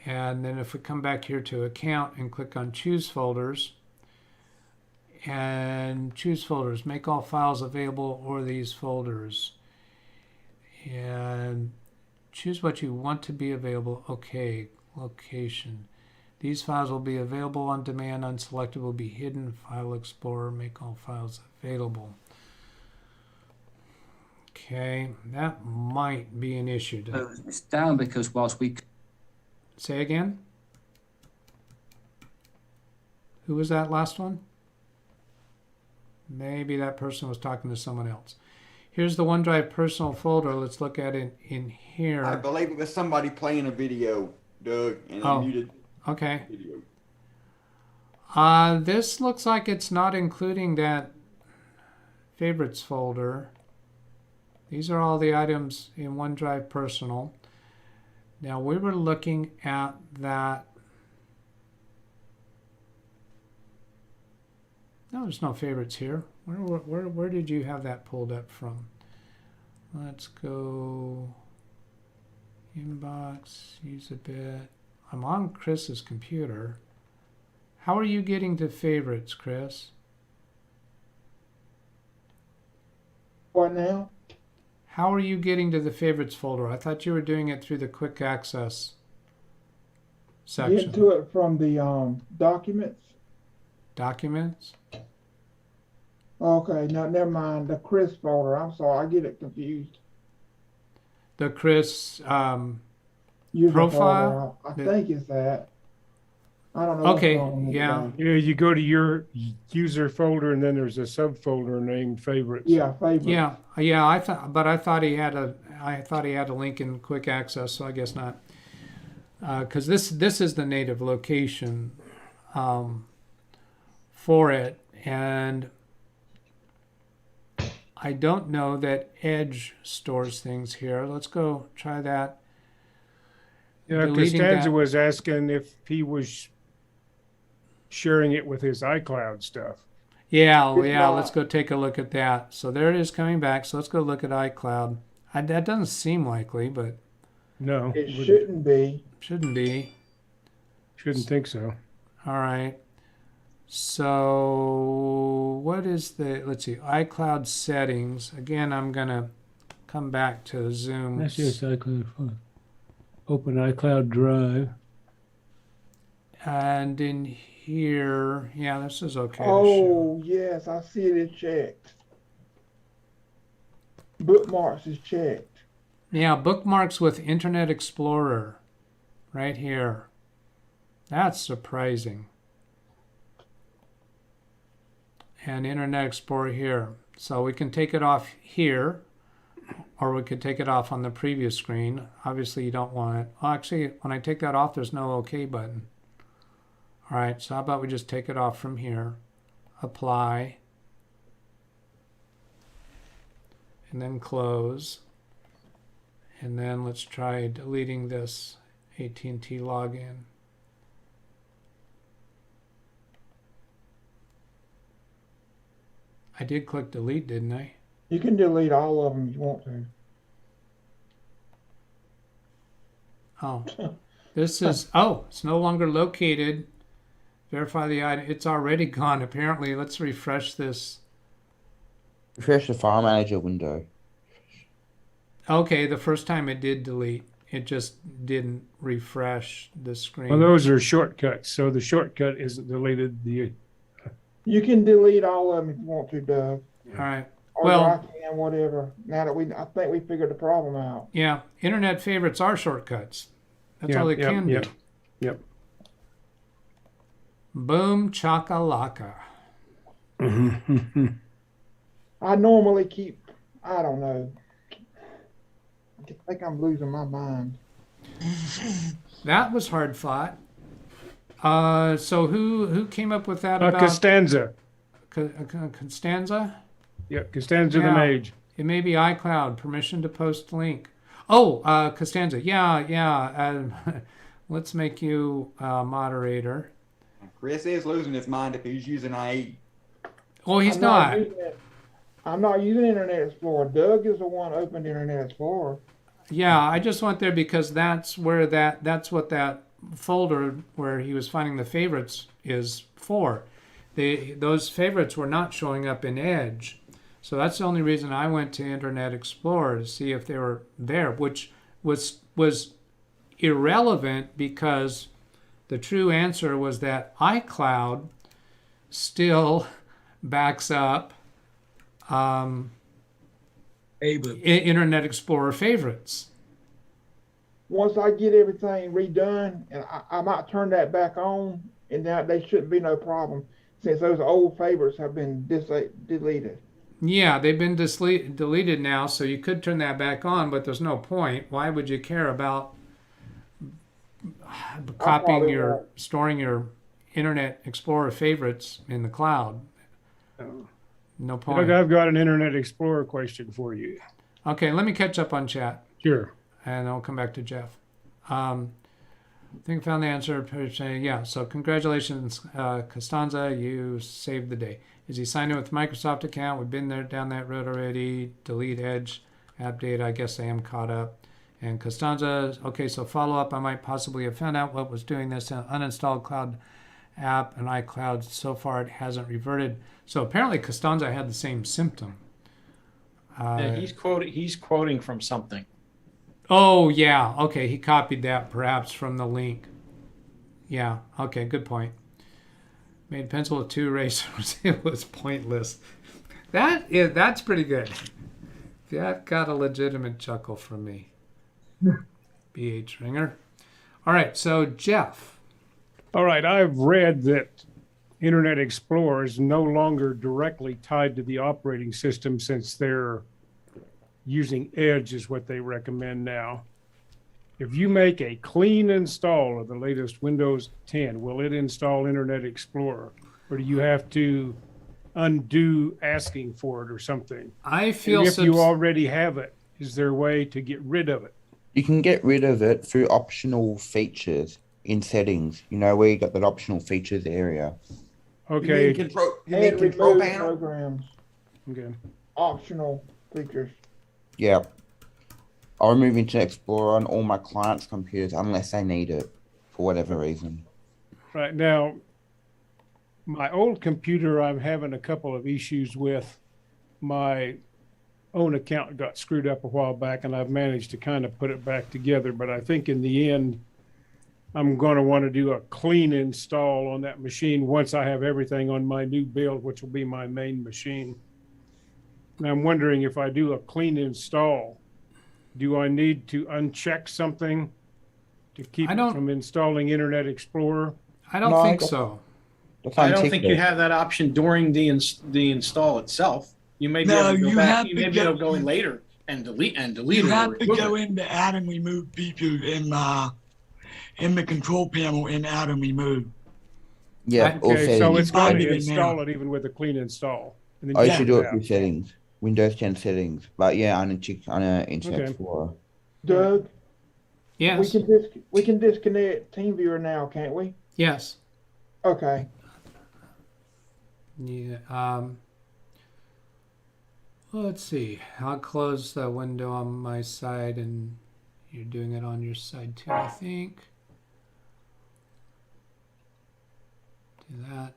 [SPEAKER 1] And then if we come back here to Account and click on Choose Folders, and choose folders, make all files available or these folders. And choose what you want to be available. Okay, location. These files will be available on demand. Unselected will be hidden. File Explorer, make all files available. Okay, that might be an issue.
[SPEAKER 10] It's down because whilst we...
[SPEAKER 1] Say again? Who was that last one? Maybe that person was talking to someone else. Here's the OneDrive personal folder. Let's look at it in here.
[SPEAKER 4] I believe it was somebody playing a video, Doug, and I muted
[SPEAKER 1] okay.
[SPEAKER 4] the video.
[SPEAKER 1] This looks like it's not including that favorites folder. These are all the items in OneDrive personal. Now we were looking at that. No, there's no favorites here. Where did you have that pulled up from? Let's go inbox, use a bit. I'm on Chris's computer. How are you getting to favorites, Chris?
[SPEAKER 3] What now?
[SPEAKER 1] How are you getting to the favorites folder? I thought you were doing it through the quick access section.
[SPEAKER 3] Get to it from the documents.
[SPEAKER 1] Documents?
[SPEAKER 3] Okay, no, never mind. The Chris folder. I'm sorry, I get it confused.
[SPEAKER 1] The Chris
[SPEAKER 3] User
[SPEAKER 1] profile?
[SPEAKER 3] folder. I think it's that. I don't know.
[SPEAKER 1] Okay,
[SPEAKER 3] what's wrong with
[SPEAKER 1] yeah.
[SPEAKER 3] it.
[SPEAKER 8] Yeah, you go to your user folder and then there's a subfolder named favorites.
[SPEAKER 3] Yeah, favorites.
[SPEAKER 1] Yeah. I thought he had a link in quick access, so I guess not. Because this is the native location for it, and I don't know that Edge stores things here. Let's go try that.
[SPEAKER 8] Yeah,
[SPEAKER 1] Deleting
[SPEAKER 8] Costanza
[SPEAKER 1] that.
[SPEAKER 8] was asking if he was sharing it with his iCloud stuff.
[SPEAKER 1] Yeah,
[SPEAKER 3] It's
[SPEAKER 1] yeah, let's
[SPEAKER 3] not.
[SPEAKER 1] go take a look at that. So there it is coming back. So let's go look at iCloud. That doesn't seem likely, but
[SPEAKER 8] No,
[SPEAKER 3] It shouldn't be.
[SPEAKER 1] shouldn't be.
[SPEAKER 8] shouldn't think so.
[SPEAKER 1] All right. So what is let's see, iCloud settings. Again, I'm going to come back to Zoom.
[SPEAKER 8] That's just iCloud. Open iCloud Drive.
[SPEAKER 1] And in here, yeah, this is okay to show.
[SPEAKER 3] Oh, yes, I see it checked. Bookmarks is checked.
[SPEAKER 1] Yeah, bookmarks with Internet Explorer right here. That's surprising. And Internet Explorer here. So we can take it off here, or we could take it off on the previous screen. Obviously, you don't want it. Well, actually, when I take that off, there's no OK button. All right, so how about we just take it off from here, apply, and then close. And then let's try deleting this AT&T login. I did click delete, didn't I?
[SPEAKER 3] You can delete all of them if you want to.
[SPEAKER 1] Oh, this is, oh, it's no longer located. Verify the item. It's already gone, apparently. Let's refresh this.
[SPEAKER 9] Refresh the file manager window.
[SPEAKER 1] Okay, the first time it did delete. It just didn't refresh the screen.
[SPEAKER 8] Well, those are shortcuts, so the shortcut isn't deleted.
[SPEAKER 3] You can delete all of them if you want to, Doug.
[SPEAKER 1] All right.
[SPEAKER 3] Or
[SPEAKER 1] Well,
[SPEAKER 3] I can, whatever. Now that I think we figured the problem out.
[SPEAKER 1] yeah, internet favorites are shortcuts. That's all they can do.
[SPEAKER 8] Yep.
[SPEAKER 1] Boom chakalaka.
[SPEAKER 3] I normally keep, I don't know. I think I'm losing my mind.
[SPEAKER 1] That was hard fought. So who came up with that about
[SPEAKER 8] Costanza.
[SPEAKER 1] Costanza?
[SPEAKER 8] Yep, Costanza the
[SPEAKER 1] Yeah.
[SPEAKER 8] Mage.
[SPEAKER 1] It may be iCloud, permission to post link. Oh, Costanza. Yeah. Let's make you moderator.
[SPEAKER 4] Chris is losing his mind if he's using IE.
[SPEAKER 1] Oh, he's
[SPEAKER 3] I'm
[SPEAKER 1] not.
[SPEAKER 3] I'm not using Internet Explorer. Doug is the one who opened Internet Explorer.
[SPEAKER 1] Yeah, I just went there because that's what that folder where he was finding the favorites is for. Those favorites were not showing up in Edge. So that's the only reason I went to Internet Explorer to see if they were there, which was irrelevant because the true answer was that iCloud still backs up Internet Explorer favorites.
[SPEAKER 3] Once I get everything redone, and I might turn that back on, and now there shouldn't be no problem since those old favorites have been deleted.
[SPEAKER 1] Yeah, they've been deleted now, so you could turn that back on, but there's no point. Why would you care about storing your Internet Explorer favorites in the cloud? No point.
[SPEAKER 8] Doug, I've got an Internet Explorer question for you.
[SPEAKER 1] Okay, let me catch up on chat.
[SPEAKER 8] Sure.
[SPEAKER 1] And I'll come back to Jeff. I think I found the answer. Yeah, so congratulations, Costanza, you saved the day. Is he signed in with Microsoft account? We've been there down that road already. Delete Edge, update. I guess I am caught up. And Costanza, okay, so follow up. I might possibly have found out what was doing this. Uninstalled cloud app and iCloud. So far, it hasn't reverted. So apparently, Costanza had the same symptom.
[SPEAKER 11] Yeah, he's quoting from something.
[SPEAKER 1] Oh, yeah. Okay, he copied that perhaps from the link. Yeah, okay, good point. Made pencil with 2 erasers. It was pointless. That's pretty good. That got a legitimate chuckle from me. BH Ringer. All right, so Jeff.
[SPEAKER 8] All right, I've read that Internet Explorer is no longer directly tied to the operating system since they're using Edge is what they recommend now. If you make a clean install of the latest Windows 10, will it install Internet Explorer? Or do you have to undo asking for it or something.
[SPEAKER 1] I feel
[SPEAKER 8] And if you already have it, is there a way to get rid of it?
[SPEAKER 9] You can get rid of it through optional features in settings. You know, where you got that optional features area.
[SPEAKER 8] Okay.
[SPEAKER 4] You mean
[SPEAKER 3] And
[SPEAKER 4] control
[SPEAKER 3] remove
[SPEAKER 4] panel?
[SPEAKER 3] programs,
[SPEAKER 8] Okay.
[SPEAKER 3] optional features.
[SPEAKER 9] Yeah. I'll remove Internet Explorer on all my clients' computers unless they need it for whatever reason.
[SPEAKER 8] Right now, my old computer, I'm having a couple of issues with. My own account got screwed up a while back, and I've managed to kind of put it back together. But I think in the end, I'm going to want to do a clean install on that machine once I have everything on my new build, which will be my main machine. And I'm wondering, if I do a clean install, do I need to uncheck something to keep it from installing Internet Explorer?
[SPEAKER 1] I don't think so.
[SPEAKER 11] I don't think you have that option during the install itself. You may be able to go back. You may be able to go in later and delete
[SPEAKER 5] You have to go into add and remove features in the control panel in add and remove.
[SPEAKER 9] Yeah.
[SPEAKER 8] Okay, so it's going to install it even with a clean install. And then
[SPEAKER 9] I should do it through settings, Windows 10 settings. But yeah, on Internet Explorer.
[SPEAKER 3] Doug.
[SPEAKER 1] Yes.
[SPEAKER 3] We can disconnect TeamViewer now, can't we?
[SPEAKER 1] Yes.
[SPEAKER 3] Okay.
[SPEAKER 1] Yeah. Well, let's see. I'll close the window on my side, and you're doing it on your side too, I think. Do that.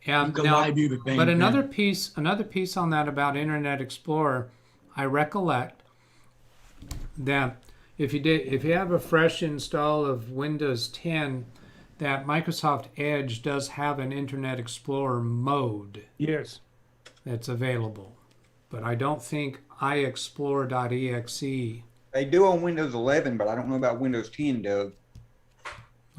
[SPEAKER 1] Yeah. Now, but another piece on that about Internet Explorer, I recollect that if you have a fresh install of Windows 10, that Microsoft Edge does have an Internet Explorer mode.
[SPEAKER 8] Yes.
[SPEAKER 1] That's available. But I don't think iExplore.exe.
[SPEAKER 4] They do on Windows 11, but I don't know about Windows 10, Doug.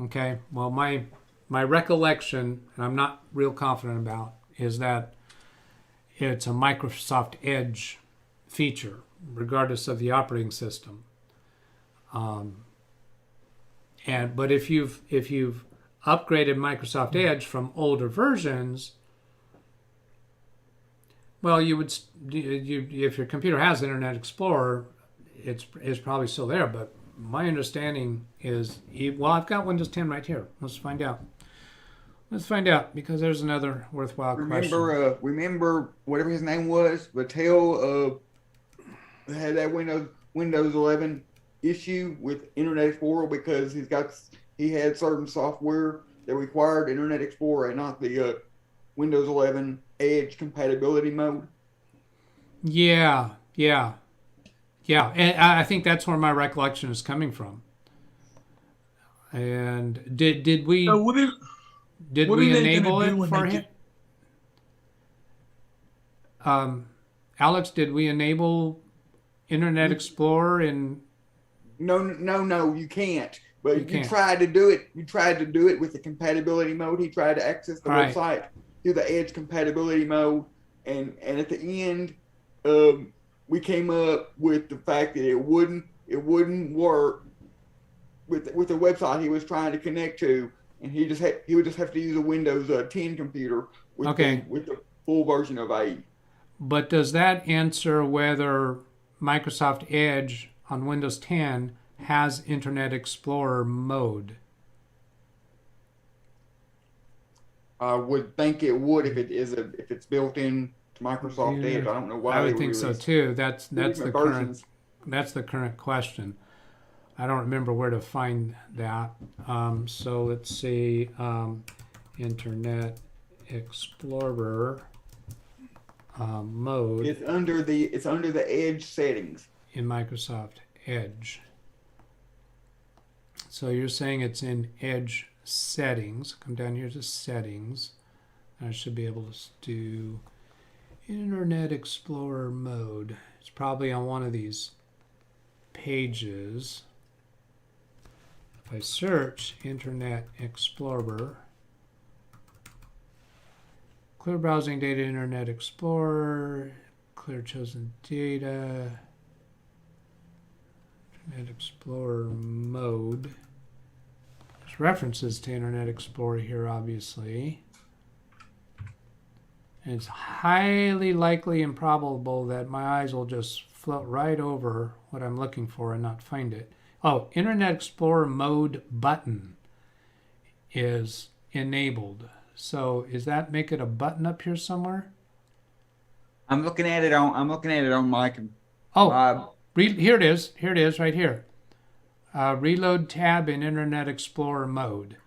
[SPEAKER 1] Okay. Well, my recollection, and I'm not real confident about, is that it's a Microsoft Edge feature, regardless of the operating system. But if you've upgraded Microsoft Edge from older versions, well, you would if your computer has Internet Explorer, it's probably still there. But my understanding is, well, I've got Windows 10 right here. Let's find out. Let's find out, because there's another worthwhile question.
[SPEAKER 4] Remember whatever his name was, Mattel had that Windows 11 issue with Internet Explorer because he had certain software that required Internet Explorer and not the Windows 11 Edge compatibility mode.
[SPEAKER 1] Yeah, and I think that's where my recollection is coming from. And did we enable it for him? Alex, did we enable Internet Explorer in?
[SPEAKER 4] No, you can't. But you tried to do it. You tried to do it with the compatibility mode. He tried to access the website through the Edge compatibility mode, and at the end, we came up with the fact that it wouldn't work with the website he was trying to connect to, and he would just have to use a Windows 10 computer with the full version of 8.
[SPEAKER 1] But does that answer whether Microsoft Edge on Windows 10 has Internet Explorer mode?
[SPEAKER 4] I would think it would if it's built in to Microsoft Edge. I don't know why.
[SPEAKER 1] I would think so too. That's the current question. I don't remember where to find that. So let's see, Internet Explorer mode.
[SPEAKER 4] It's under the Edge settings
[SPEAKER 1] in Microsoft Edge. So you're saying it's in Edge settings. Come down here to settings. I should be able to do Internet Explorer mode. It's probably on one of these pages. If I search Internet Explorer, clear browsing data, Internet Explorer, clear chosen data, Internet Explorer mode. There's references to Internet Explorer here, obviously. It's highly likely and probable that my eyes will just float right over what I'm looking for and not find it. Oh, Internet Explorer mode button is enabled. So does that make it a button up here somewhere?
[SPEAKER 4] I'm looking at it on my.
[SPEAKER 1] Oh, here it is. Here it is, right here. Reload tab in Internet Explorer mode.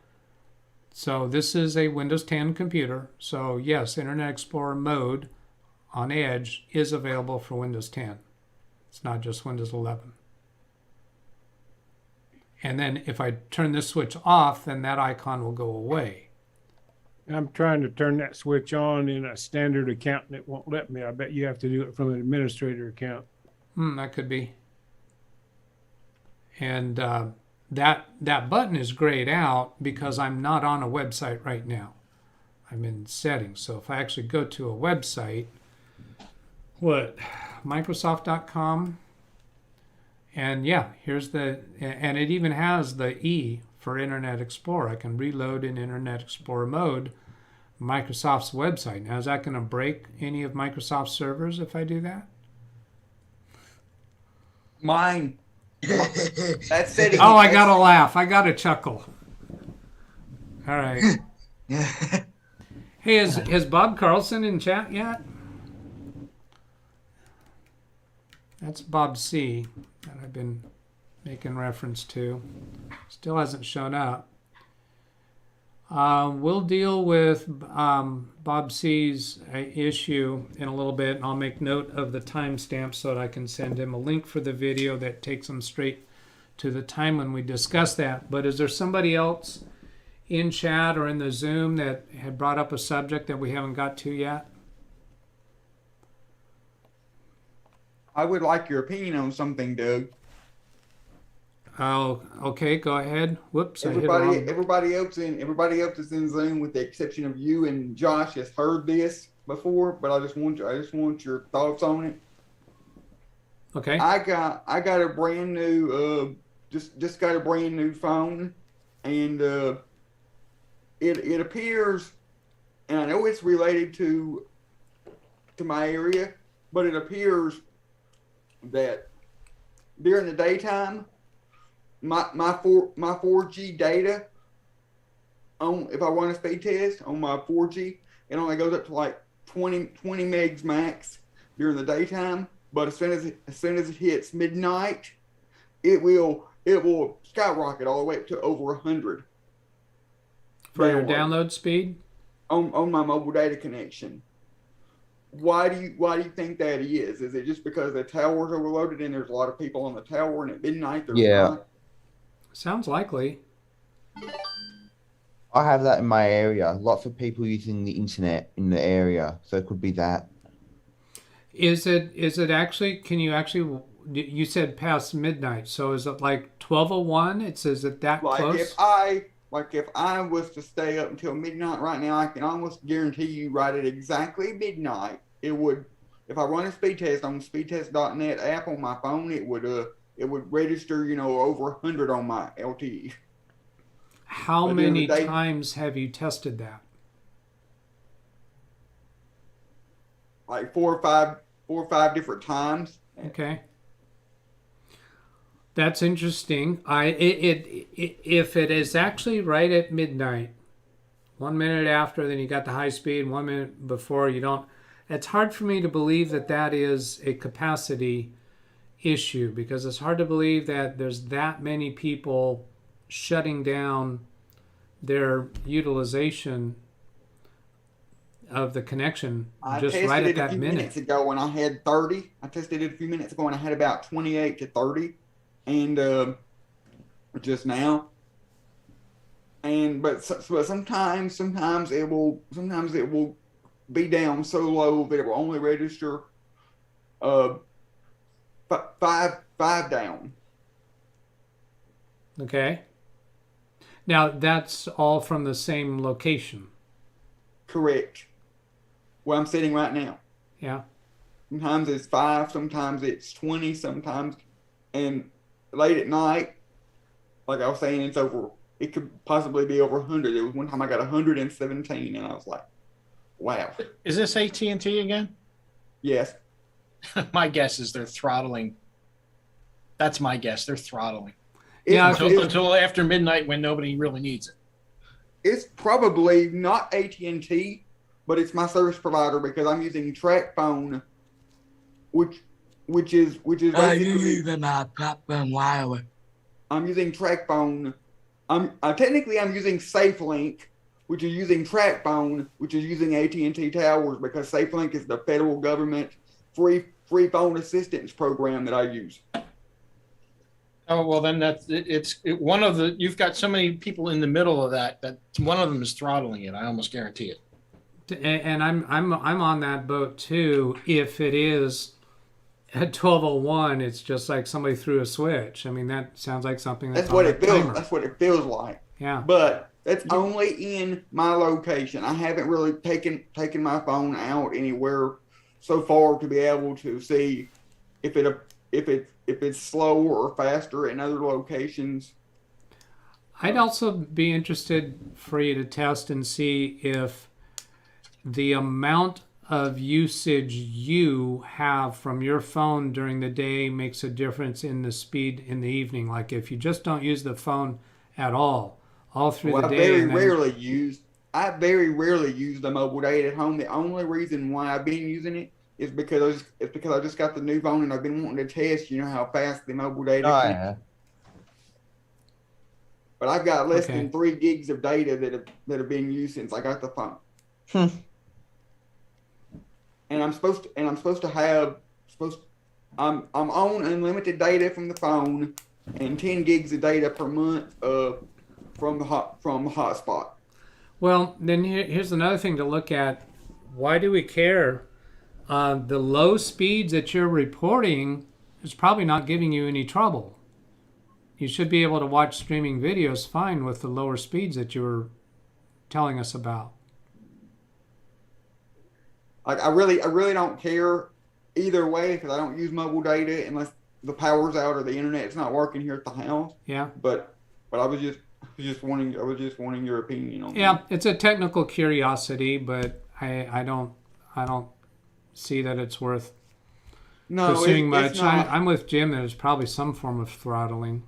[SPEAKER 1] So this is a Windows 10 computer. So yes, Internet Explorer mode on Edge is available for Windows 10. It's not just Windows 11. And then if I turn this switch off, then that icon will go away.
[SPEAKER 8] I'm trying to turn that switch on in a standard account and it won't let me. I bet you have to do it from an administrator account.
[SPEAKER 1] That could be. And that button is grayed out because I'm not on a website right now. I'm in settings. So if I actually go to a website, Microsoft.com, and yeah, and it even has the E for Internet Explorer. I can reload in Internet Explorer mode Microsoft's website. Now, is that going to break any of Microsoft's servers if I do that?
[SPEAKER 4] Mine. That's setting.
[SPEAKER 1] Oh, I got to laugh. I got to chuckle. All right. Hey, is Bob Carlson in chat yet? That's Bob C. that I've been making reference to. Still hasn't shown up. We'll deal with Bob C's issue in a little bit, and I'll make note of the timestamp so that I can send him a link for the video that takes him straight to the time when we discuss that. But is there somebody else in chat or in the Zoom that had brought up a subject that we haven't got to yet?
[SPEAKER 4] I would like your opinion on something, Doug.
[SPEAKER 1] Oh, okay, go ahead. Whoops,
[SPEAKER 4] everybody else is in Zoom with the exception of you and Josh has heard this before, but I just want your thoughts on it.
[SPEAKER 1] Okay.
[SPEAKER 4] I got a brand new just got a brand new phone, and it appears, and I know it's related to my area, but it appears that during the daytime, my 4G data if I run a speed test on my 4G, it only goes up to like 20 megs max during the daytime. But as soon as it hits midnight, it will skyrocket all the way up to over 100.
[SPEAKER 1] For your download speed?
[SPEAKER 4] On my mobile data connection. Why do you think that is? Is it just because the tower's overloaded and there's a lot of people on the tower, and at midnight there's not?
[SPEAKER 1] Sounds likely.
[SPEAKER 9] I have that in my area. Lots of people using the internet in the area, so it could be that.
[SPEAKER 1] Is it actually? Can you actually? You said past midnight, so is it like 12:01? Is it that close?
[SPEAKER 4] If I was to stay up until midnight right now, I can almost guarantee you right at exactly midnight, it would, if I run a speed test on the speedtest.net app on my phone, it would register, over 100 on my LTE.
[SPEAKER 1] How many times have you tested that?
[SPEAKER 4] Like four or five different times.
[SPEAKER 1] Okay. That's interesting. If it is actually right at midnight, 1 minute after, then you got the high speed, 1 minute before, you don't. It's hard for me to believe that is a capacity issue, because it's hard to believe that there's that many people shutting down their utilization of the connection just right at that minute.
[SPEAKER 4] Minutes ago when I had 30. I tested it a few minutes ago and I had about 28 to 30. And just now, but sometimes it will be down so low that it will only register five down.
[SPEAKER 1] Okay. Now that's all from the same location.
[SPEAKER 4] Correct. Where I'm sitting right now.
[SPEAKER 1] Yeah.
[SPEAKER 4] Sometimes it's 5, sometimes it's 20, sometimes, and late at night, like I was saying, it could possibly be over 100. There was one time I got 117, and I was like, wow.
[SPEAKER 11] Is this AT&T again?
[SPEAKER 4] Yes.
[SPEAKER 11] My guess is they're throttling. That's my guess. They're throttling.
[SPEAKER 1] Yeah,
[SPEAKER 11] Until after midnight when nobody really needs it.
[SPEAKER 4] It's probably not AT&T, but it's my service provider because I'm using TrackPhone, which is basically
[SPEAKER 5] using my platform wireless.
[SPEAKER 4] I'm using TrackPhone. I'm using SafeLink, which is using TrackPhone, which is using AT&T towers because SafeLink is the federal government free phone assistance program that I use.
[SPEAKER 11] Oh, well, then one of the, you've got so many people in the middle of that one of them is throttling it. I almost guarantee it.
[SPEAKER 1] And I'm on that boat too. If it is at 12:01, it's just like somebody threw a switch. I mean, that sounds like something that's
[SPEAKER 4] what
[SPEAKER 1] on
[SPEAKER 4] it
[SPEAKER 1] the
[SPEAKER 4] feels.
[SPEAKER 1] timer.
[SPEAKER 4] That's what it feels like.
[SPEAKER 1] Yeah.
[SPEAKER 4] But that's only in my location. I haven't really taken my phone out anywhere so far to be able to see if it's slow or faster in other locations.
[SPEAKER 1] I'd also be interested for you to test and see if the amount of usage you have from your phone during the day makes a difference in the speed in the evening. Like if you just don't use the phone at all through the day.
[SPEAKER 4] I very rarely use the mobile data at home. The only reason why I've been using it is because I just got the new phone and I've been wanting to test, how fast the mobile data
[SPEAKER 9] Oh,
[SPEAKER 4] can.
[SPEAKER 9] yeah.
[SPEAKER 4] But I've got less than 3 gigs of data that have been used since I got the phone. And I'm on unlimited data from the phone and 10 gigs of data per month from the hotspot.
[SPEAKER 1] Well, then here's another thing to look at. Why do we care? The low speeds that you're reporting is probably not giving you any trouble. You should be able to watch streaming videos fine with the lower speeds that you were telling us about.
[SPEAKER 4] I really don't care either way because I don't use mobile data unless the power's out or the internet's not working here at the house.
[SPEAKER 1] Yeah.
[SPEAKER 4] But I was just wanting your opinion on
[SPEAKER 1] Yeah,
[SPEAKER 4] that.
[SPEAKER 1] it's a technical curiosity, but I don't see that it's worth pursuing much. I'm with Jim. There's probably some form of throttling.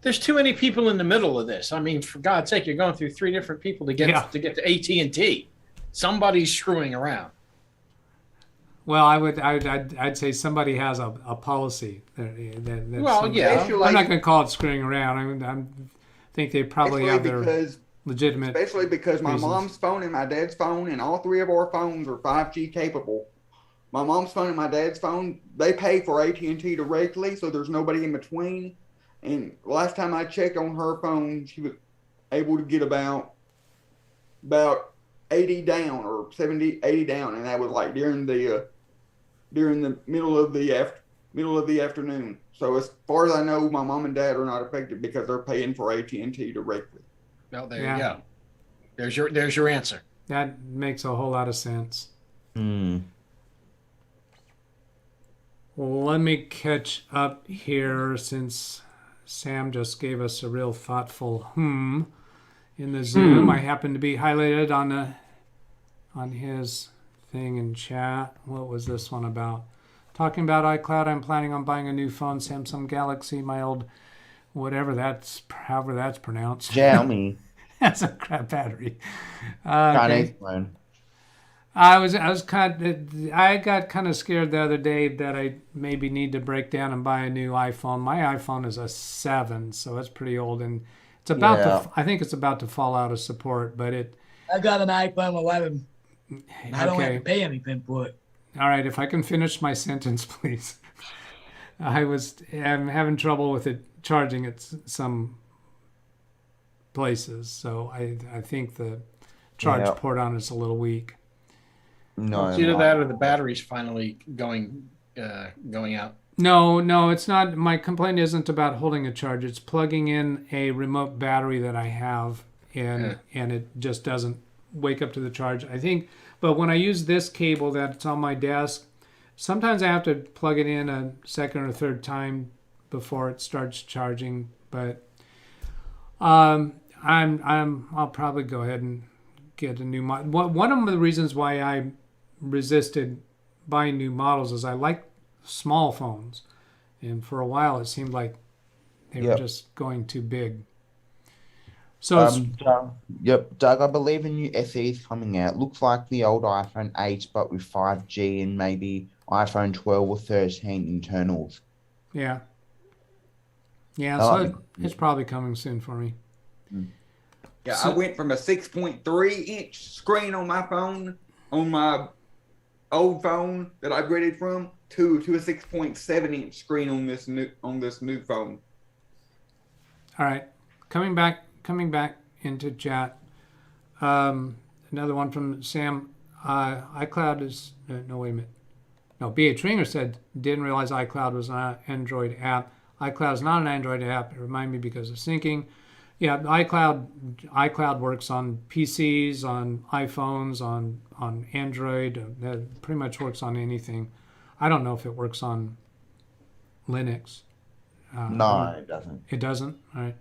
[SPEAKER 11] There's too many people in the middle of this. I mean, for God's sake, you're going through 3 different people to get to AT&T. Somebody's screwing around.
[SPEAKER 1] Well, I'd say somebody has a policy.
[SPEAKER 11] Yeah.
[SPEAKER 1] I'm not going to call it screwing around. I think they probably have their legitimate.
[SPEAKER 4] Especially because my
[SPEAKER 1] reasons.
[SPEAKER 4] mom's phone and my dad's phone and all 3 of our phones are 5G capable. My mom's phone and my dad's phone, they pay for AT&T directly, so there's nobody in between. And last time I checked on her phone, she was able to get about 80 down or 80 down, and that was like during the middle of the afternoon. So as far as I know, my mom and dad are not affected because they're paying for AT&T directly.
[SPEAKER 11] Well, there you go. There's your answer.
[SPEAKER 1] That makes a whole lot of sense. Let me catch up here since Sam just gave us a real thoughtful in the Zoom. I happen to be highlighted on his thing in chat. What was this one about? Talking about iCloud. I'm planning on buying a new phone, Samsung Galaxy, my old however that's pronounced.
[SPEAKER 9] Xiaomi.
[SPEAKER 1] That's a crap battery.
[SPEAKER 9] Chinese phone.
[SPEAKER 1] I got kind of scared the other day that I maybe need to break down and buy a new iPhone. My iPhone is a 7, so it's pretty old, and it's about I think it's about to fall out of support. But
[SPEAKER 5] I got an iPhone 11. I don't have to pay anything for it.
[SPEAKER 1] All right, if I can finish my sentence, please. I'm having trouble with it charging at some places, so I think the charge port on it's a little weak.
[SPEAKER 9] No,
[SPEAKER 11] it's either that or the battery's finally going out.
[SPEAKER 1] No, it's not. My complaint isn't about holding a charge. It's plugging in a remote battery that I have, and it just doesn't wake up to the charge. I think, but when I use this cable that's on my desk, sometimes I have to plug it in a second or third time before it starts charging. But I'll probably go ahead and get a new model. One of the reasons why I resisted buying new models is I like small phones, and for a while it seemed like they were
[SPEAKER 9] Yep.
[SPEAKER 1] just going too big. So
[SPEAKER 9] Yep, Doug, I believe a new SE is coming out. Looks like the old iPhone 8, but with 5G and maybe iPhone 12 or 13 internals.
[SPEAKER 1] yeah,
[SPEAKER 9] I
[SPEAKER 1] so
[SPEAKER 9] like
[SPEAKER 1] it's probably coming soon for me.
[SPEAKER 4] Yeah,
[SPEAKER 1] So-
[SPEAKER 4] I went from a 6.3-inch screen on my phone, on my old phone that I upgraded from, to a 6.7-inch screen on this new phone.
[SPEAKER 1] All right, coming back into chat. Another one from Sam. iCloud is no, wait a minute. No, B.A. Tringer said didn't realize iCloud was an Android app. iCloud is not an Android app. It reminded me because of syncing. Yeah, iCloud works on PCs, on iPhones, on Android. That pretty much works on anything. I don't know if it works on Linux.
[SPEAKER 9] No, it doesn't.
[SPEAKER 1] It doesn't? All right.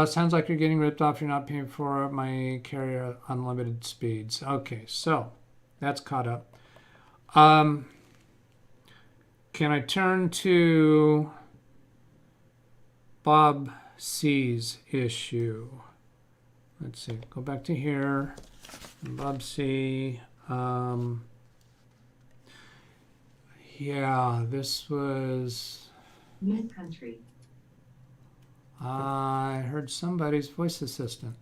[SPEAKER 1] Sounds like you're getting ripped off. You're not paying for my carrier unlimited speeds. Okay, so that's caught up. Can I turn to Bob C's issue? Let's see. Go back to here. Bob C. Yeah, this was...
[SPEAKER 7] Mid-country.
[SPEAKER 1] I heard somebody's voice assistant.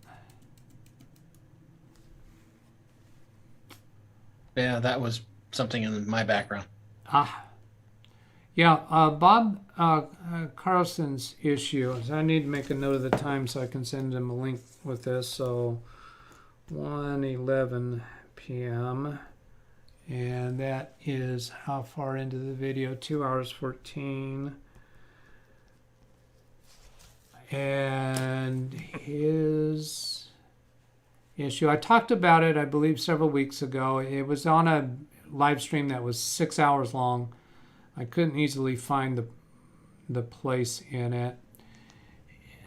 [SPEAKER 11] Yeah, that was something in my background.
[SPEAKER 1] Yeah, Bob Carlson's issue. I need to make a note of the time so I can send him a link with this. So 1:11 p.m. And that is how far into the video? 2 hours 14. And his issue, I talked about it, I believe, several weeks ago. It was on a live stream that was 6 hours long. I couldn't easily find the place in it.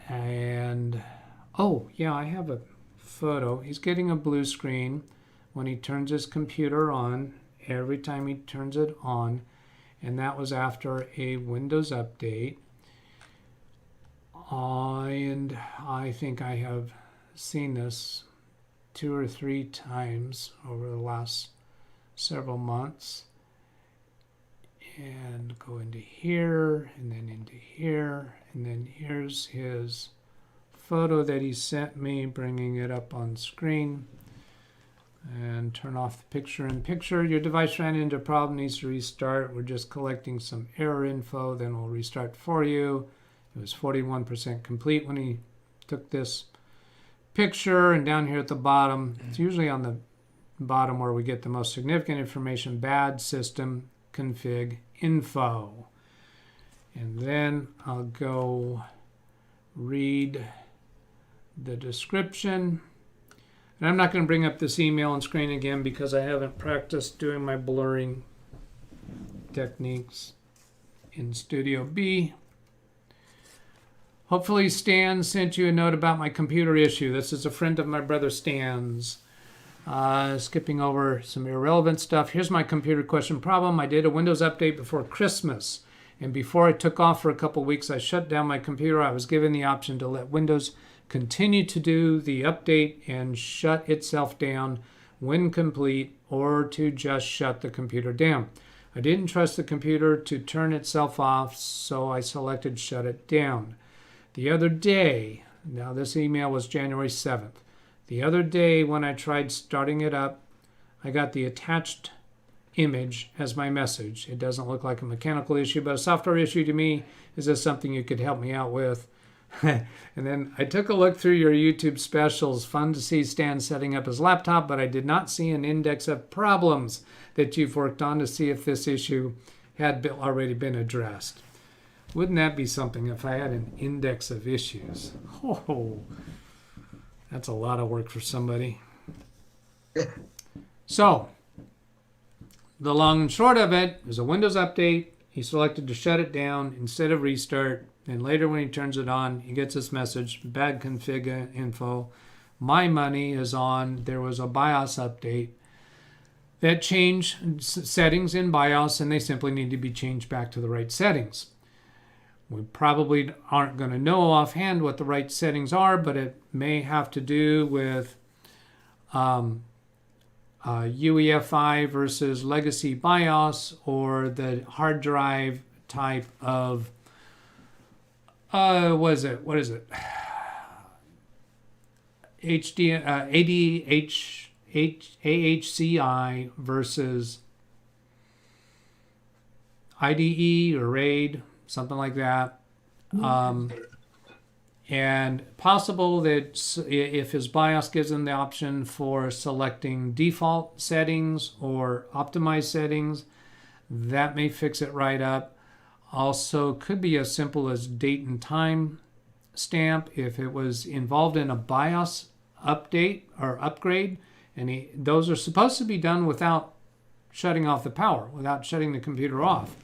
[SPEAKER 1] And, oh, yeah, I have a photo. He's getting a blue screen when he turns his computer on, every time he turns it on. And that was after a Windows update. And I think I have seen this 2 or 3 times over the last several months. And go into here, and then into here, and then here's his photo that he sent me, bringing it up on screen. And turn off the picture in picture. Your device ran into a problem, needs to restart. We're just collecting some error info, then we'll restart for you. It was 41% complete when he took this picture. And down here at the bottom, it's usually on the bottom where we get the most significant information, bad system config info. And then I'll go read the description. And I'm not going to bring up this email on screen again because I haven't practiced doing my blurring techniques in Studio B. Hopefully Stan sent you a note about my computer issue. This is a friend of my brother Stan's. Skipping over some irrelevant stuff. Here's my computer question problem. I did a Windows update before Christmas. And before I took off for a couple weeks, I shut down my computer. I was given the option to let Windows continue to do the update and shut itself down when complete, or to just shut the computer down. I didn't trust the computer to turn itself off, so I selected shut it down. The other day, now this email was January 7th. The other day when I tried starting it up, I got the attached image as my message. It doesn't look like a mechanical issue, but a software issue to me. Is this something you could help me out with? And then I took a look through your YouTube specials. Fun to see Stan setting up his laptop, but I did not see an index of problems that you've worked on to see if this issue had already been addressed. Wouldn't that be something if I had an index of issues? Oh, that's a lot of work for somebody. So, the long and short of it is a Windows update. He selected to shut it down instead of restart. And later when he turns it on, he gets this message, bad config info. My money is on there was a BIOS update that changed settings in BIOS, and they simply need to be changed back to the right settings. We probably aren't going to know offhand what the right settings are, but it may have to do with UEFI versus legacy BIOS, or the hard drive type of what is it? AHCI versus IDE or RAID, something like that. And possible that if his BIOS gives him the option for selecting default settings or optimized settings, that may fix it right up. Also, could be as simple as date and time stamp if it was involved in a BIOS update or upgrade, and those are supposed to be done without shutting off the power, without shutting the computer off.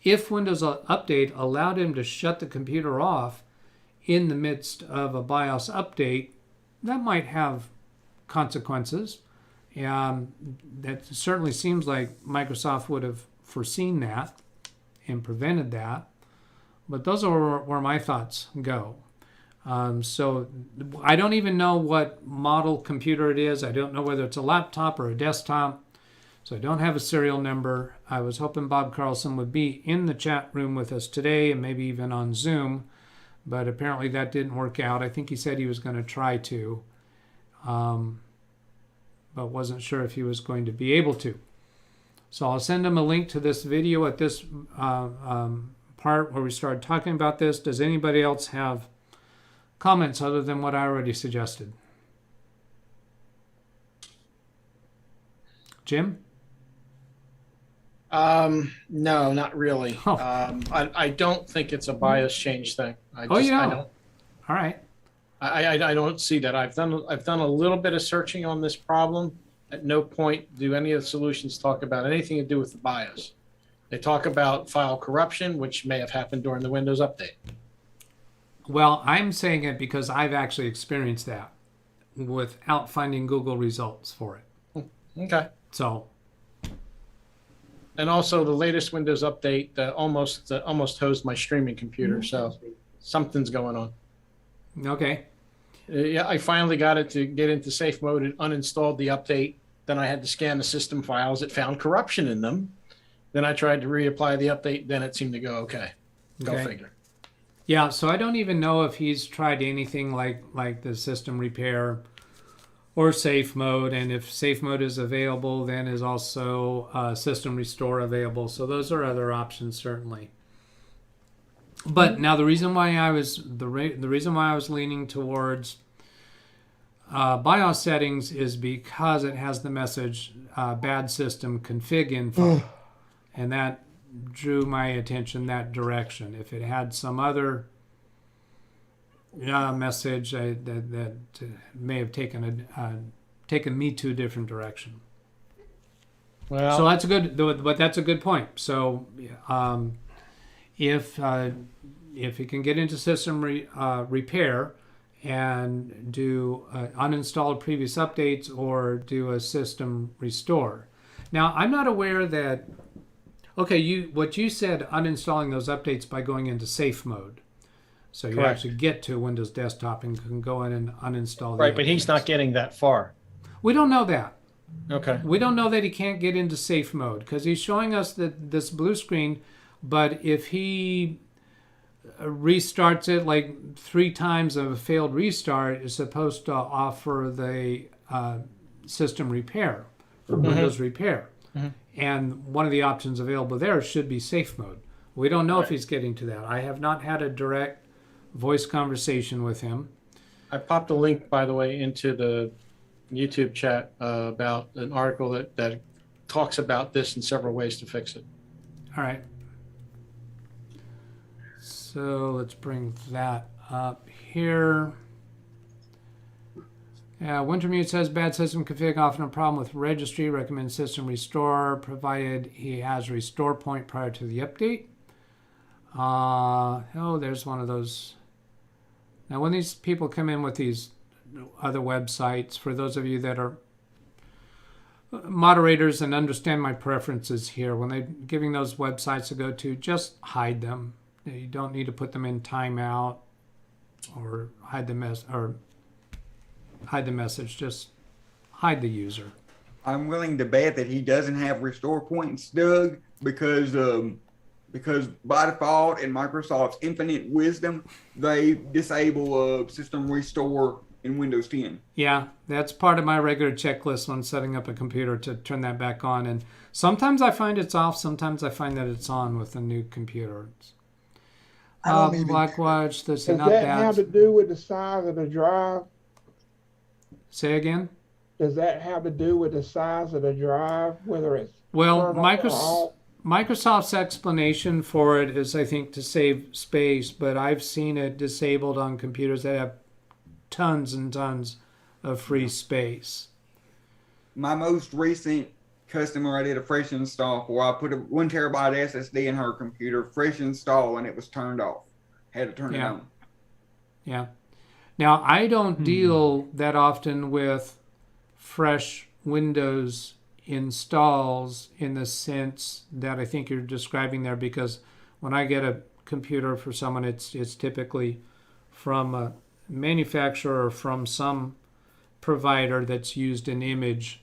[SPEAKER 1] If Windows Update allowed him to shut the computer off in the midst of a BIOS update, that might have consequences. That certainly seems like Microsoft would have foreseen that and prevented that. But those are where my thoughts go. So I don't even know what model computer it is. I don't know whether it's a laptop or a desktop. So I don't have a serial number. I was hoping Bob Carlson would be in the chat room with us today and maybe even on Zoom, but apparently that didn't work out. I think he said he was going to try to, but wasn't sure if he was going to be able to. So I'll send him a link to this video at this part where we started talking about this. Does anybody else have comments other than what I already suggested? Jim?
[SPEAKER 11] No, not really.
[SPEAKER 1] Oh.
[SPEAKER 11] I don't think it's a BIOS change thing. I
[SPEAKER 1] Oh, you
[SPEAKER 11] I
[SPEAKER 1] don't?
[SPEAKER 11] don't.
[SPEAKER 1] All right.
[SPEAKER 11] I don't see that. I've done a little bit of searching on this problem. At no point do any of the solutions talk about anything to do with the BIOS. They talk about file corruption, which may have happened during the Windows update.
[SPEAKER 1] Well, I'm saying it because I've actually experienced that without finding Google results for it.
[SPEAKER 11] Okay.
[SPEAKER 1] So,
[SPEAKER 11] And also the latest Windows update almost hosed my streaming computer, so something's going on.
[SPEAKER 1] okay.
[SPEAKER 11] Yeah, I finally got it to get into safe mode and uninstalled the update. Then I had to scan the system files. It found corruption in them. Then I tried to reapply the update. Then it seemed to go okay. Go
[SPEAKER 1] Okay.
[SPEAKER 11] figure.
[SPEAKER 1] Yeah, so I don't even know if he's tried anything like the system repair or safe mode. And if safe mode is available, then is also system restore available. So those are other options, certainly. But now the reason why I was leaning towards BIOS settings is because it has the message bad system config info, and that drew my attention that direction. If it had some other message that may have taken me to a different direction.
[SPEAKER 11] Well,
[SPEAKER 1] So that's a good point. So if you can get into system repair and do uninstall previous updates or do a system restore. Now, I'm not aware that, what you said, uninstalling those updates by going into safe mode. So you
[SPEAKER 11] Correct.
[SPEAKER 1] actually get to Windows Desktop and can go in and uninstall.
[SPEAKER 11] right,
[SPEAKER 1] the
[SPEAKER 11] but he's
[SPEAKER 1] updates.
[SPEAKER 11] not getting that far.
[SPEAKER 1] We don't know that.
[SPEAKER 11] Okay.
[SPEAKER 1] We don't know that he can't get into safe mode because he's showing us this blue screen. But if he restarts it like 3 times of a failed restart, is supposed to offer the system repair or Windows repair.
[SPEAKER 11] Mhm.
[SPEAKER 1] And one of the options available there should be safe mode. We don't know if he's getting to that. I have not had a direct voice conversation with him.
[SPEAKER 11] I popped a link, by the way, into the YouTube chat about an article that talks about this and several ways to fix it.
[SPEAKER 1] All right. So let's bring that up here. Wintermute says bad system config, often a problem with registry. Recommend system restore provided he has restore point prior to the update. There's one of those. Now, when these people come in with these other websites. For those of you that are moderators and understand my preferences here, when they're giving those websites to go to, just hide them. You don't need to put them in timeout or hide the message. Just hide the user.
[SPEAKER 4] I'm willing to bet that he doesn't have restore points, Doug, because by default in Microsoft's infinite wisdom, they disable system restore in Windows 10.
[SPEAKER 1] Yeah, that's part of my regular checklist when setting up a computer to turn that back on. And sometimes I find it's off. Sometimes I find that it's on with a new computer. Likewise, there's
[SPEAKER 3] Does
[SPEAKER 1] not
[SPEAKER 3] that
[SPEAKER 1] bad.
[SPEAKER 3] have to do with the size of the drive?
[SPEAKER 1] Say again?
[SPEAKER 3] Does that have to do with the size of the drive, whether it's
[SPEAKER 1] Well,
[SPEAKER 3] turned on or off?
[SPEAKER 1] Microsoft's explanation for it is, I think, to save space, but I've seen it disabled on computers that have tons and tons of free space.
[SPEAKER 4] My most recent customer I did a fresh install for, I put a 1 terabyte SSD in her computer, fresh install, and it was turned off. Had to turn it on.
[SPEAKER 1] Yeah. Now, I don't deal that often with fresh Windows installs in the sense that I think you're describing there, because when I get a computer for someone, it's typically from a manufacturer or from some provider that's used an image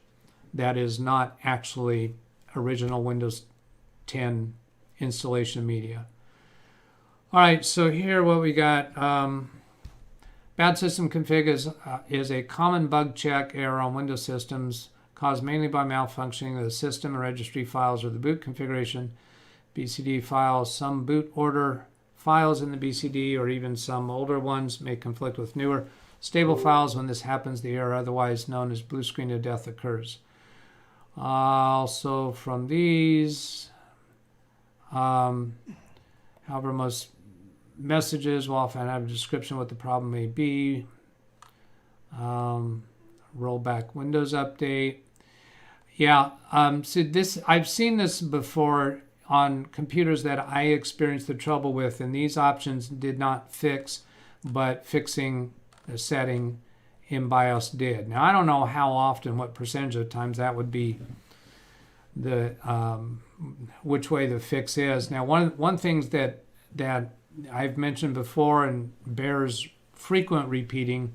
[SPEAKER 1] that is not actually original Windows 10 installation media. All right, so here what we got. Bad system config is a common bug check error on Windows systems caused mainly by malfunctioning of the system and registry files or the boot configuration, BCD files. Some boot order files in the BCD or even some older ones may conflict with newer stable files. When this happens, the error, otherwise known as blue screen of death, occurs. Also from these, however, most messages will often have a description of what the problem may be. Rollback Windows update. Yeah, so this, I've seen this before on computers that I experienced the trouble with, and these options did not fix, but fixing the setting in BIOS did. Now, I don't know how often, what percentage of times that would be the which way the fix is. Now, one things that I've mentioned before and bears frequent repeating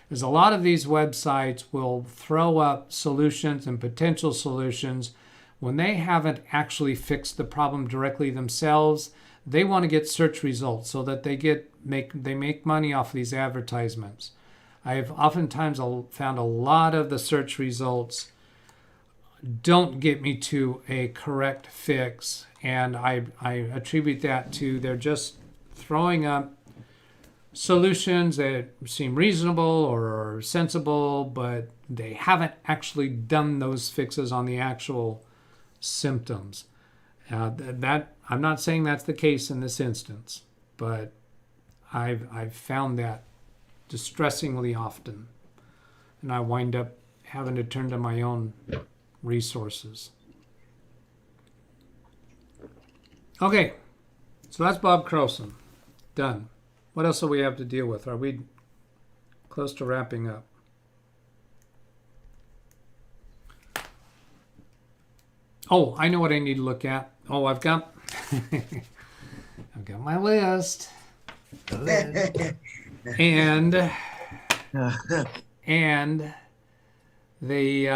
[SPEAKER 1] is a lot of these websites will throw up solutions and potential solutions when they haven't actually fixed the problem directly themselves. They want to get search results so that they make money off of these advertisements. I've oftentimes found a lot of the search results don't get me to a correct fix, and I attribute that to they're just throwing up solutions that seem reasonable or sensible, but they haven't actually done those fixes on the actual symptoms. That I'm not saying that's the case in this instance, but I've found that distressingly often, and I wind up having to turn to my own resources. Okay, so that's Bob Carlson. Done. What else do we have to deal with? Are we close to wrapping up? Oh, I know what I need to look at. Oh, I've got my list. And the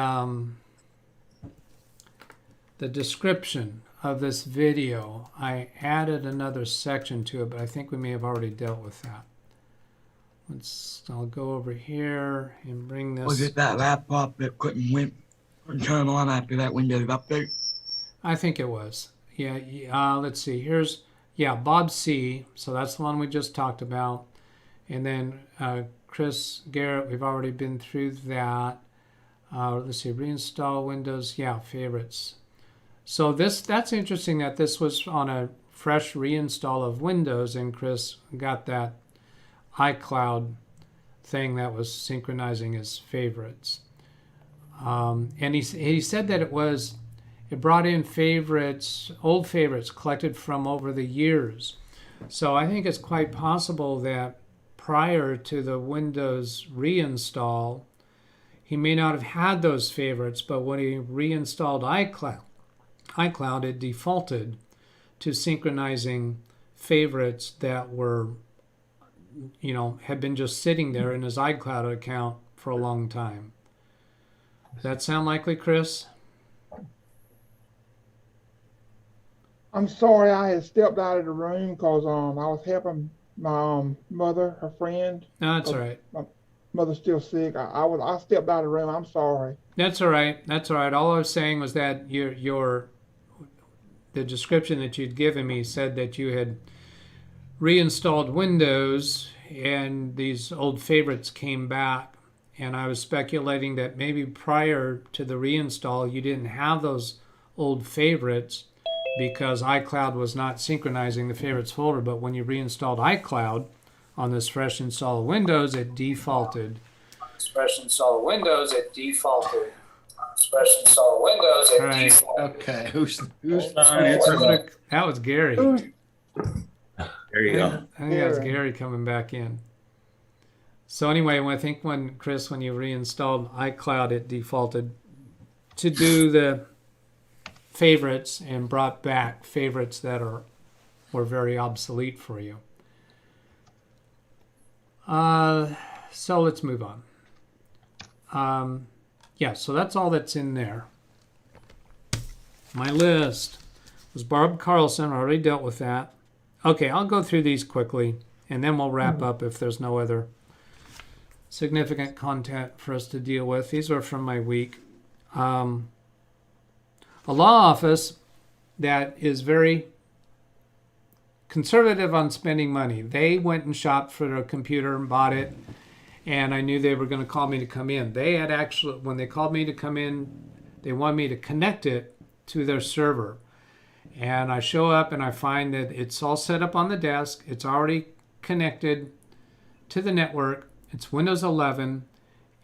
[SPEAKER 1] description of this video, I added another section to it, but I think we may have already dealt with that. I'll go over here and bring this.
[SPEAKER 5] Was it that laptop that couldn't turn on after that Windows update?
[SPEAKER 1] I think it was. Yeah. Let's see. Here's, Bob C. So that's the one we just talked about. And then Chris Garrett, we've already been through that. Let's see, reinstall Windows. Yeah, favorites. So that's interesting that this was on a fresh reinstall of Windows, and Chris got that iCloud thing that was synchronizing his favorites. And he said that it brought in favorites, old favorites collected from over the years. So I think it's quite possible that prior to the Windows reinstall, he may not have had those favorites, but when he reinstalled iCloud, it defaulted to synchronizing favorites that were, had been just sitting there in his iCloud account for a long time. Does that sound likely, Chris?
[SPEAKER 3] I'm sorry I had stepped out of the room because I was helping my mother, her friend.
[SPEAKER 1] No, that's all right.
[SPEAKER 3] My mother's still sick. I stepped out of the room. I'm sorry.
[SPEAKER 1] That's all right. That's all right. All I was saying was that the description that you'd given me said that you had reinstalled Windows and these old favorites came back. And I was speculating that maybe prior to the reinstall, you didn't have those old favorites because iCloud was not synchronizing the favorites folder. But when you reinstalled iCloud on this fresh install of Windows, it defaulted. Fresh install of Windows, it defaulted. Fresh install of Windows, it defaulted.
[SPEAKER 11] Okay, who's
[SPEAKER 1] That was Gary.
[SPEAKER 2] There you go.
[SPEAKER 1] I think that was Gary coming back in. So anyway, when Chris, when you reinstalled iCloud, it defaulted to do the favorites and brought back favorites that were very obsolete for you. So let's move on. So that's all that's in there. My list was Barb Carlson. I already dealt with that. Okay, I'll go through these quickly, and then we'll wrap up if there's no other significant content for us to deal with. These are from my week. A law office that is very conservative on spending money. They went and shopped for a computer and bought it, and I knew they were going to call me to come in. They had actually, when they called me to come in, they wanted me to connect it to their server. And I show up and I find that it's all set up on the desk. It's already connected to the network. It's Windows 11,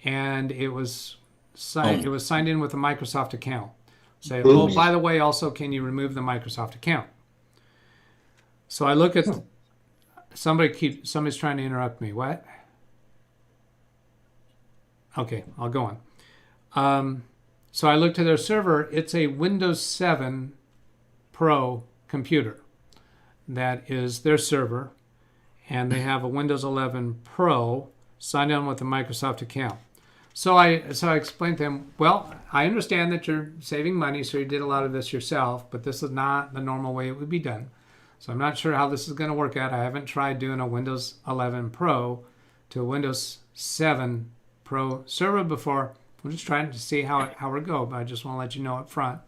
[SPEAKER 1] and it was signed in with a Microsoft account. Say, oh, by the way, also, can you remove the Microsoft account? So I look at somebody's trying to interrupt me. What? Okay, I'll go on. So I looked at their server. It's a Windows 7 Pro computer. That is their server, and they have a Windows 11 Pro signed in with a Microsoft account. So I explained to them, well, I understand that you're saving money, so you did a lot of this yourself, but this is not the normal way it would be done. So I'm not sure how this is going to work out. I haven't tried doing a Windows 11 Pro to a Windows 7 Pro server before. I'm just trying to see how it would go, but I just want to let you know up front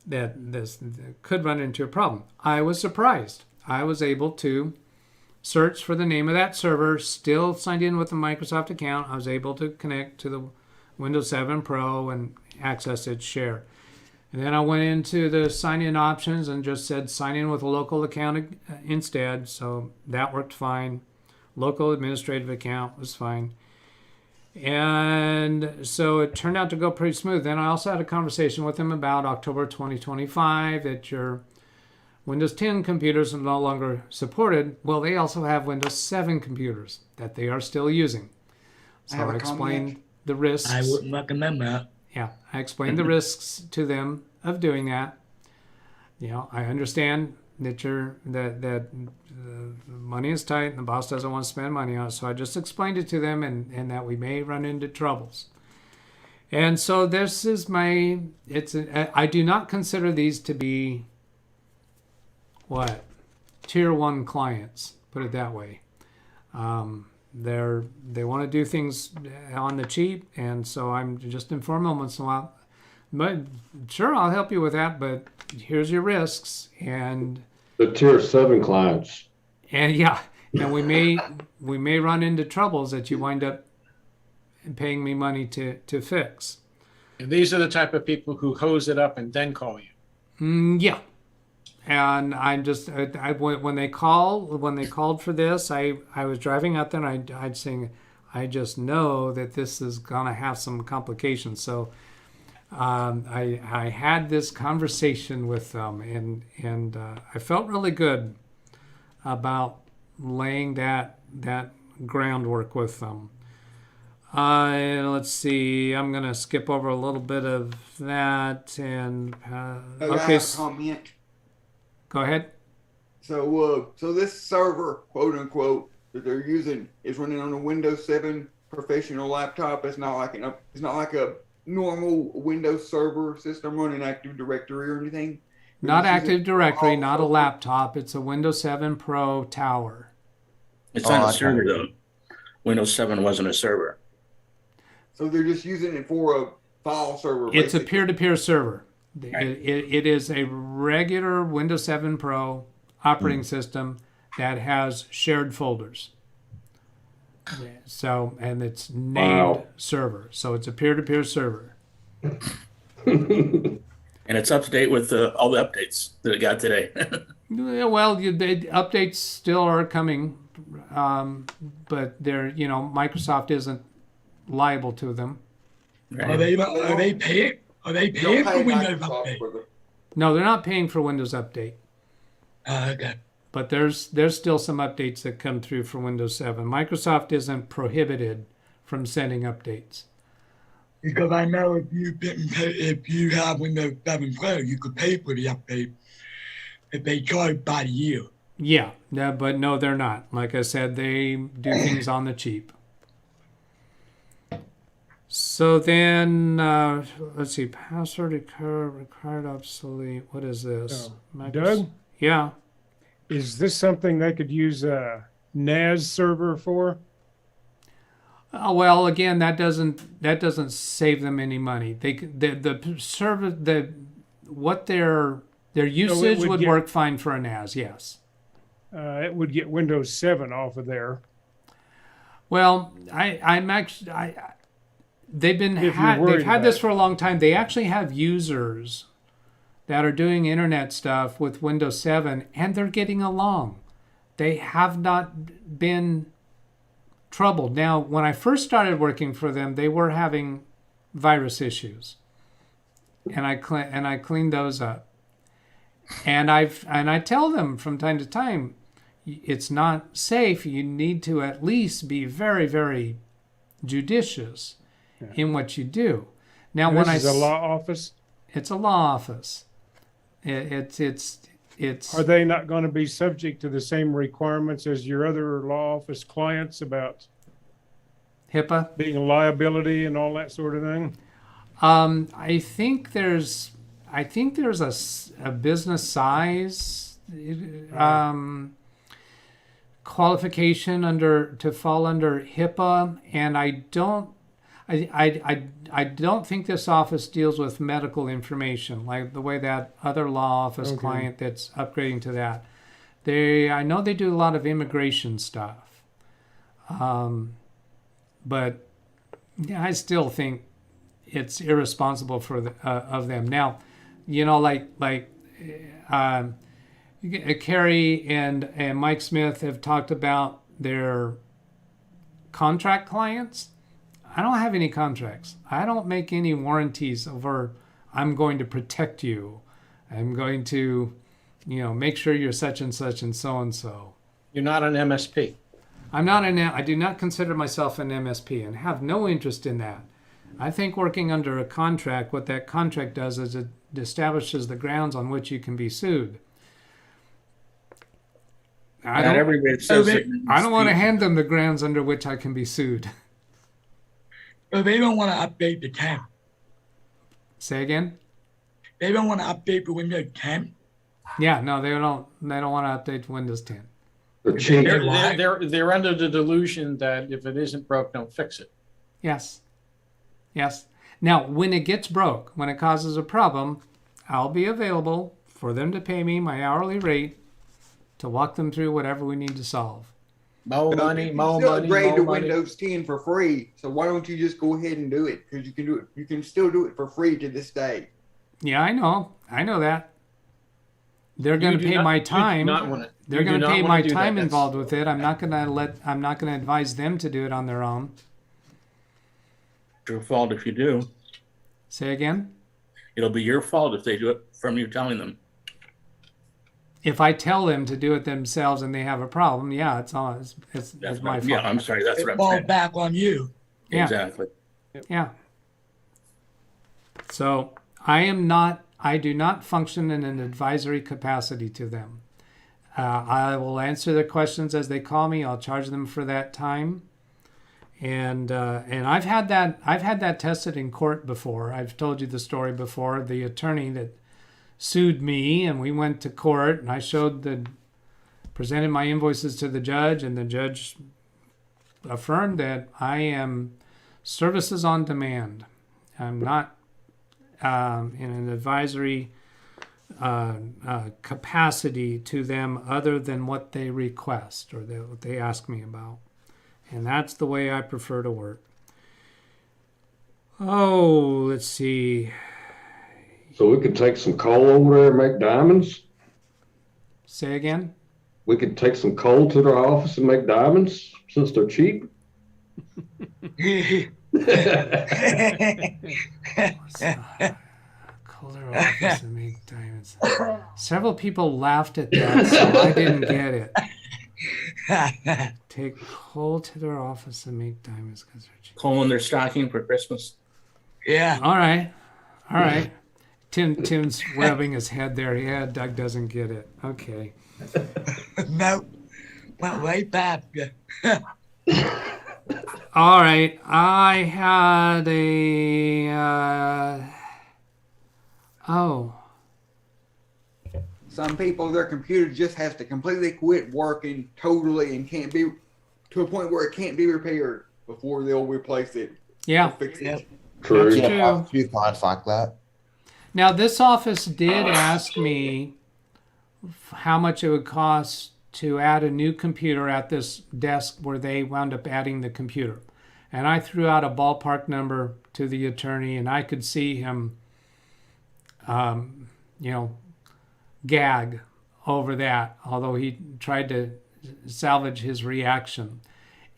[SPEAKER 1] that this could run into a problem. I was surprised. I was able to search for the name of that server, still signed in with the Microsoft account. I was able to connect to the Windows 7 Pro and access its share. And then I went into the sign-in options and just said sign in with a local account instead. So that worked fine. Local administrative account was fine. And so it turned out to go pretty smooth. Then I also had a conversation with them about October 2025 that your Windows 10 computers are no longer supported. Well, they also have Windows 7 computers that they are still using. So I explained the risks.
[SPEAKER 5] I wouldn't recommend that.
[SPEAKER 1] Yeah, I explained the risks to them of doing that. I understand that that money is tight and the boss doesn't want to spend money on it. So I just explained it to them and that we may run into troubles. And so this is I do not consider these to be tier 1 clients, put it that way. They want to do things on the cheap, and so I'm just informing them once in a while. But sure, I'll help you with that, but here's your risks. And
[SPEAKER 6] the tier 7 clients.
[SPEAKER 1] And and we may run into troubles that you wind up paying me money to fix.
[SPEAKER 11] And these are the type of people who hose it up and then call you.
[SPEAKER 1] Yeah. And I'm just when they called for this, I was driving out there and I'd saying, I just know that this is gonna have some complications. So I had this conversation with them and I felt really good about laying that that groundwork with them. Let's see. I'm gonna skip over a little bit of that and
[SPEAKER 4] I
[SPEAKER 1] okay.
[SPEAKER 4] have a comment.
[SPEAKER 1] Go ahead.
[SPEAKER 4] So this server, quote unquote, that they're using is running on a Windows 7 professional laptop. It's not like a normal Windows server system running Active Directory or anything.
[SPEAKER 1] Not Active Directory, not a laptop. It's a Windows 7 Pro tower.
[SPEAKER 2] It's not a server though. Windows 7 wasn't a server.
[SPEAKER 4] So they're just using it for a file server.
[SPEAKER 1] It's a
[SPEAKER 4] basically.
[SPEAKER 1] peer-to-peer server.
[SPEAKER 2] Right.
[SPEAKER 1] It is a regular Windows 7 Pro operating system that has shared folders. So, and it's named server. So it's a peer-to-peer server.
[SPEAKER 2] And it's up to date with all the updates that it got today.
[SPEAKER 1] Well, the updates still are coming, but they're, Microsoft isn't liable to them.
[SPEAKER 5] Are they paying? Are they paying for Windows Update?
[SPEAKER 1] No, they're not paying for Windows Update.
[SPEAKER 5] Okay.
[SPEAKER 1] But there's still some updates that come through for Windows 7. Microsoft isn't prohibited from sending updates.
[SPEAKER 5] Because I know if you have Windows 7 Pro, you could pay for the update if they charge by the year.
[SPEAKER 1] Yeah, but no, they're not. Like I said, they do things on the cheap. So then, let's see, password required obsolete. What is this?
[SPEAKER 8] Doug?
[SPEAKER 1] Yeah.
[SPEAKER 8] Is this something they could use a NAS server for?
[SPEAKER 1] Well, again, that doesn't save them any money. The server what their usage would work fine for a NAS. Yes.
[SPEAKER 8] It would get Windows 7 off of there.
[SPEAKER 1] Well, they've had this for a long time. They actually have users that are doing internet stuff with Windows 7, and they're getting along. They have not been troubled. Now, when I first started working for them, they were having virus issues, and I cleaned those up. And I tell them from time to time, it's not safe. You need to at least be very, very judicious in what you do. Now,
[SPEAKER 8] And this is a law office.
[SPEAKER 1] It's a law office. It's.
[SPEAKER 8] Are they not going to be subject to the same requirements as your other law office clients about
[SPEAKER 1] HIPAA
[SPEAKER 8] being a liability and all that sort of thing?
[SPEAKER 1] I think there's a business size qualification to fall under HIPAA, and I don't think this office deals with medical information like the way that other law office client that's upgrading to that. I know they do a lot of immigration stuff, but yeah, I still think it's irresponsible of them. Now, Carrie and Mike Smith have talked about their contract clients. I don't have any contracts. I don't make any warranties over I'm going to protect you. I'm going to, make sure you're such and such and so and so.
[SPEAKER 11] You're not an MSP.
[SPEAKER 1] I do not consider myself an MSP and have no interest in that. I think working under a contract, what that contract does is it establishes the grounds on which you can be sued. I don't want to hand them the grounds under which I can be sued.
[SPEAKER 5] So they don't want to update the 10.
[SPEAKER 1] Say again?
[SPEAKER 5] They don't want to update the Windows 10.
[SPEAKER 1] Yeah, no, they don't want to update Windows 10.
[SPEAKER 11] They're under the delusion that if it isn't broke, don't fix it.
[SPEAKER 1] Yes. Now, when it gets broke, when it causes a problem, I'll be available for them to pay me my hourly rate to walk them through whatever we need to solve.
[SPEAKER 11] More money.
[SPEAKER 4] Upgrade to Windows 10 for free. So why don't you just go ahead and do it? Because you can do it. You can still do it for free to this day.
[SPEAKER 1] Yeah, I know that. They're going to pay my time. They're going to pay my time involved with it. I'm not going to advise them to do it on their own.
[SPEAKER 2] Your fault if you do.
[SPEAKER 1] Say again?
[SPEAKER 2] It'll be your fault if they do it from you telling them.
[SPEAKER 1] if I tell them to do it themselves and they have a problem, yeah, it's my fault.
[SPEAKER 2] Yeah, I'm sorry. That's what I'm
[SPEAKER 5] Fall
[SPEAKER 2] saying.
[SPEAKER 5] back on you.
[SPEAKER 1] Yeah.
[SPEAKER 2] Exactly.
[SPEAKER 1] Yeah. So I do not function in an advisory capacity to them. I will answer their questions as they call me. I'll charge them for that time. And I've had that tested in court before. I've told you the story before. The attorney that sued me, and we went to court, and I presented my invoices to the judge, and the judge affirmed that I am services on demand. I'm not in an advisory capacity to them other than what they request or what they ask me about. And that's the way I prefer to work. Oh, let's see.
[SPEAKER 6] So we could take some coal over there and make diamonds?
[SPEAKER 1] Say again?
[SPEAKER 6] We could take some coal to their office and make diamonds since they're cheap?
[SPEAKER 1] Color office and make diamonds. Several people laughed at that, so I didn't get it. Take coal to their office and make diamonds because they're cheap.
[SPEAKER 2] Coal in their stocking for Christmas.
[SPEAKER 5] Yeah.
[SPEAKER 1] All right. Tim's rubbing his head there. Yeah, Doug doesn't get it. Okay.
[SPEAKER 5] No. Went way back.
[SPEAKER 1] All right. I had a.
[SPEAKER 4] Some people, their computer just has to completely quit working totally and can't be to a point where it can't be repaired before they'll replace it.
[SPEAKER 1] Yeah.
[SPEAKER 4] Fix it.
[SPEAKER 5] Yep.
[SPEAKER 6] True.
[SPEAKER 1] That's
[SPEAKER 9] Yeah,
[SPEAKER 1] true.
[SPEAKER 9] I have a few clients like that.
[SPEAKER 1] Now, this office did ask me how much it would cost to add a new computer at this desk where they wound up adding the computer. And I threw out a ballpark number to the attorney, and I could see him, gag over that, although he tried to salvage his reaction.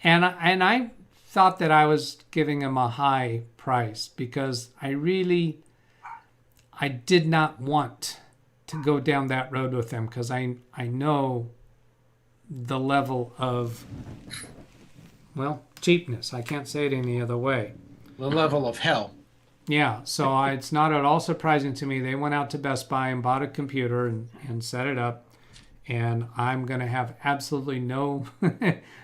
[SPEAKER 1] And I thought that I was giving him a high price because I did not want to go down that road with them because I know the level of, cheapness. I can't say it any other way.
[SPEAKER 11] The level of hell.
[SPEAKER 1] Yeah, so it's not at all surprising to me. They went out to Best Buy and bought a computer and set it up, and I'm going to have absolutely no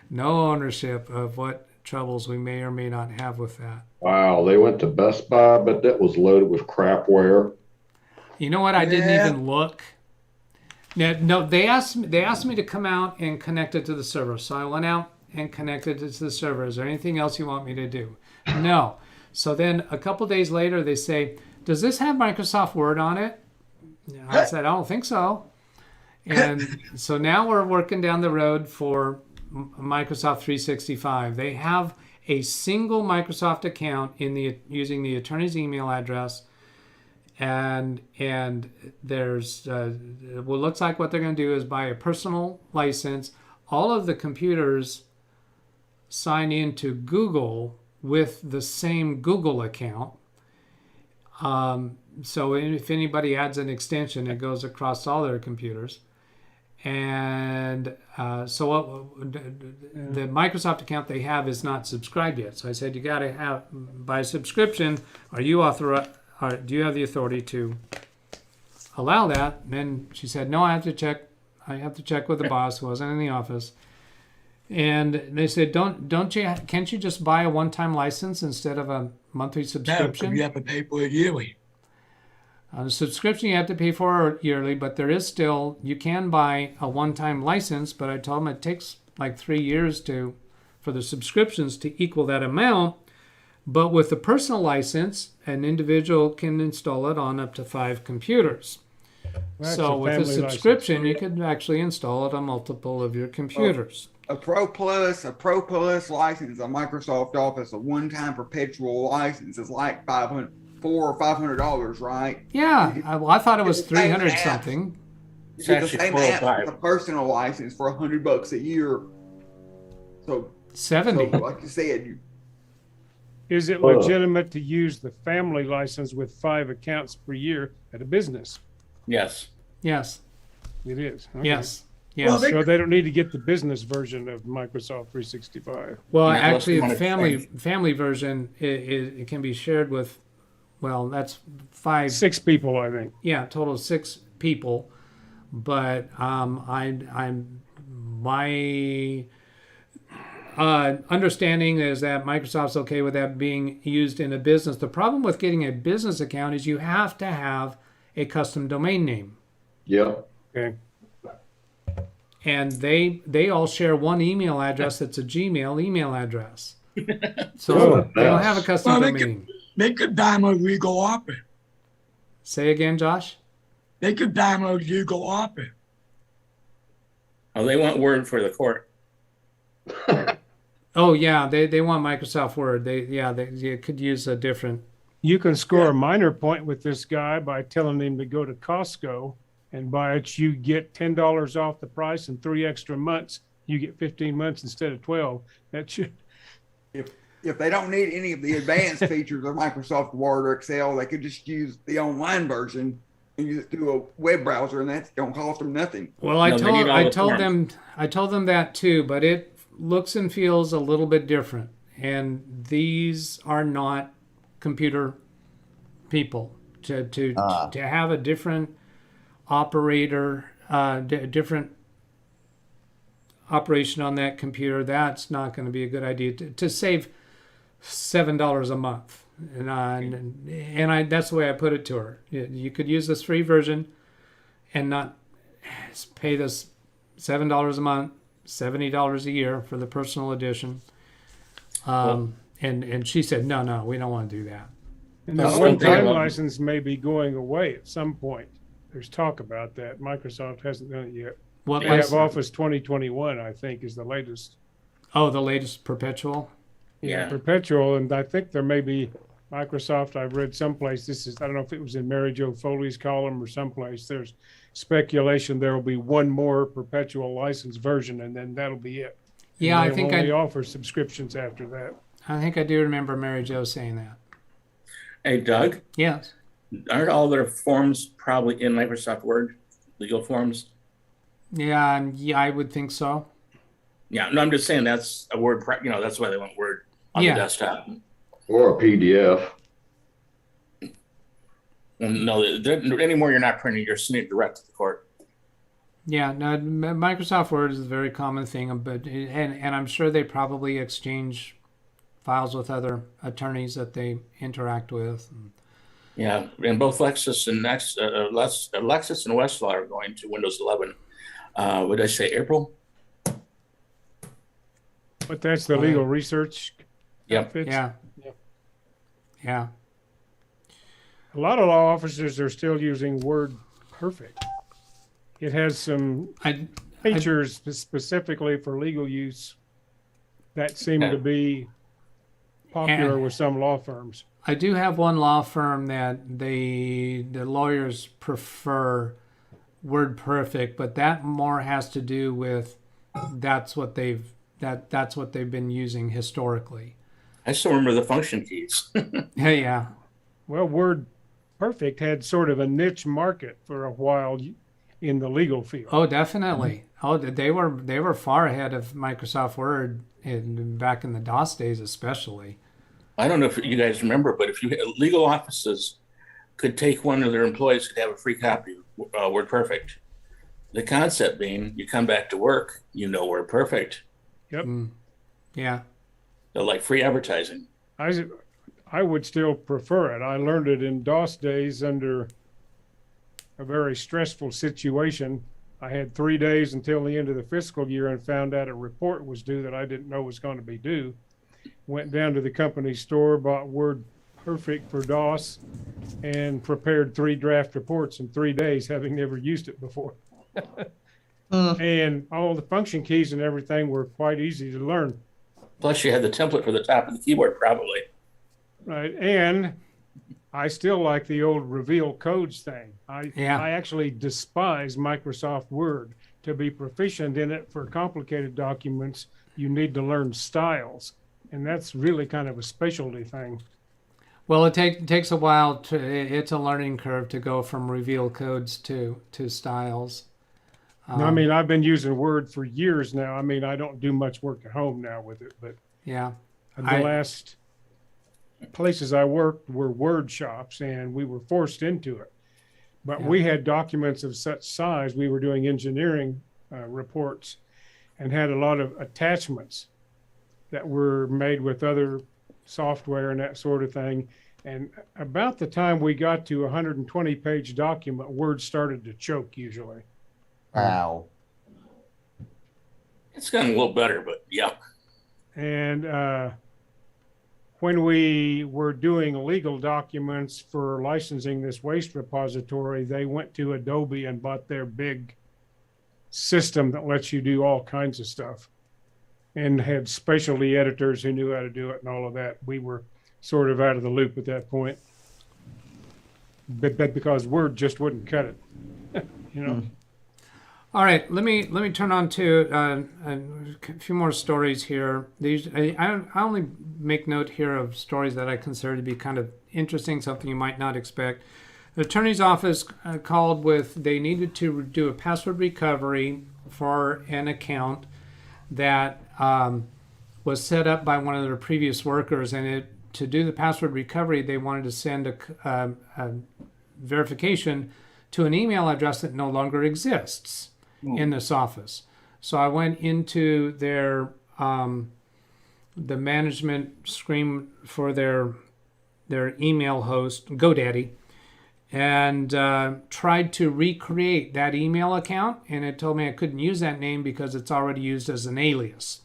[SPEAKER 1] ownership of what troubles we may or may not have with that.
[SPEAKER 6] Wow, they went to Best Buy, but that was loaded with crapware.
[SPEAKER 1] You know what? I didn't even look. No, they asked me to come out and connect it to the server. So I went out and connected it to the server. Is there anything else you want me to do? No. So then a couple days later, they say, does this have Microsoft Word on it? I said, I don't think so. And so now we're working down the road for Microsoft 365. They have a single Microsoft account using the attorney's email address. And there's what looks like what they're going to do is buy a personal license. All of the computers sign into Google with the same Google account. So if anybody adds an extension, it goes across all their computers. And so the Microsoft account they have is not subscribed yet. So I said, you got to have by subscription. Are you authorized? Do you have the authority to allow that? And then she said, no, I have to check. I have to check with the boss who wasn't in the office. And they said, can't you just buy a one-time license instead of a monthly subscription?
[SPEAKER 5] No, you have to pay for it yearly.
[SPEAKER 1] The subscription you have to pay for yearly, but there is still, you can buy a one-time license, but I told them it takes like 3 years for the subscriptions to equal that amount. But with the personal license, an individual can install it on up to 5 computers.
[SPEAKER 8] That's
[SPEAKER 1] so
[SPEAKER 8] a
[SPEAKER 1] with a
[SPEAKER 8] family
[SPEAKER 1] subscription,
[SPEAKER 8] license.
[SPEAKER 1] you could actually install it on multiple of your computers.
[SPEAKER 4] A Pro Plus license, a Microsoft Office, a one-time perpetual license is like $400 or $500, right?
[SPEAKER 1] Yeah, I thought it was
[SPEAKER 4] It's the same
[SPEAKER 1] 300
[SPEAKER 4] app.
[SPEAKER 1] something.
[SPEAKER 4] It's the
[SPEAKER 2] actually
[SPEAKER 4] same app
[SPEAKER 2] $405.
[SPEAKER 4] as a personal license for $100 a year. So
[SPEAKER 1] 70.
[SPEAKER 4] like you said,
[SPEAKER 8] Is it legitimate to use the family license with 5 accounts per year at a business?
[SPEAKER 2] Yes.
[SPEAKER 1] Yes.
[SPEAKER 8] It is. Okay.
[SPEAKER 1] Yes.
[SPEAKER 5] Well,
[SPEAKER 1] Yes.
[SPEAKER 5] they-
[SPEAKER 8] So they don't need to get the business version of Microsoft 365.
[SPEAKER 1] Well,
[SPEAKER 2] Yeah, unless
[SPEAKER 1] actually,
[SPEAKER 2] you
[SPEAKER 1] the
[SPEAKER 2] wanna
[SPEAKER 1] family version it can be shared with. Well, that's 5.
[SPEAKER 8] 6 people, I think.
[SPEAKER 1] Yeah, total of 6 people. But I'm my understanding is that Microsoft's okay with that being used in a business. The problem with getting a business account is you have to have a custom domain name,
[SPEAKER 6] Yep.
[SPEAKER 8] Okay.
[SPEAKER 1] and they all share one email address that's a Gmail email address. So
[SPEAKER 6] Oh,
[SPEAKER 1] they don't have a
[SPEAKER 6] yes.
[SPEAKER 1] custom
[SPEAKER 5] Well, they
[SPEAKER 1] domain.
[SPEAKER 5] They could download Legal Opera.
[SPEAKER 1] Say again, Josh.
[SPEAKER 5] They could download Legal Opera.
[SPEAKER 2] Oh, they want Word for the court.
[SPEAKER 1] Oh yeah, they want Microsoft Word. They could use a different.
[SPEAKER 8] You can score a minor point with this guy by telling him to go to Costco and buy it. You get $10 off the price and 3 extra months. You get 15 months instead of 12. That should.
[SPEAKER 4] If they don't need any of the advanced features of Microsoft Word or Excel, they could just use the online version and use it through a web browser, and that's going to cost them nothing.
[SPEAKER 1] Well, I
[SPEAKER 2] No, they need all the
[SPEAKER 1] told them that too, but it looks and feels a little bit different. And these are not computer people. To have a different operator, different operation on that computer, that's not going to be a good idea. To save $7 a month, and that's the way I put it to her. You could use this free version and not pay this $7 a month, $70 a year for the personal edition. And she said, no, we don't want to do that.
[SPEAKER 8] And the
[SPEAKER 2] That's
[SPEAKER 8] one-time
[SPEAKER 2] something about-
[SPEAKER 8] license may be going away at some point. There's talk about that. Microsoft hasn't done it yet.
[SPEAKER 1] What
[SPEAKER 8] They have
[SPEAKER 1] license?
[SPEAKER 8] Office 2021, I think, is the latest.
[SPEAKER 1] Oh, the latest perpetual.
[SPEAKER 2] Yeah.
[SPEAKER 8] Perpetual, and I think there may be Microsoft. I've read someplace. I don't know if it was in Mary Jo Foley's column or someplace. There's speculation there will be one more perpetual license version, and then that'll be it. And
[SPEAKER 1] Yeah, I
[SPEAKER 8] they'll
[SPEAKER 1] think
[SPEAKER 8] only offer subscriptions after that.
[SPEAKER 1] I do remember Mary Jo saying that.
[SPEAKER 2] Hey, Doug,
[SPEAKER 1] Yes.
[SPEAKER 2] aren't all their forms probably in Microsoft Word, legal forms?
[SPEAKER 1] Yeah, I would think so.
[SPEAKER 2] Yeah, no, I'm just saying that's a Word, that's why they want Word on
[SPEAKER 1] Yeah.
[SPEAKER 2] the desktop.
[SPEAKER 6] Or a PDF.
[SPEAKER 2] And no, anymore you're not printing, you're sending it direct to the court.
[SPEAKER 1] Yeah, no, Microsoft Word is a very common thing, but and I'm sure they probably exchange files with other attorneys that they interact with.
[SPEAKER 2] Yeah, and both Lexis and Westlaw are going to Windows 11. What did I say, April?
[SPEAKER 8] But that's the legal research.
[SPEAKER 2] Yep.
[SPEAKER 8] outfits.
[SPEAKER 1] Yeah.
[SPEAKER 8] A lot of law officers are still using Word Perfect. It has some features specifically for legal use that seem to be popular with some law firms.
[SPEAKER 1] I do have one law firm that the lawyers prefer Word Perfect, but that more has to do with that's what they've been using historically.
[SPEAKER 2] I still remember the function keys.
[SPEAKER 1] Yeah.
[SPEAKER 8] Well, Word Perfect had sort of a niche market for a while in the legal field.
[SPEAKER 1] Oh, definitely. Oh, they were far ahead of Microsoft Word back in the DOS days, especially.
[SPEAKER 2] I don't know if you guys remember, but if legal offices could take one of their employees could have a free copy of Word Perfect. The concept being, you come back to work, Word Perfect.
[SPEAKER 8] Yep.
[SPEAKER 1] Yeah.
[SPEAKER 2] They're like free advertising.
[SPEAKER 8] I would still prefer it. I learned it in DOS days under a very stressful situation. I had 3 days until the end of the fiscal year and found out a report was due that I didn't know was going to be due. Went down to the company store, bought Word Perfect for DOS, and prepared 3 draft reports in 3 days, having never used it before. And all the function keys and everything were quite easy to learn.
[SPEAKER 2] Plus, you had the template for the top of the keyboard, probably.
[SPEAKER 8] Right. And I still like the old reveal codes thing. I actually despise Microsoft Word. To be proficient in it for complicated documents, you need to learn styles. And that's really kind of a specialty thing.
[SPEAKER 1] Well, it takes a while it's a learning curve to go from reveal codes to styles.
[SPEAKER 8] I mean, I've been using Word for years now. I mean, I don't do much work at home now with it, but
[SPEAKER 1] Yeah.
[SPEAKER 8] the last places I worked were Word shops, and we were forced into it. But
[SPEAKER 1] Yeah.
[SPEAKER 8] we had documents of such size. We were doing engineering reports and had a lot of attachments that were made with other software and that sort of thing. And about the time we got to a 120-page document, Word started to choke usually.
[SPEAKER 9] Wow.
[SPEAKER 2] It's gotten a little better, but yeah.
[SPEAKER 8] And when we were doing legal documents for licensing this waste repository, they went to Adobe and bought their big system that lets you do all kinds of stuff, and had specialty editors who knew how to do it and all of that. We were sort of out of the loop at that point, but because Word just wouldn't cut it, you know.
[SPEAKER 1] All right, let me turn on to a few more stories here. These I only make note here of stories that I consider to be kind of interesting, something you might not expect. The attorney's office called with they needed to do a password recovery for an account that was set up by one of their previous workers, and to do the password recovery, they wanted to send a verification to an email address that no longer exists in this office. So I went into their the management screen for their email host, GoDaddy, and tried to recreate that email account, and it told me I couldn't use that name because it's already used as an alias.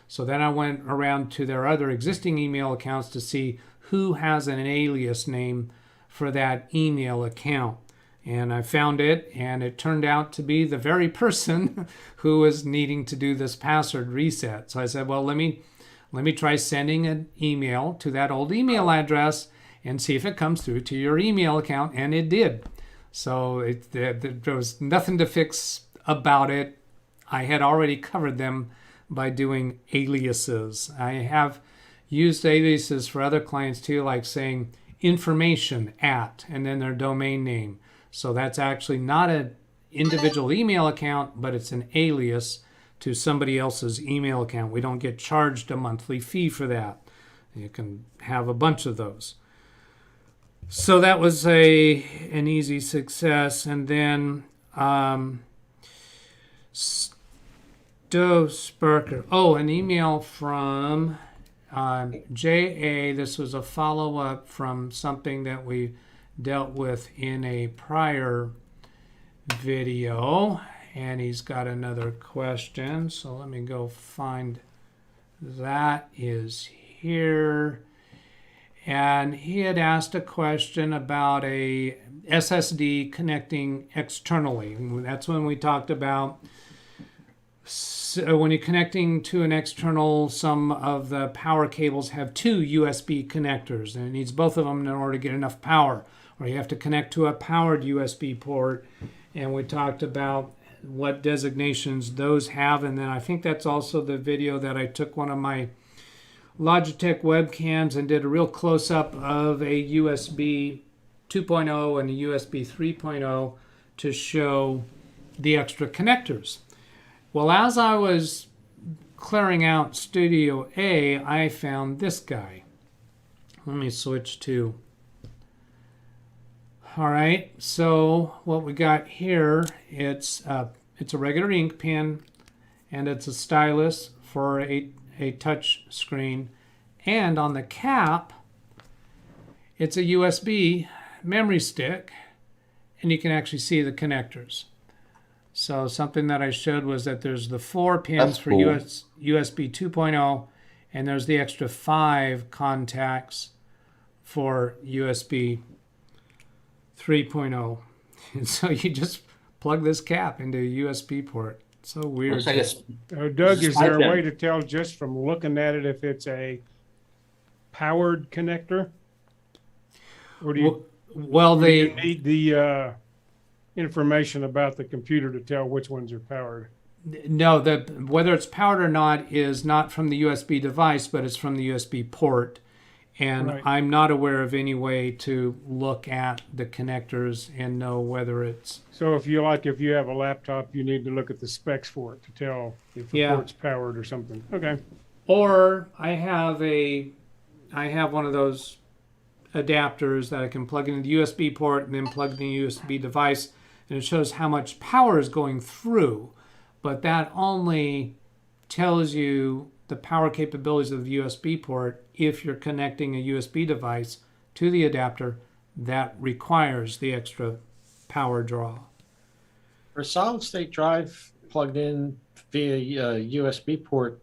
[SPEAKER 1] So then I went around to their other existing email accounts to see who has an alias name for that email account. And I found it, and it turned out to be the very person who was needing to do this password reset. So I said, well, let me try sending an email to that old email address and see if it comes through to your email account, and it did. So there was nothing to fix about it. I had already covered them by doing aliases. I have used aliases for other clients too, like saying information at, and then their domain name. So that's actually not an individual email account, but it's an alias to somebody else's email account. We don't get charged a monthly fee for that. You can have a bunch of those. So that was an easy success. And then Stowe Sparker. Oh, an email from J.A. This was a follow-up from something that we dealt with in a prior video, and he's got another question, so let me go find that. Is here, and he had asked a question about a SSD connecting externally. That's when we talked about when you're connecting to an external, some of the power cables have two USB connectors, and it needs both of them in order to get enough power. Or you have to connect to a powered USB port, and we talked about what designations those have. And then I think that's also the video that I took one of my Logitech webcams and did a real close-up of a USB 2.0 and a USB 3.0 to show the extra connectors. Well, as I was clearing out Studio A, I found this guy. Let me switch to... All right, so what we got here, it's a regular ink pen, and it's a stylus for a touch screen, and on the cap, it's a USB memory stick, and you can actually see the connectors. So something that I showed was that there's the 4 pins for
[SPEAKER 9] cool.
[SPEAKER 1] USB 2.0, and there's the extra 5 contacts for USB 3.0. And so you just plug this cap into a USB port. So weird.
[SPEAKER 2] Looks like it's
[SPEAKER 8] Doug, is there a
[SPEAKER 2] Spike
[SPEAKER 8] way to tell just from looking at it if it's a powered connector? Or do you,
[SPEAKER 1] well,
[SPEAKER 8] or do
[SPEAKER 1] they
[SPEAKER 8] you need the information about the computer to tell which ones are powered?
[SPEAKER 1] no, whether it's powered or not is not from the USB device, but it's from the USB port. And
[SPEAKER 8] Right.
[SPEAKER 1] I'm not aware of any way to look at the connectors and know whether it's,
[SPEAKER 8] So if you have a laptop, you need to look at the specs for it to tell if the
[SPEAKER 1] Yeah.
[SPEAKER 8] port's powered or something. Okay.
[SPEAKER 1] or I have one of those adapters that I can plug into the USB port and then plug in the USB device, and it shows how much power is going through, but that only tells you the power capabilities of the USB port if you're connecting a USB device to the adapter that requires the extra power draw.
[SPEAKER 11] For a solid state drive plugged in via USB port,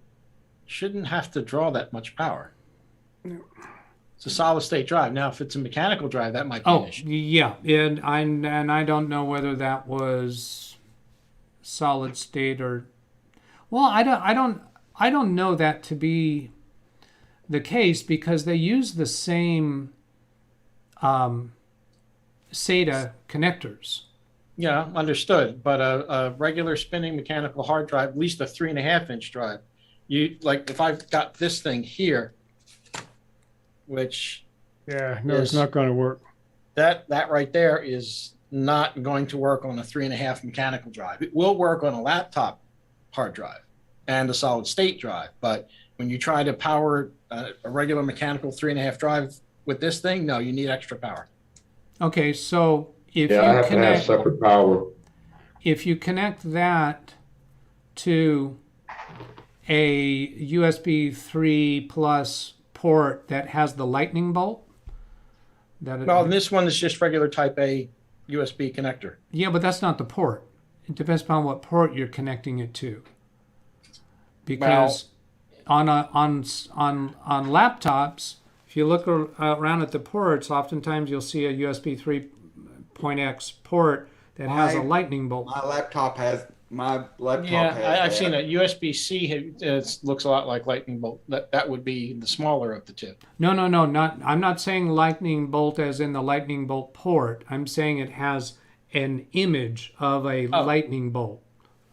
[SPEAKER 11] shouldn't have to draw that much power. It's a solid state drive. Now, if it's a mechanical drive, that might be an
[SPEAKER 1] Oh,
[SPEAKER 11] issue.
[SPEAKER 1] yeah, and I don't know whether that was solid state or, well, I don't know that to be the case because they use the same SATA connectors.
[SPEAKER 11] Yeah, understood. But a regular spinning mechanical hard drive, at least a 3.5-inch drive, like if I've got this thing here, which
[SPEAKER 8] Yeah, no, it's not going to work.
[SPEAKER 11] that right there is not going to work on a 3.5 mechanical drive. It will work on a laptop hard drive and a solid state drive, but when you try to power a regular mechanical 3.5 drive with this thing, no, you need extra power.
[SPEAKER 1] Okay, so if
[SPEAKER 6] Yeah, I
[SPEAKER 1] you
[SPEAKER 6] have to have
[SPEAKER 1] connect,
[SPEAKER 6] separate power.
[SPEAKER 1] if you connect that to a USB 3 plus port that has the lightning bolt,
[SPEAKER 11] Well, this one is just regular type A USB connector.
[SPEAKER 1] yeah, but that's not the port. It depends upon what port you're connecting it to. Because on laptops, if you look around at the ports, oftentimes you'll see a USB 3.x port that has a lightning bolt.
[SPEAKER 4] My laptop has
[SPEAKER 11] Yeah, I've seen it. USB-C looks a lot like lightning bolt. That would be the smaller of the two.
[SPEAKER 1] No, not. I'm not saying lightning bolt as in the lightning bolt port. I'm saying it has an image of a lightning bolt.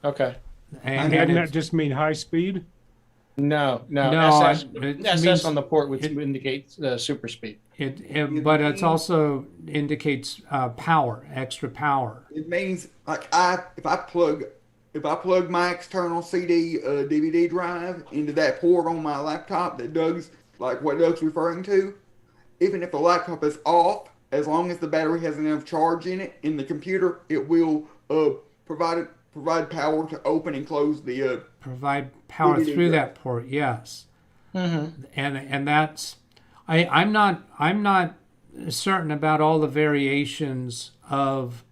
[SPEAKER 11] Okay.
[SPEAKER 1] And
[SPEAKER 8] Doesn't that just mean high speed?
[SPEAKER 11] No.
[SPEAKER 1] No,
[SPEAKER 11] SS,
[SPEAKER 1] it
[SPEAKER 11] SS
[SPEAKER 1] means-
[SPEAKER 11] on the port would indicate super speed.
[SPEAKER 1] but it also indicates power, extra power.
[SPEAKER 4] It means like if I plug my external CD DVD drive into that port on my laptop that Doug's like what Doug's referring to, even if the laptop is off, as long as the battery has enough charge in it in the computer, it will provide power to open and close the
[SPEAKER 1] Provide power
[SPEAKER 4] DVD
[SPEAKER 1] through
[SPEAKER 4] drive.
[SPEAKER 1] that port, yes.
[SPEAKER 11] Mm-hmm.
[SPEAKER 1] And that's I'm not certain about all the variations of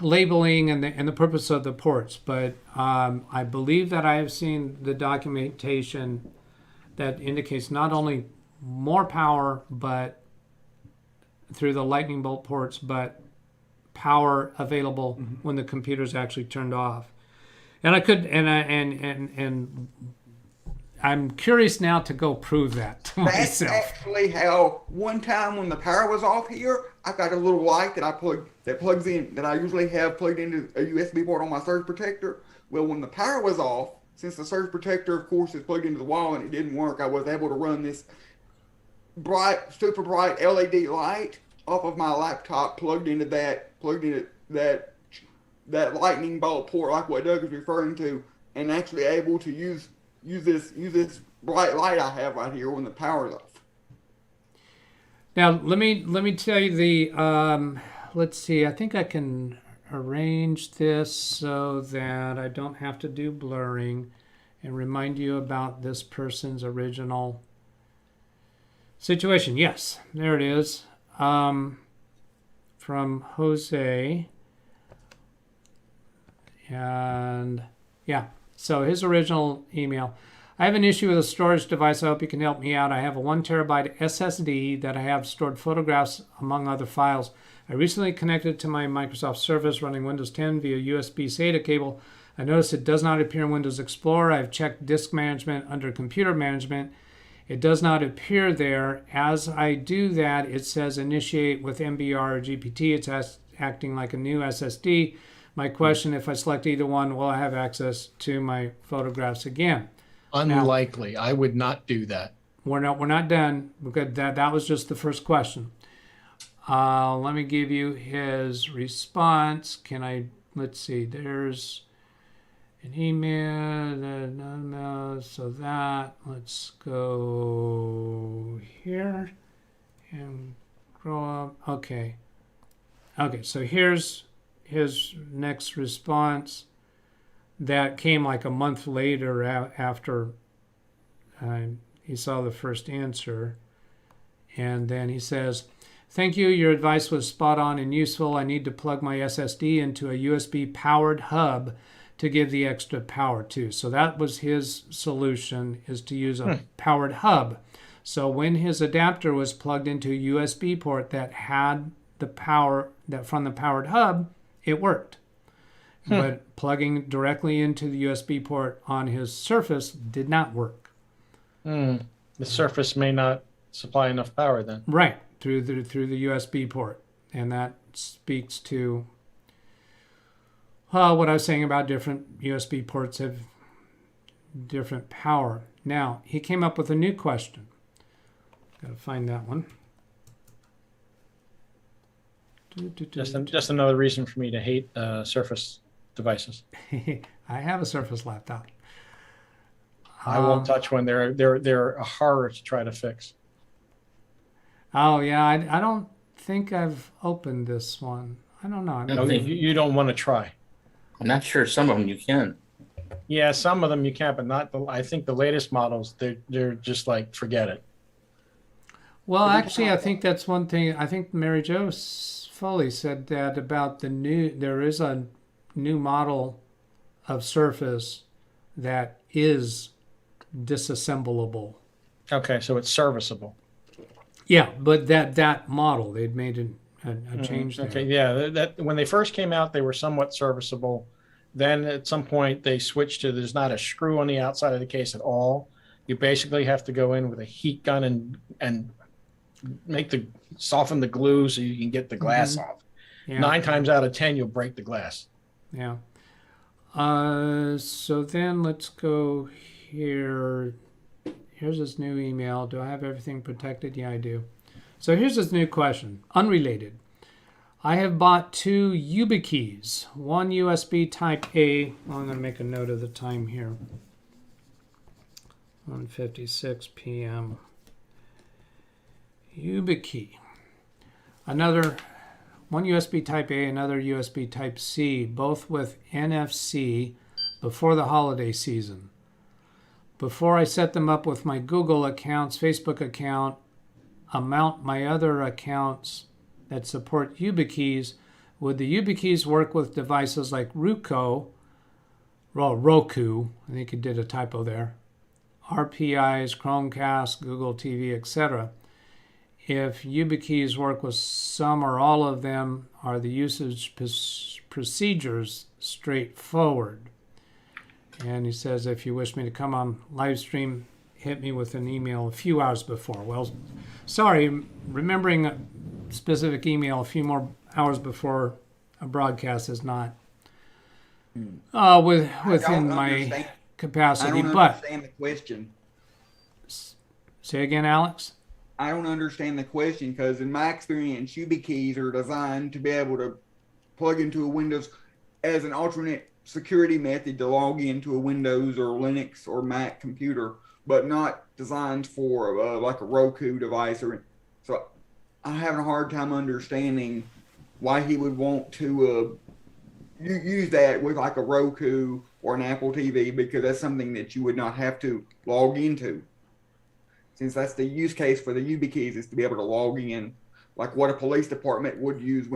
[SPEAKER 1] labeling and the purpose of the ports, but I believe that I have seen the documentation that indicates not only more power but through the lightning bolt ports, but power available when the computer's actually turned off. And I could and I'm curious now to go prove that to
[SPEAKER 4] That's
[SPEAKER 1] myself.
[SPEAKER 4] actually how one time when the power was off here, I've got a little light that plugs in that I usually have plugged into a USB port on my surge protector. Well, when the power was off, since the surge protector, of course, is plugged into the wall and it didn't work, I was able to run this super bright LED light off of my laptop plugged into that lightning bolt port, like what Doug is referring to, and actually able to use this bright light I have right here when the power's off.
[SPEAKER 1] Now let me tell you the let's see, I think I can arrange this so that I don't have to do blurring and remind you about this person's original situation. Yes, there it is. From Jose. And yeah, so his original email. I have an issue with a storage device. I hope you can help me out. I have a 1 terabyte SSD that I have stored photographs among other files. I recently connected to my Microsoft Surface running Windows 10 via USB SATA cable. I noticed it does not appear in Windows Explorer. I've checked disk management under computer management. It does not appear there. As I do that, it says initiate with MBR or GPT. It's acting like a new SSD. My question, if I select either one, will I have access to my photographs again?
[SPEAKER 11] Unlikely. I would not do that.
[SPEAKER 1] we're not done. That was just the first question. Let me give you his response. Let's see, there's an email, so let's go here and grow up. Okay, so here's his next response that came like a month later after he saw the first answer. And then he says, "Thank you. Your advice was spot on and useful. I need to plug my SSD into a USB powered hub to give the extra power too." So that was his solution, is to use a powered hub. So when his adapter was plugged into a USB port that had the power that from the powered hub, it worked. But plugging directly into the USB port on his Surface did not work.
[SPEAKER 11] The Surface may not supply enough power then.
[SPEAKER 1] Right, through the USB port. And that speaks to what I was saying about different USB ports have different power. Now, he came up with a new question. Got to find that one.
[SPEAKER 11] Just another reason for me to hate Surface devices.
[SPEAKER 1] I have a Surface laptop.
[SPEAKER 11] I won't touch one. They're a horror to try to fix.
[SPEAKER 1] Oh yeah, I don't think I've opened this one. I don't know.
[SPEAKER 11] No, you don't want to try.
[SPEAKER 2] I'm not sure. Some of them you can.
[SPEAKER 11] Yeah, some of them you can, but not I think the latest models, they're just like, forget it.
[SPEAKER 1] Well, actually, I think that's one thing. I think Mary Jo Foley said that about there is a new model of Surface that is disassemblable.
[SPEAKER 11] Okay, so it's serviceable.
[SPEAKER 1] Yeah, but that model, they'd made a change there.
[SPEAKER 11] Okay, yeah, that when they first came out, they were somewhat serviceable. Then at some point they switched to there's not a screw on the outside of the case at all. You basically have to go in with a heat gun and soften the glue so you can get the glass off. Yeah. 9 times out of 10, you'll break the glass.
[SPEAKER 1] Yeah. So then let's go here. Here's his new email. Do I have everything protected? Yeah, I do. So here's his new question. Unrelated. I have bought 2 YubiKeys. One USB Type A. Well, I'm going to make a note of the time here. 1:56 p.m. YubiKey. One USB Type A, another USB Type C, both with NFC before the holiday season. Before I set them up with my Google accounts, Facebook account, mount my other accounts that support YubiKeys, would the YubiKeys work with devices like Roku, I think it did a typo there, RPIs, Chromecast, Google TV, etc.? If YubiKeys work with some or all of them, are the usage procedures straightforward? And he says, if you wish me to come on live stream, hit me with an email a few hours before. Well, sorry, remembering a specific email a few more hours before a broadcast is not within my capacity.
[SPEAKER 4] I don't understand the question.
[SPEAKER 1] Say again, Alex?
[SPEAKER 4] I don't understand the question because in my experience, YubiKeys are designed to be able to plug into a Windows as an alternate security method to log into a Windows or Linux or Mac computer, but not designed for like a Roku device. So I'm having a hard time understanding why he would want to use that with like a Roku or an Apple TV, because that's something that you would not have to log into. Since that's the use case for the YubiKeys, is to be able to log in, like what a police department would use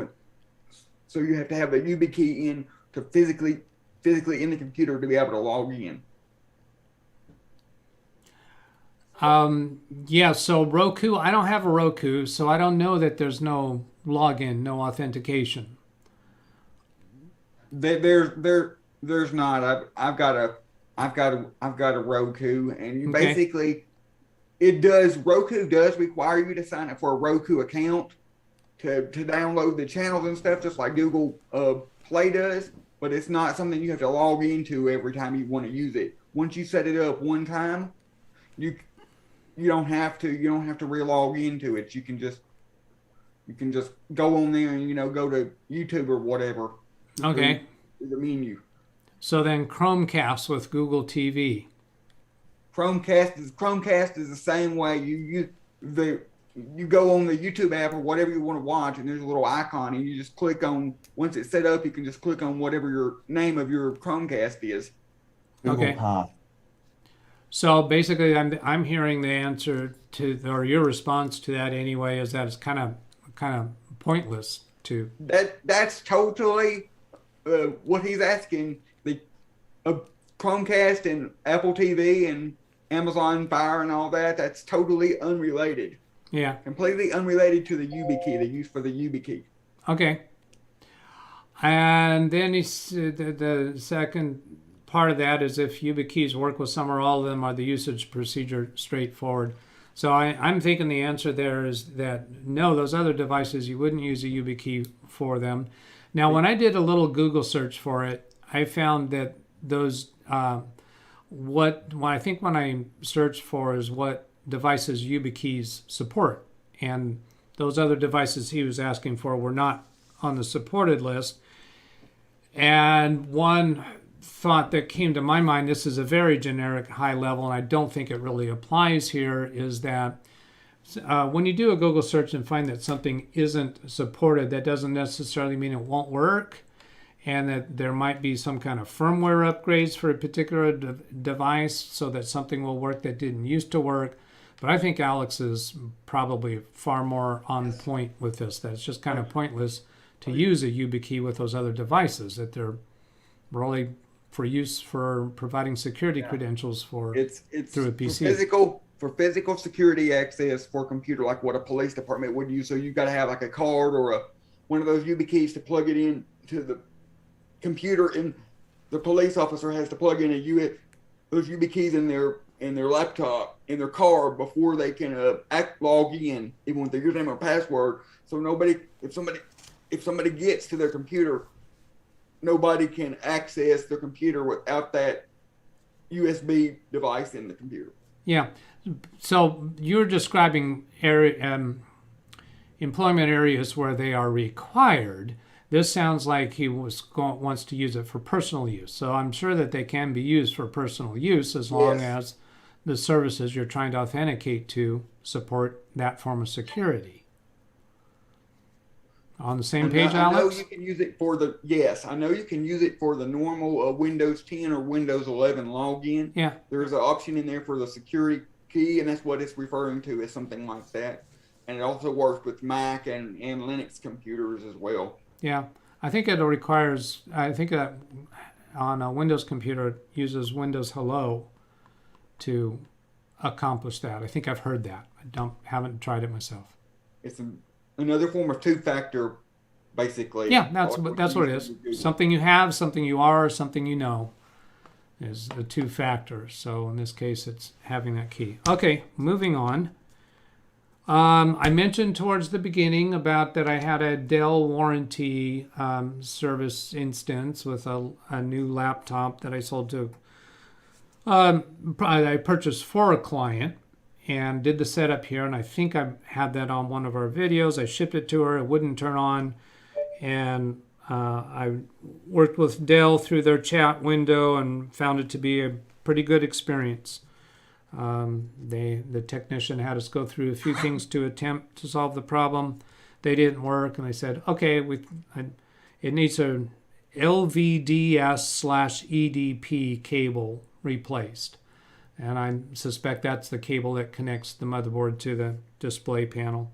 [SPEAKER 4] so you have to have a YubiKey in to physically in the computer to be able to log in.
[SPEAKER 1] Yeah, so Roku, I don't have a Roku, so I don't know that there's no login, no authentication.
[SPEAKER 4] There's not. I've got a Roku, and you basically. Roku does require you to sign up for a Roku account to download the channels and stuff, just like Google Play does, but it's not something you have to log into every time you want to use it. Once you set it up one time, you don't have to re-log into it. You can just go on there and go to YouTube or whatever.
[SPEAKER 1] Okay.
[SPEAKER 4] The menu.
[SPEAKER 1] So then Chromecast with Google TV.
[SPEAKER 4] Chromecast is the same way. You go on the YouTube app or whatever you want to watch, and there's a little icon, and you just click on. Once it's set up, you can just click on whatever your name of your Chromecast is.
[SPEAKER 1] Okay.
[SPEAKER 9] Path.
[SPEAKER 1] So basically, I'm hearing the answer to, or your response to that anyway, is that it's kind of pointless to.
[SPEAKER 4] That's totally what he's asking. The Chromecast and Apple TV and Amazon Fire and all that. That's totally unrelated.
[SPEAKER 1] Yeah.
[SPEAKER 4] Completely unrelated to the YubiKey. The use for the YubiKey.
[SPEAKER 1] Okay. And then the second part of that is if YubiKeys work with some or all of them, are the usage procedure straightforward? So I'm thinking the answer there is that no, those other devices, you wouldn't use a YubiKey for them. Now, when I did a little Google search for it, I found that those, when I searched for is what devices YubiKeys support. And those other devices he was asking for were not on the supported list. And one thought that came to my mind, this is a very generic high level, and I don't think it really applies here, is that when you do a Google search and find that something isn't supported, that doesn't necessarily mean it won't work, and that there might be some kind of firmware upgrades for a particular device so that something will work that didn't used to work. But I think Alex is probably far more on point with this, that it's just kind of pointless to use a YubiKey with those other devices, that they're really for use for providing security credentials for
[SPEAKER 4] it's
[SPEAKER 1] through a PC.
[SPEAKER 4] For physical security access for a computer, like what a police department would use. So you've got to have like a card or one of those YubiKeys to plug it in to the computer, and the police officer has to plug in those YubiKeys in their laptop, in their car, before they can log in, even with their username or password. So if somebody gets to their computer, nobody can access their computer without that USB device in the computer.
[SPEAKER 1] Yeah. So you're describing employment areas where they are required. This sounds like he wants to use it for personal use. So I'm sure that they can be used for personal use as long as the services you're trying to authenticate to support that form of security. On the same page, Alex?
[SPEAKER 4] I know you can use it for the normal Windows 10 or Windows 11 login.
[SPEAKER 1] Yeah.
[SPEAKER 4] There's an option in there for the security key, and that's what it's referring to, as something like that. And it also works with Mac and Linux computers as well.
[SPEAKER 1] Yeah. I think that on a Windows computer, it uses Windows Hello to accomplish that. I think I've heard that. Haven't tried it myself.
[SPEAKER 4] It's another form of two-factor, basically.
[SPEAKER 1] Yeah, that's what it is. Something you have, something you are, something you know is the two factors. So in this case, it's having that key. Okay, moving on. I mentioned towards the beginning about that I had a Dell warranty service instance with a new laptop that I sold to, I purchased for a client, and did the setup here, and I think I had that on one of our videos. I shipped it to her, it wouldn't turn on, and I worked with Dell through their chat window and found it to be a pretty good experience. The technician had us go through a few things to attempt to solve the problem. They didn't work, and I said, okay, it needs a LVDS/EDP cable replaced. And I suspect that's the cable that connects the motherboard to the display panel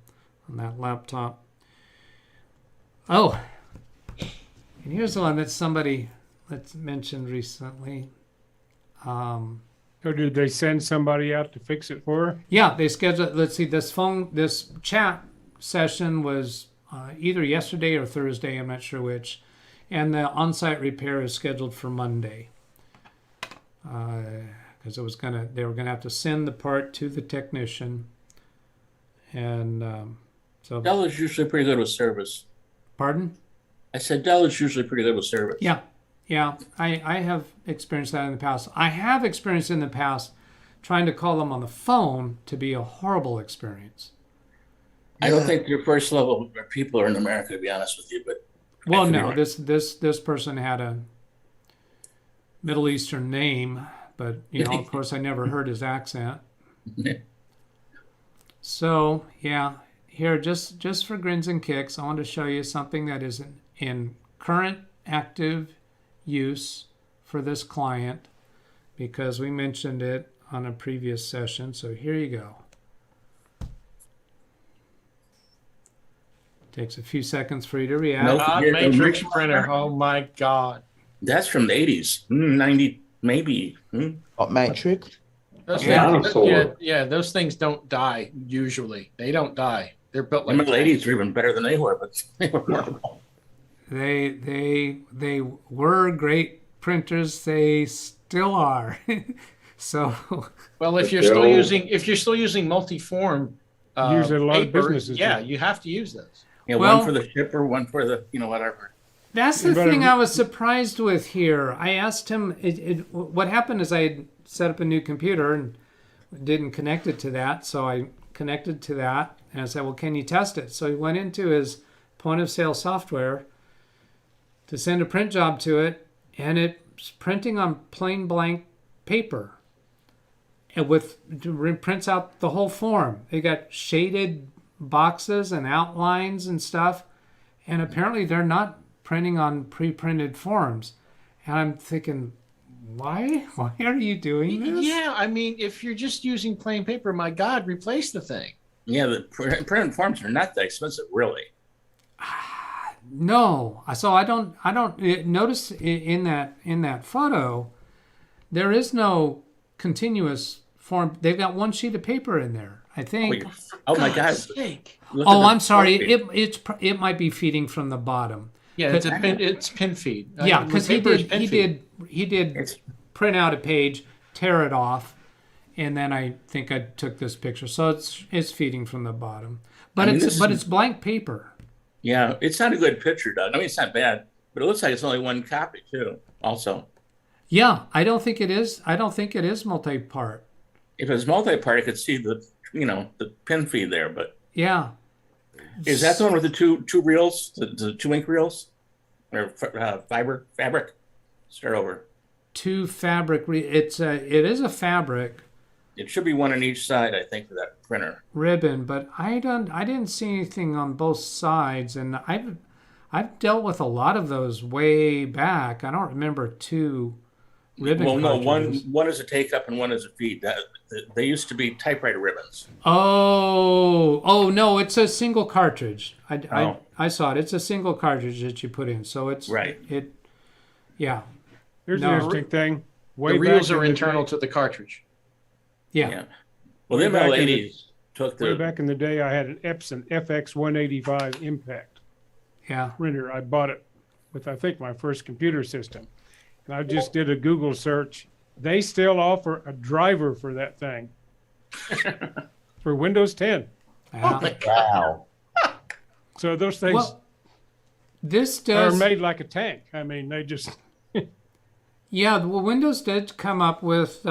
[SPEAKER 1] on that laptop. Oh, and here's the one that somebody mentioned recently.
[SPEAKER 8] Or did they send somebody out to fix it for her?
[SPEAKER 1] Yeah, they scheduled. Let's see, this chat session was either yesterday or Thursday. I'm not sure which. And the on-site repair is scheduled for Monday. Because they were gonna have to send the part to the technician, and so
[SPEAKER 2] Dell is usually pretty good with service.
[SPEAKER 1] Pardon?
[SPEAKER 2] I said Dell is usually pretty good with service.
[SPEAKER 1] Yeah. I have experienced that in the past. I have experienced in the past trying to call them on the phone to be a horrible experience.
[SPEAKER 2] I don't think your first level people are in America, to be honest with you, but
[SPEAKER 1] Well, no, this person had a Middle Eastern name, but of course, I never heard his accent. So yeah, here just for grins and kicks, I want to show you something that is in current active use for this client because we mentioned it on a previous session. So here you go. Takes a few seconds for you to react.
[SPEAKER 11] God, matrix printer. Oh my God.
[SPEAKER 2] That's from the 80s, 90 maybe.
[SPEAKER 9] What matrix?
[SPEAKER 11] Those
[SPEAKER 6] Dinosaur.
[SPEAKER 11] those things don't die usually. They don't die. They're built
[SPEAKER 2] The
[SPEAKER 11] like
[SPEAKER 2] middle 80s were even better than they were, but they were horrible.
[SPEAKER 1] They were great printers. They still are. So
[SPEAKER 11] Well, if you're still using multi-form
[SPEAKER 8] Usually a lot of
[SPEAKER 11] paper,
[SPEAKER 8] businesses
[SPEAKER 11] yeah,
[SPEAKER 8] do.
[SPEAKER 11] you have to use those.
[SPEAKER 2] Yeah,
[SPEAKER 1] Well-
[SPEAKER 2] one for the shipper, one for the whatever.
[SPEAKER 1] that's the thing I was surprised with here. I asked him, what happened is I had set up a new computer and didn't connect it to that. So I connected to that and I said, well, can you test it? So he went into his point of sale software to send a print job to it, and it's printing on plain blank paper. And prints out the whole form. They got shaded boxes and outlines and stuff, and apparently they're not printing on pre-printed forms. And I'm thinking, why are you doing this?
[SPEAKER 11] Yeah, I mean, if you're just using plain paper, my God, replace the thing.
[SPEAKER 2] Yeah, the printed forms are not that expensive, really.
[SPEAKER 1] No, so I don't notice in that photo there is no continuous form. They've got one sheet of paper in there, I think.
[SPEAKER 2] Oh my God!
[SPEAKER 11] God's sake.
[SPEAKER 2] Look at
[SPEAKER 1] Oh,
[SPEAKER 2] the
[SPEAKER 1] I'm sorry.
[SPEAKER 2] printing.
[SPEAKER 1] It might be feeding from the bottom.
[SPEAKER 11] Yeah, it's pin feed.
[SPEAKER 1] Yeah, because he
[SPEAKER 11] Paper is pin feed.
[SPEAKER 1] did print out a page, tear it off, and then I think I took this picture. So it's feeding from the bottom, but it's blank paper.
[SPEAKER 2] Yeah, it's not a good picture, Doug. I mean, it's not bad, but it looks like it's only one copy too. Also,
[SPEAKER 1] Yeah, I don't think it is. I don't think it is multi-part.
[SPEAKER 2] if it's multi-part, I could see the pin feed there. But
[SPEAKER 1] Yeah.
[SPEAKER 2] is that the one with the two reels, the 2 ink reels, or fabric? Start over.
[SPEAKER 1] Two fabric. It is a fabric
[SPEAKER 2] It should be one on each side, I think, for that printer.
[SPEAKER 1] ribbon, but I didn't see anything on both sides, and I've dealt with a lot of those way back. I don't remember two ribbon.
[SPEAKER 2] Well, no,
[SPEAKER 1] cartridges.
[SPEAKER 2] one is a take up and one is a feed. They used to be typewriter ribbons.
[SPEAKER 1] Oh no, it's a single cartridge.
[SPEAKER 2] Oh.
[SPEAKER 1] I saw it. It's a single cartridge that you put in. So it's
[SPEAKER 2] Right.
[SPEAKER 1] Yeah.
[SPEAKER 8] Here's
[SPEAKER 1] No.
[SPEAKER 8] the interesting thing.
[SPEAKER 11] The reels are
[SPEAKER 8] in the
[SPEAKER 11] internal
[SPEAKER 8] day-
[SPEAKER 11] to the cartridge.
[SPEAKER 1] Yeah.
[SPEAKER 2] Well, them
[SPEAKER 8] Way back in the-
[SPEAKER 2] ladies took
[SPEAKER 8] Way
[SPEAKER 2] the.
[SPEAKER 8] back in the day, I had an Epson FX 185 Impact
[SPEAKER 1] Yeah.
[SPEAKER 8] printer. I bought it with, I think, my first computer system. And I just did a Google search. They still offer a driver for that thing for Windows 10.
[SPEAKER 1] Yeah.
[SPEAKER 9] Wow.
[SPEAKER 8] So those things
[SPEAKER 1] Well, this
[SPEAKER 8] are
[SPEAKER 1] does.
[SPEAKER 8] made like a tank. I mean, they just,
[SPEAKER 1] Yeah, well, Windows did come up with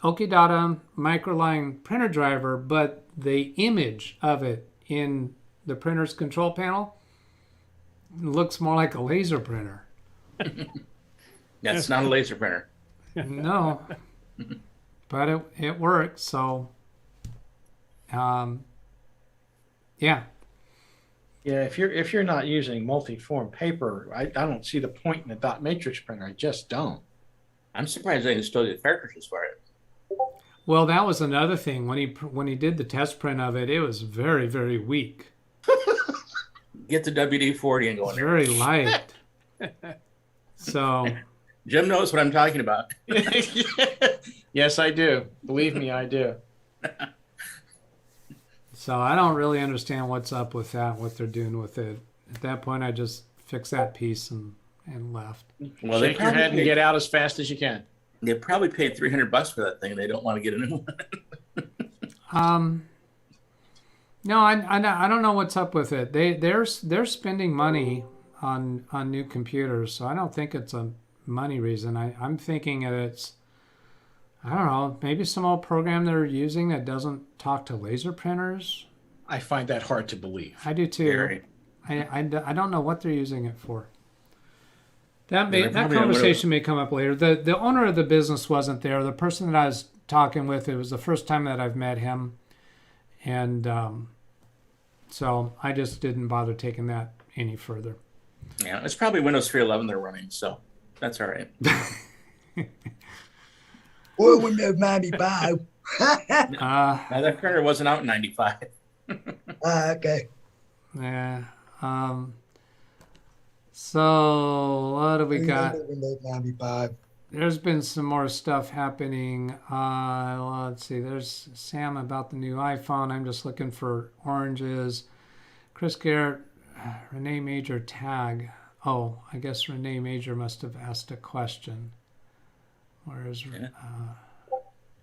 [SPEAKER 1] Okidata microline printer driver, but the image of it in the printer's control panel looks more like a laser printer.
[SPEAKER 2] That's not a laser printer.
[SPEAKER 1] No, but it works. So, yeah.
[SPEAKER 11] Yeah, if you're not using multi-form paper, I don't see the point in a dot matrix printer. I just don't.
[SPEAKER 2] I'm surprised they can still get cartridges for it.
[SPEAKER 1] Well, that was another thing when he did the test print of it. It was very, very weak,
[SPEAKER 2] Get the WD-40 and go in there.
[SPEAKER 1] very light. So.
[SPEAKER 2] Jim knows what I'm talking about.
[SPEAKER 11] Yes, I do. Believe me, I do.
[SPEAKER 1] So I don't really understand what's up with that, what they're doing with it. At that point, I just fixed that piece and left.
[SPEAKER 2] Well,
[SPEAKER 11] Shake your head and get out as fast as you can.
[SPEAKER 2] They probably paid $300 for that thing. And they don't want to get a new one.
[SPEAKER 1] No, I don't know what's up with it. They're spending money on new computers, so I don't think it's a money reason. I'm thinking that it's I don't know, maybe some old program they're using that doesn't talk to laser printers.
[SPEAKER 11] I find that hard to believe.
[SPEAKER 1] I do too.
[SPEAKER 2] Gary.
[SPEAKER 1] I don't know what they're using it for. That
[SPEAKER 2] they're
[SPEAKER 1] that
[SPEAKER 2] probably on
[SPEAKER 1] conversation may come up later. The owner of the business wasn't there. The person that I was talking with, it was the first time that I've met him, and so I just didn't bother taking that any further.
[SPEAKER 2] Yeah, it's probably Windows 3.11 they're running, so that's all right.
[SPEAKER 5] Or Windows 95.
[SPEAKER 2] Now, that printer wasn't out in 95.
[SPEAKER 5] Okay.
[SPEAKER 1] Yeah. So what do we got?
[SPEAKER 5] Windows 95.
[SPEAKER 1] There's been some more stuff happening. Let's see. There's Sam about the new iPhone. I'm just looking for oranges. Chris Garrett, Renee Major tag. Oh, I guess Renee Major must have asked a question. Where is?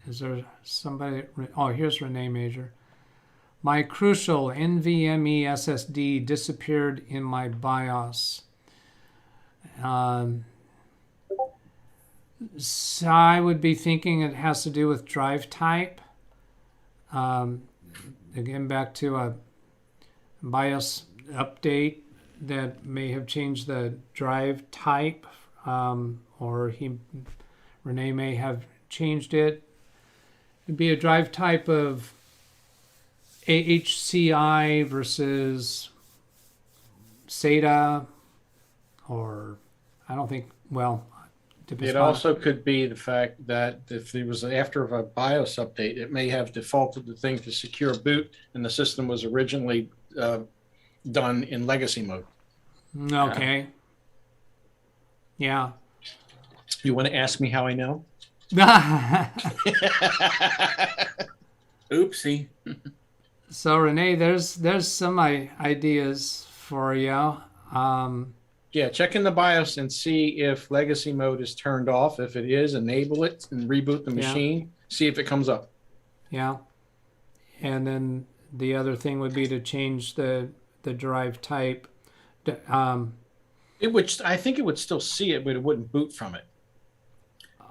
[SPEAKER 1] Is there somebody? Oh, here's Renee Major. My crucial NVMe SSD disappeared in my BIOS. So I would be thinking it has to do with drive type. Again, back to a BIOS update that may have changed the drive type, or Renee may have changed it. It'd be a drive type of AHCI versus SATA, or I don't think, well,
[SPEAKER 11] It also could be the fact that if there was after a BIOS update, it may have defaulted the thing to secure boot, and the system was originally done in legacy mode.
[SPEAKER 1] Okay. Yeah.
[SPEAKER 11] You want to ask me how I know?
[SPEAKER 2] Oopsie.
[SPEAKER 1] So Renee, there's some ideas for you.
[SPEAKER 11] Yeah, check in the BIOS and see if legacy mode is turned off. If it is, enable it and reboot the machine. See if it comes up.
[SPEAKER 1] Yeah. And then the other thing would be to change the drive type.
[SPEAKER 11] It would. I think it would still see it, but it wouldn't boot from it.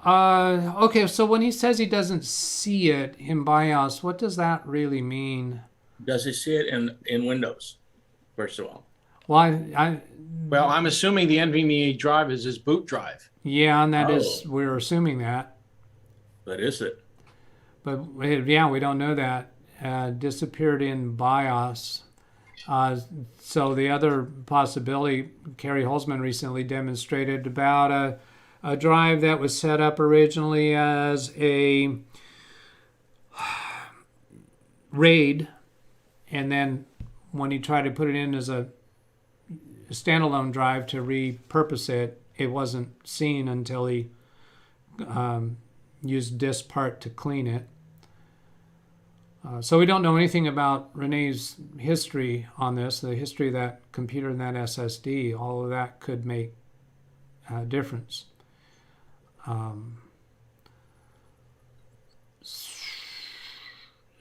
[SPEAKER 1] Okay, so when he says he doesn't see it in BIOS, what does that really mean?
[SPEAKER 2] Does he see it in Windows, first of all?
[SPEAKER 1] Well,
[SPEAKER 11] Well, I'm assuming the NVMe drive is his boot drive.
[SPEAKER 1] yeah, and that is, we're assuming that.
[SPEAKER 2] But is it?
[SPEAKER 1] But yeah, we don't know that. Disappeared in BIOS. So the other possibility, Kerry Holzman recently demonstrated about a drive that was set up originally as a RAID, and then when he tried to put it in as a standalone drive to repurpose it, it wasn't seen until he used disk part to clean it. So we don't know anything about Renee's history on this, the history of that computer and that SSD. All of that could make a difference.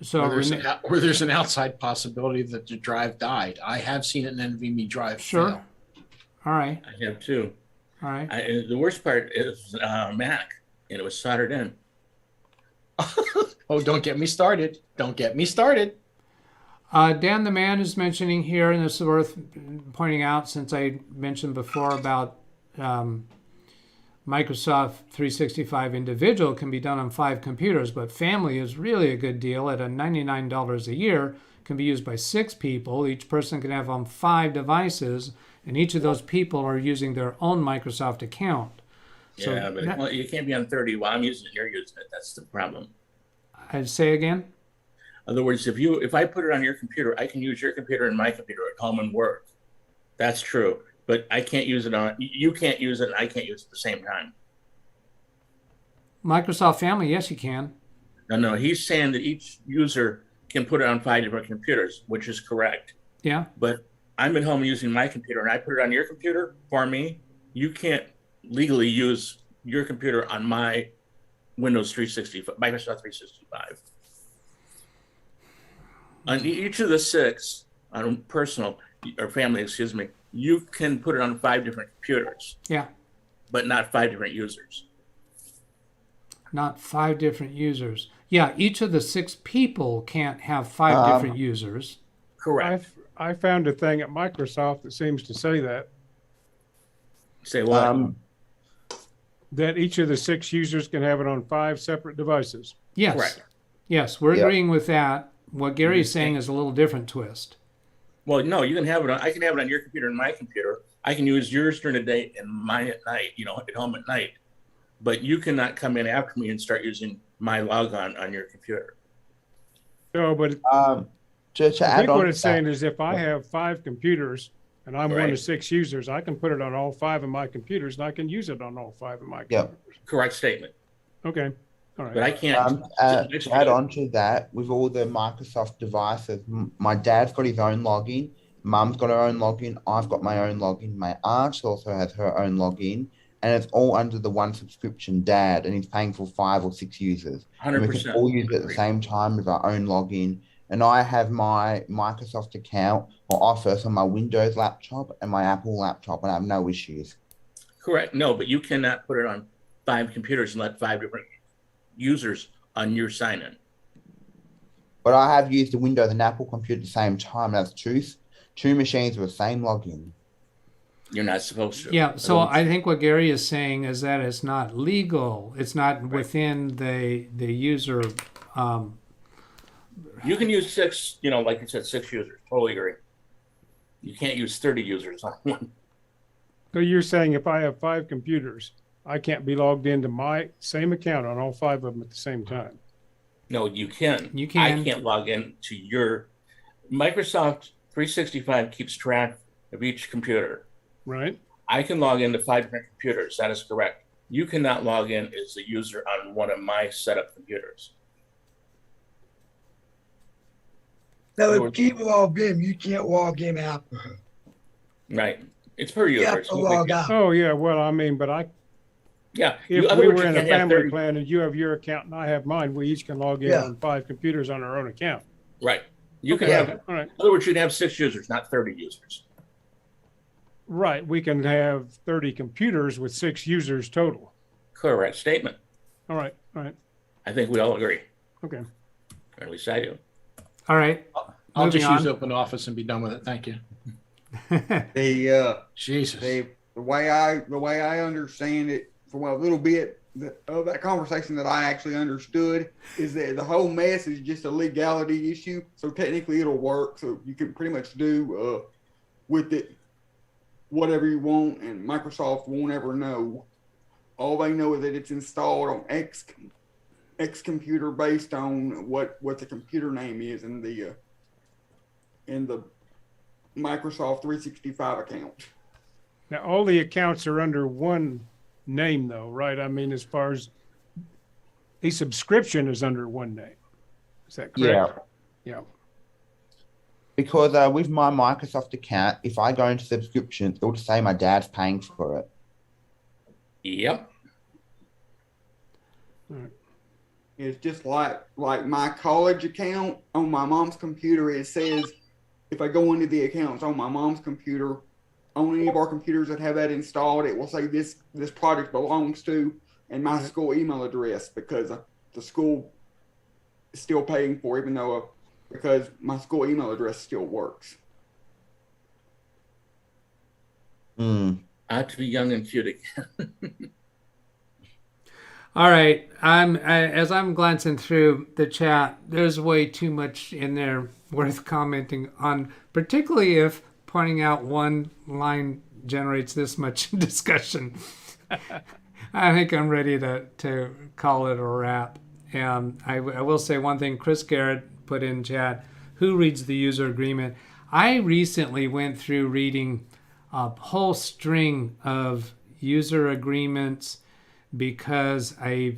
[SPEAKER 1] So
[SPEAKER 11] or there's an outside possibility that the drive died. I have seen an NVMe drive
[SPEAKER 1] Sure.
[SPEAKER 11] fail.
[SPEAKER 1] All right.
[SPEAKER 2] I have too.
[SPEAKER 1] All right.
[SPEAKER 2] The worst part is Mac, and it was soldered in.
[SPEAKER 11] Oh, don't get me started. Don't get me started.
[SPEAKER 1] Dan the Man is mentioning here, and this is worth pointing out since I mentioned before about Microsoft 365 individual can be done on 5 computers, but family is really a good deal at $99 a year. Can be used by 6 people. Each person can have on 5 devices, and each of those people are using their own Microsoft account. So
[SPEAKER 2] Yeah, but well, you can't be on 30 while I'm using it, you're using it. That's the problem.
[SPEAKER 1] I'd say again?
[SPEAKER 2] In other words, if I put it on your computer, I can use your computer and my computer at home and work. That's true. But I can't use it on, you can't use it, and I can't use it at the same time.
[SPEAKER 1] Microsoft Family, yes, you can.
[SPEAKER 2] No, he's saying that each user can put it on 5 different computers, which is correct.
[SPEAKER 1] Yeah.
[SPEAKER 2] But I'm at home using my computer, and I put it on your computer for me. You can't legally use your computer on my Windows 365, Microsoft 365. On each of the 6, on personal or family, excuse me, you can put it on 5 different computers.
[SPEAKER 1] Yeah.
[SPEAKER 2] But not 5 different users.
[SPEAKER 1] Not 5 different users. Yeah, each of the 6 people can't have 5 different users.
[SPEAKER 2] Correct.
[SPEAKER 8] I found a thing at Microsoft that seems to say that
[SPEAKER 2] Say what?
[SPEAKER 8] that each of the 6 users can have it on 5 separate devices.
[SPEAKER 1] Yes.
[SPEAKER 2] Correct.
[SPEAKER 1] Yes, we're
[SPEAKER 9] Yep.
[SPEAKER 1] agreeing with that. What Gary's saying is a little different twist.
[SPEAKER 2] Well, no, you can have it on, I can have it on your computer and my computer. I can use yours during the day and mine at night, at home at night. But you cannot come in after me and start using my logon on your computer.
[SPEAKER 8] No, but
[SPEAKER 9] To
[SPEAKER 8] I
[SPEAKER 9] add
[SPEAKER 8] think
[SPEAKER 9] on
[SPEAKER 8] what
[SPEAKER 9] to
[SPEAKER 8] it's
[SPEAKER 9] that,
[SPEAKER 8] saying is if I have 5 computers and I'm one
[SPEAKER 2] Right.
[SPEAKER 8] of 6 users, I can put it on all 5 of my computers and I can use it on all 5 of my
[SPEAKER 9] Yep.
[SPEAKER 8] computers.
[SPEAKER 2] Correct statement.
[SPEAKER 8] Okay. All right.
[SPEAKER 2] But I can't.
[SPEAKER 9] to add on to that, with all the Microsoft devices, my dad's got his own login, mum's got her own login, I've got my own login, my aunt also has her own login, and it's all under the one subscription, Dad, and he's paying for 5 or 6 users. And we can
[SPEAKER 2] 100%.
[SPEAKER 9] all use it at the same time with our own login. And I have my Microsoft account or Office on my Windows laptop and my Apple laptop, and I have no issues.
[SPEAKER 2] Correct. No, but you cannot put it on 5 computers and let 5 different users on your sign-in.
[SPEAKER 9] But I have used the Windows and Apple computer at the same time. That's truth. 2 machines with the same login.
[SPEAKER 2] You're not supposed to.
[SPEAKER 1] Yeah, so I think what Gary is saying is that it's not legal. It's not within the user.
[SPEAKER 2] You can use 6, like you said, 6 users. Totally agree. You can't use 30 users on one.
[SPEAKER 8] So you're saying if I have 5 computers, I can't be logged into my same account on all 5 of them at the same time?
[SPEAKER 2] No, you can.
[SPEAKER 1] You can.
[SPEAKER 2] I can't log in to your Microsoft 365 keeps track of each computer.
[SPEAKER 8] Right.
[SPEAKER 2] I can log into 5 different computers. That is correct. You cannot log in as a user on one of my setup computers.
[SPEAKER 5] So if you log in, you can't log in after her.
[SPEAKER 2] Right. It's per
[SPEAKER 5] You
[SPEAKER 2] user.
[SPEAKER 5] have
[SPEAKER 2] It's
[SPEAKER 5] to
[SPEAKER 2] no big
[SPEAKER 5] log
[SPEAKER 2] deal.
[SPEAKER 5] out.
[SPEAKER 8] Oh, yeah. Well, I mean, but
[SPEAKER 2] Yeah.
[SPEAKER 8] if
[SPEAKER 2] other
[SPEAKER 8] we
[SPEAKER 2] words,
[SPEAKER 8] were
[SPEAKER 2] you
[SPEAKER 8] in a
[SPEAKER 2] can't have
[SPEAKER 8] family
[SPEAKER 2] 30
[SPEAKER 8] plan and you have your account and I have mine, we each can log in
[SPEAKER 5] Yeah.
[SPEAKER 8] on 5 computers on our own account.
[SPEAKER 2] Right. You
[SPEAKER 8] Okay.
[SPEAKER 2] can have,
[SPEAKER 8] All right.
[SPEAKER 2] in other words, you'd have 6 users, not 30 users.
[SPEAKER 8] Right. We can have 30 computers with 6 users total.
[SPEAKER 2] Correct statement.
[SPEAKER 8] All right. All right.
[SPEAKER 2] I think we all agree.
[SPEAKER 8] Okay.
[SPEAKER 2] Or at least I do.
[SPEAKER 1] All right.
[SPEAKER 11] I'll
[SPEAKER 1] Moving
[SPEAKER 11] just use
[SPEAKER 1] on.
[SPEAKER 11] Open Office and be done with it. Thank you.
[SPEAKER 4] The
[SPEAKER 11] Jesus.
[SPEAKER 4] the way I understand it from a little bit of that conversation that I actually understood is that the whole mess is just a legality issue. So technically it'll work. So you can pretty much do with it whatever you want, and Microsoft won't ever know. All they know is that it's installed on X computer based on what the computer name is in the Microsoft 365 account.
[SPEAKER 8] Now, all the accounts are under one name, though, right? I mean, as far as the subscription is under one name. Is that correct?
[SPEAKER 9] Yeah.
[SPEAKER 8] Yeah.
[SPEAKER 9] Because with my Microsoft account, if I go into subscriptions, it'll just say my dad's paying for it.
[SPEAKER 2] Yep.
[SPEAKER 4] It's just like my college account on my mom's computer. It says if I go into the accounts on my mom's computer, on any of our computers that have that installed, it will say this project belongs to and my school email address, because the school is still paying for it, even though because my school email address still works.
[SPEAKER 9] Mm.
[SPEAKER 2] I have to be young and cute again.
[SPEAKER 1] All right. As I'm glancing through the chat, there's way too much in there worth commenting on, particularly if pointing out one line generates this much discussion. I think I'm ready to call it a wrap. And I will say one thing. Chris Garrett put in chat, who reads the user agreement? I recently went through reading a whole string of user agreements because I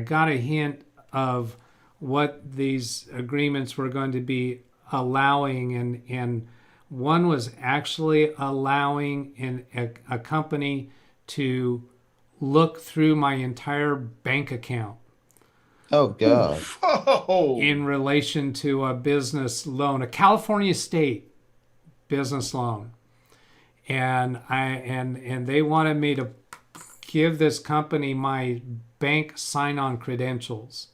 [SPEAKER 1] got a hint of what these agreements were going to be allowing, and one was actually allowing a company to look through my entire bank account.
[SPEAKER 9] Oh, God.
[SPEAKER 11] Oh.
[SPEAKER 1] In relation to a business loan, a California state business loan. And they wanted me to give this company my bank sign-on credentials.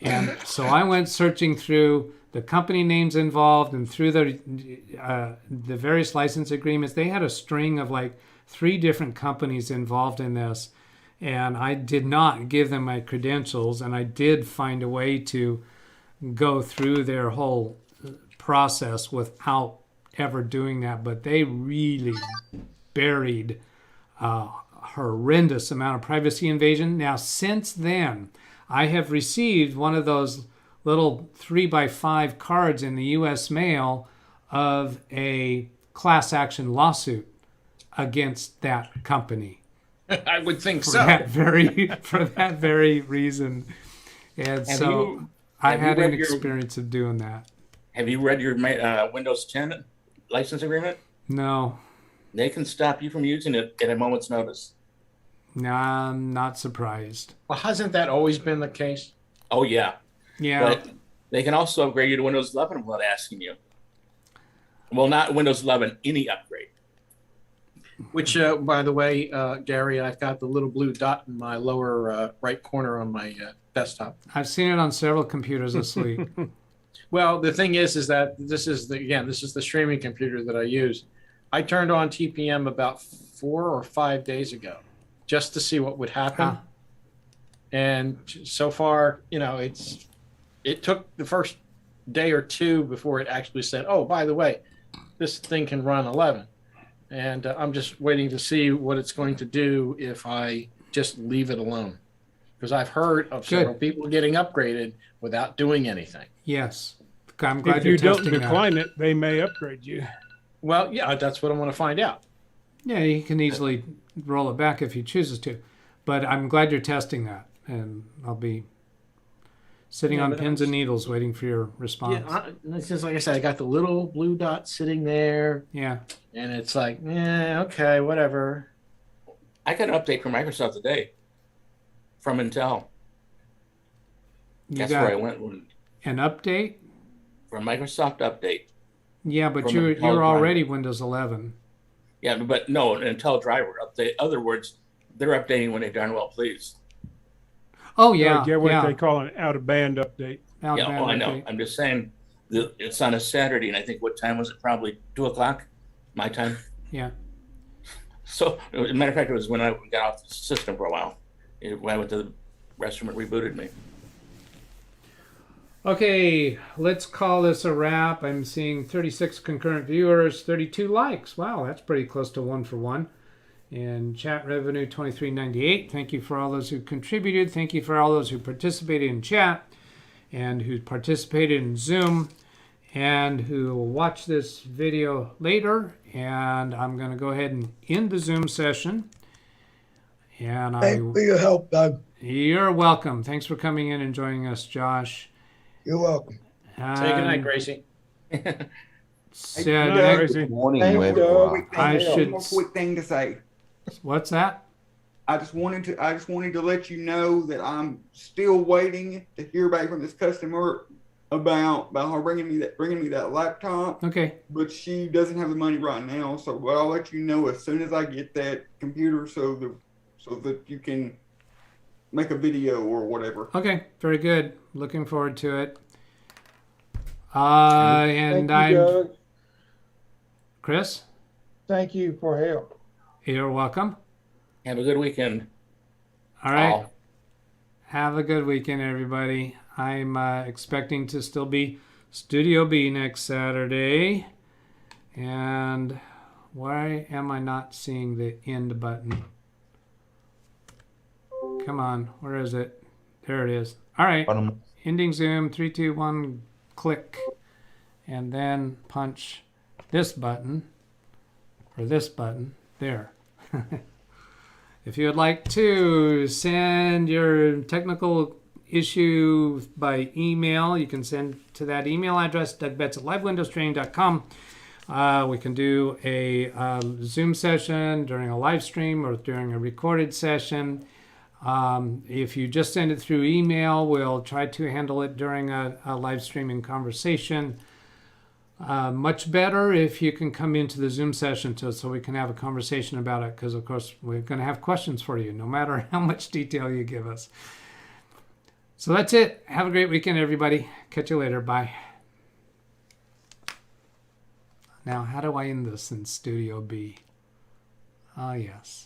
[SPEAKER 1] And so I went searching through the company names involved and through the various license agreements. They had a string of like 3 different companies involved in this. And I did not give them my credentials, and I did find a way to go through their whole process without ever doing that. But they really buried a horrendous amount of privacy invasion. Now, since then, I have received one of those little 3x5 cards in the U.S. mail of a class action lawsuit against that company.
[SPEAKER 11] I would think
[SPEAKER 1] For
[SPEAKER 11] so.
[SPEAKER 1] that very reason. And so I had an experience of doing that.
[SPEAKER 2] Have you read your Windows 10 license agreement?
[SPEAKER 1] No.
[SPEAKER 2] They can stop you from using it at a moment's notice.
[SPEAKER 1] No, I'm not surprised.
[SPEAKER 11] Well, hasn't that always been the case?
[SPEAKER 2] Oh, yeah.
[SPEAKER 1] Yeah.
[SPEAKER 2] But they can also upgrade you to Windows 11 without asking you. Well, not Windows 11, any upgrade.
[SPEAKER 11] Which, by the way, Gary, I've got the little blue dot in my lower right corner on my desktop.
[SPEAKER 1] I've seen it on several computers asleep.
[SPEAKER 11] Well, the thing is that this is the streaming computer that I use. I turned on TPM about 4 or 5 days ago, just to see what would happen. And so far, it took the first day or 2 before it actually said, "Oh, by the way, this thing can run 11." And I'm just waiting to see what it's going to do if I just leave it alone. Because I've heard of several people getting upgraded without doing anything.
[SPEAKER 1] Yes. I'm glad
[SPEAKER 8] If
[SPEAKER 1] you're
[SPEAKER 8] you don't
[SPEAKER 1] testing
[SPEAKER 8] decline
[SPEAKER 1] that.
[SPEAKER 8] it, they may upgrade you.
[SPEAKER 11] Well, yeah, that's what I want to find out.
[SPEAKER 1] Yeah, he can easily roll it back if he chooses to. But I'm glad you're testing that. And I'll be sitting on pins and needles waiting for your response.
[SPEAKER 11] Yeah, it's just like I said, I got the little blue dot sitting there.
[SPEAKER 1] Yeah.
[SPEAKER 11] And it's like, okay, whatever.
[SPEAKER 2] I got an update from Microsoft today from Intel. That's where I went.
[SPEAKER 1] An update?
[SPEAKER 2] From Microsoft update.
[SPEAKER 1] Yeah, but you're already Windows 11.
[SPEAKER 2] Yeah, but no, an Intel driver update. In other words, they're updating when they darn well please.
[SPEAKER 1] Oh, yeah.
[SPEAKER 8] Get what they call an out-of-band update.
[SPEAKER 2] I know. I'm just saying it's on a Saturday, and I think what time was it? Probably 2 o'clock, my time.
[SPEAKER 1] Yeah.
[SPEAKER 2] So, as a matter of fact, it was when I got off the system for a while. When I went to the restroom, it rebooted me.
[SPEAKER 1] Okay, let's call this a wrap. I'm seeing 36 concurrent viewers, 32 likes. Wow, that's pretty close to 1 for 1. And chat revenue $23.98. Thank you for all those who contributed. Thank you for all those who participated in chat and who participated in Zoom and who will watch this video later. And I'm going to go ahead and end the Zoom session. And
[SPEAKER 5] Thanks for your help, Doug.
[SPEAKER 1] You're welcome. Thanks for coming in and joining us, Josh.
[SPEAKER 5] You're welcome.
[SPEAKER 11] Say good night, Gracie.
[SPEAKER 9] Good morning, everyone.
[SPEAKER 4] One more quick thing to say.
[SPEAKER 1] What's that?
[SPEAKER 4] I just wanted to let you know that I'm still waiting to hear back from this customer about her bringing me that laptop.
[SPEAKER 1] Okay.
[SPEAKER 4] But she doesn't have the money right now, but I'll let you know as soon as I get that computer so that you can make a video or whatever.
[SPEAKER 1] Okay, very good. Looking forward to it. And
[SPEAKER 3] Thank you, Doug.
[SPEAKER 1] Chris?
[SPEAKER 3] Thank you for help.
[SPEAKER 1] You're welcome.
[SPEAKER 2] Have a good weekend.
[SPEAKER 1] All right. Have a good weekend, everybody. I'm expecting to still be Studio B next Saturday. And why am I not seeing the end button? Come on, where is it? There it is. All right. Ending Zoom, 3, 2, 1, click. And then punch this button, or this button, there. If you would like to send your technical issue by email, you can send to that email address, DougBetts@LiveWindowsTraining.com. We can do a Zoom session during a live stream or during a recorded session. If you just send it through email, we'll try to handle it during a live streaming conversation. Much better if you can come into the Zoom session so we can have a conversation about it, because of course we're going to have questions for you no matter how much detail you give us. So that's it. Have a great weekend, everybody. Catch you later. Bye. Now, how do I end this in Studio B? Ah, yes.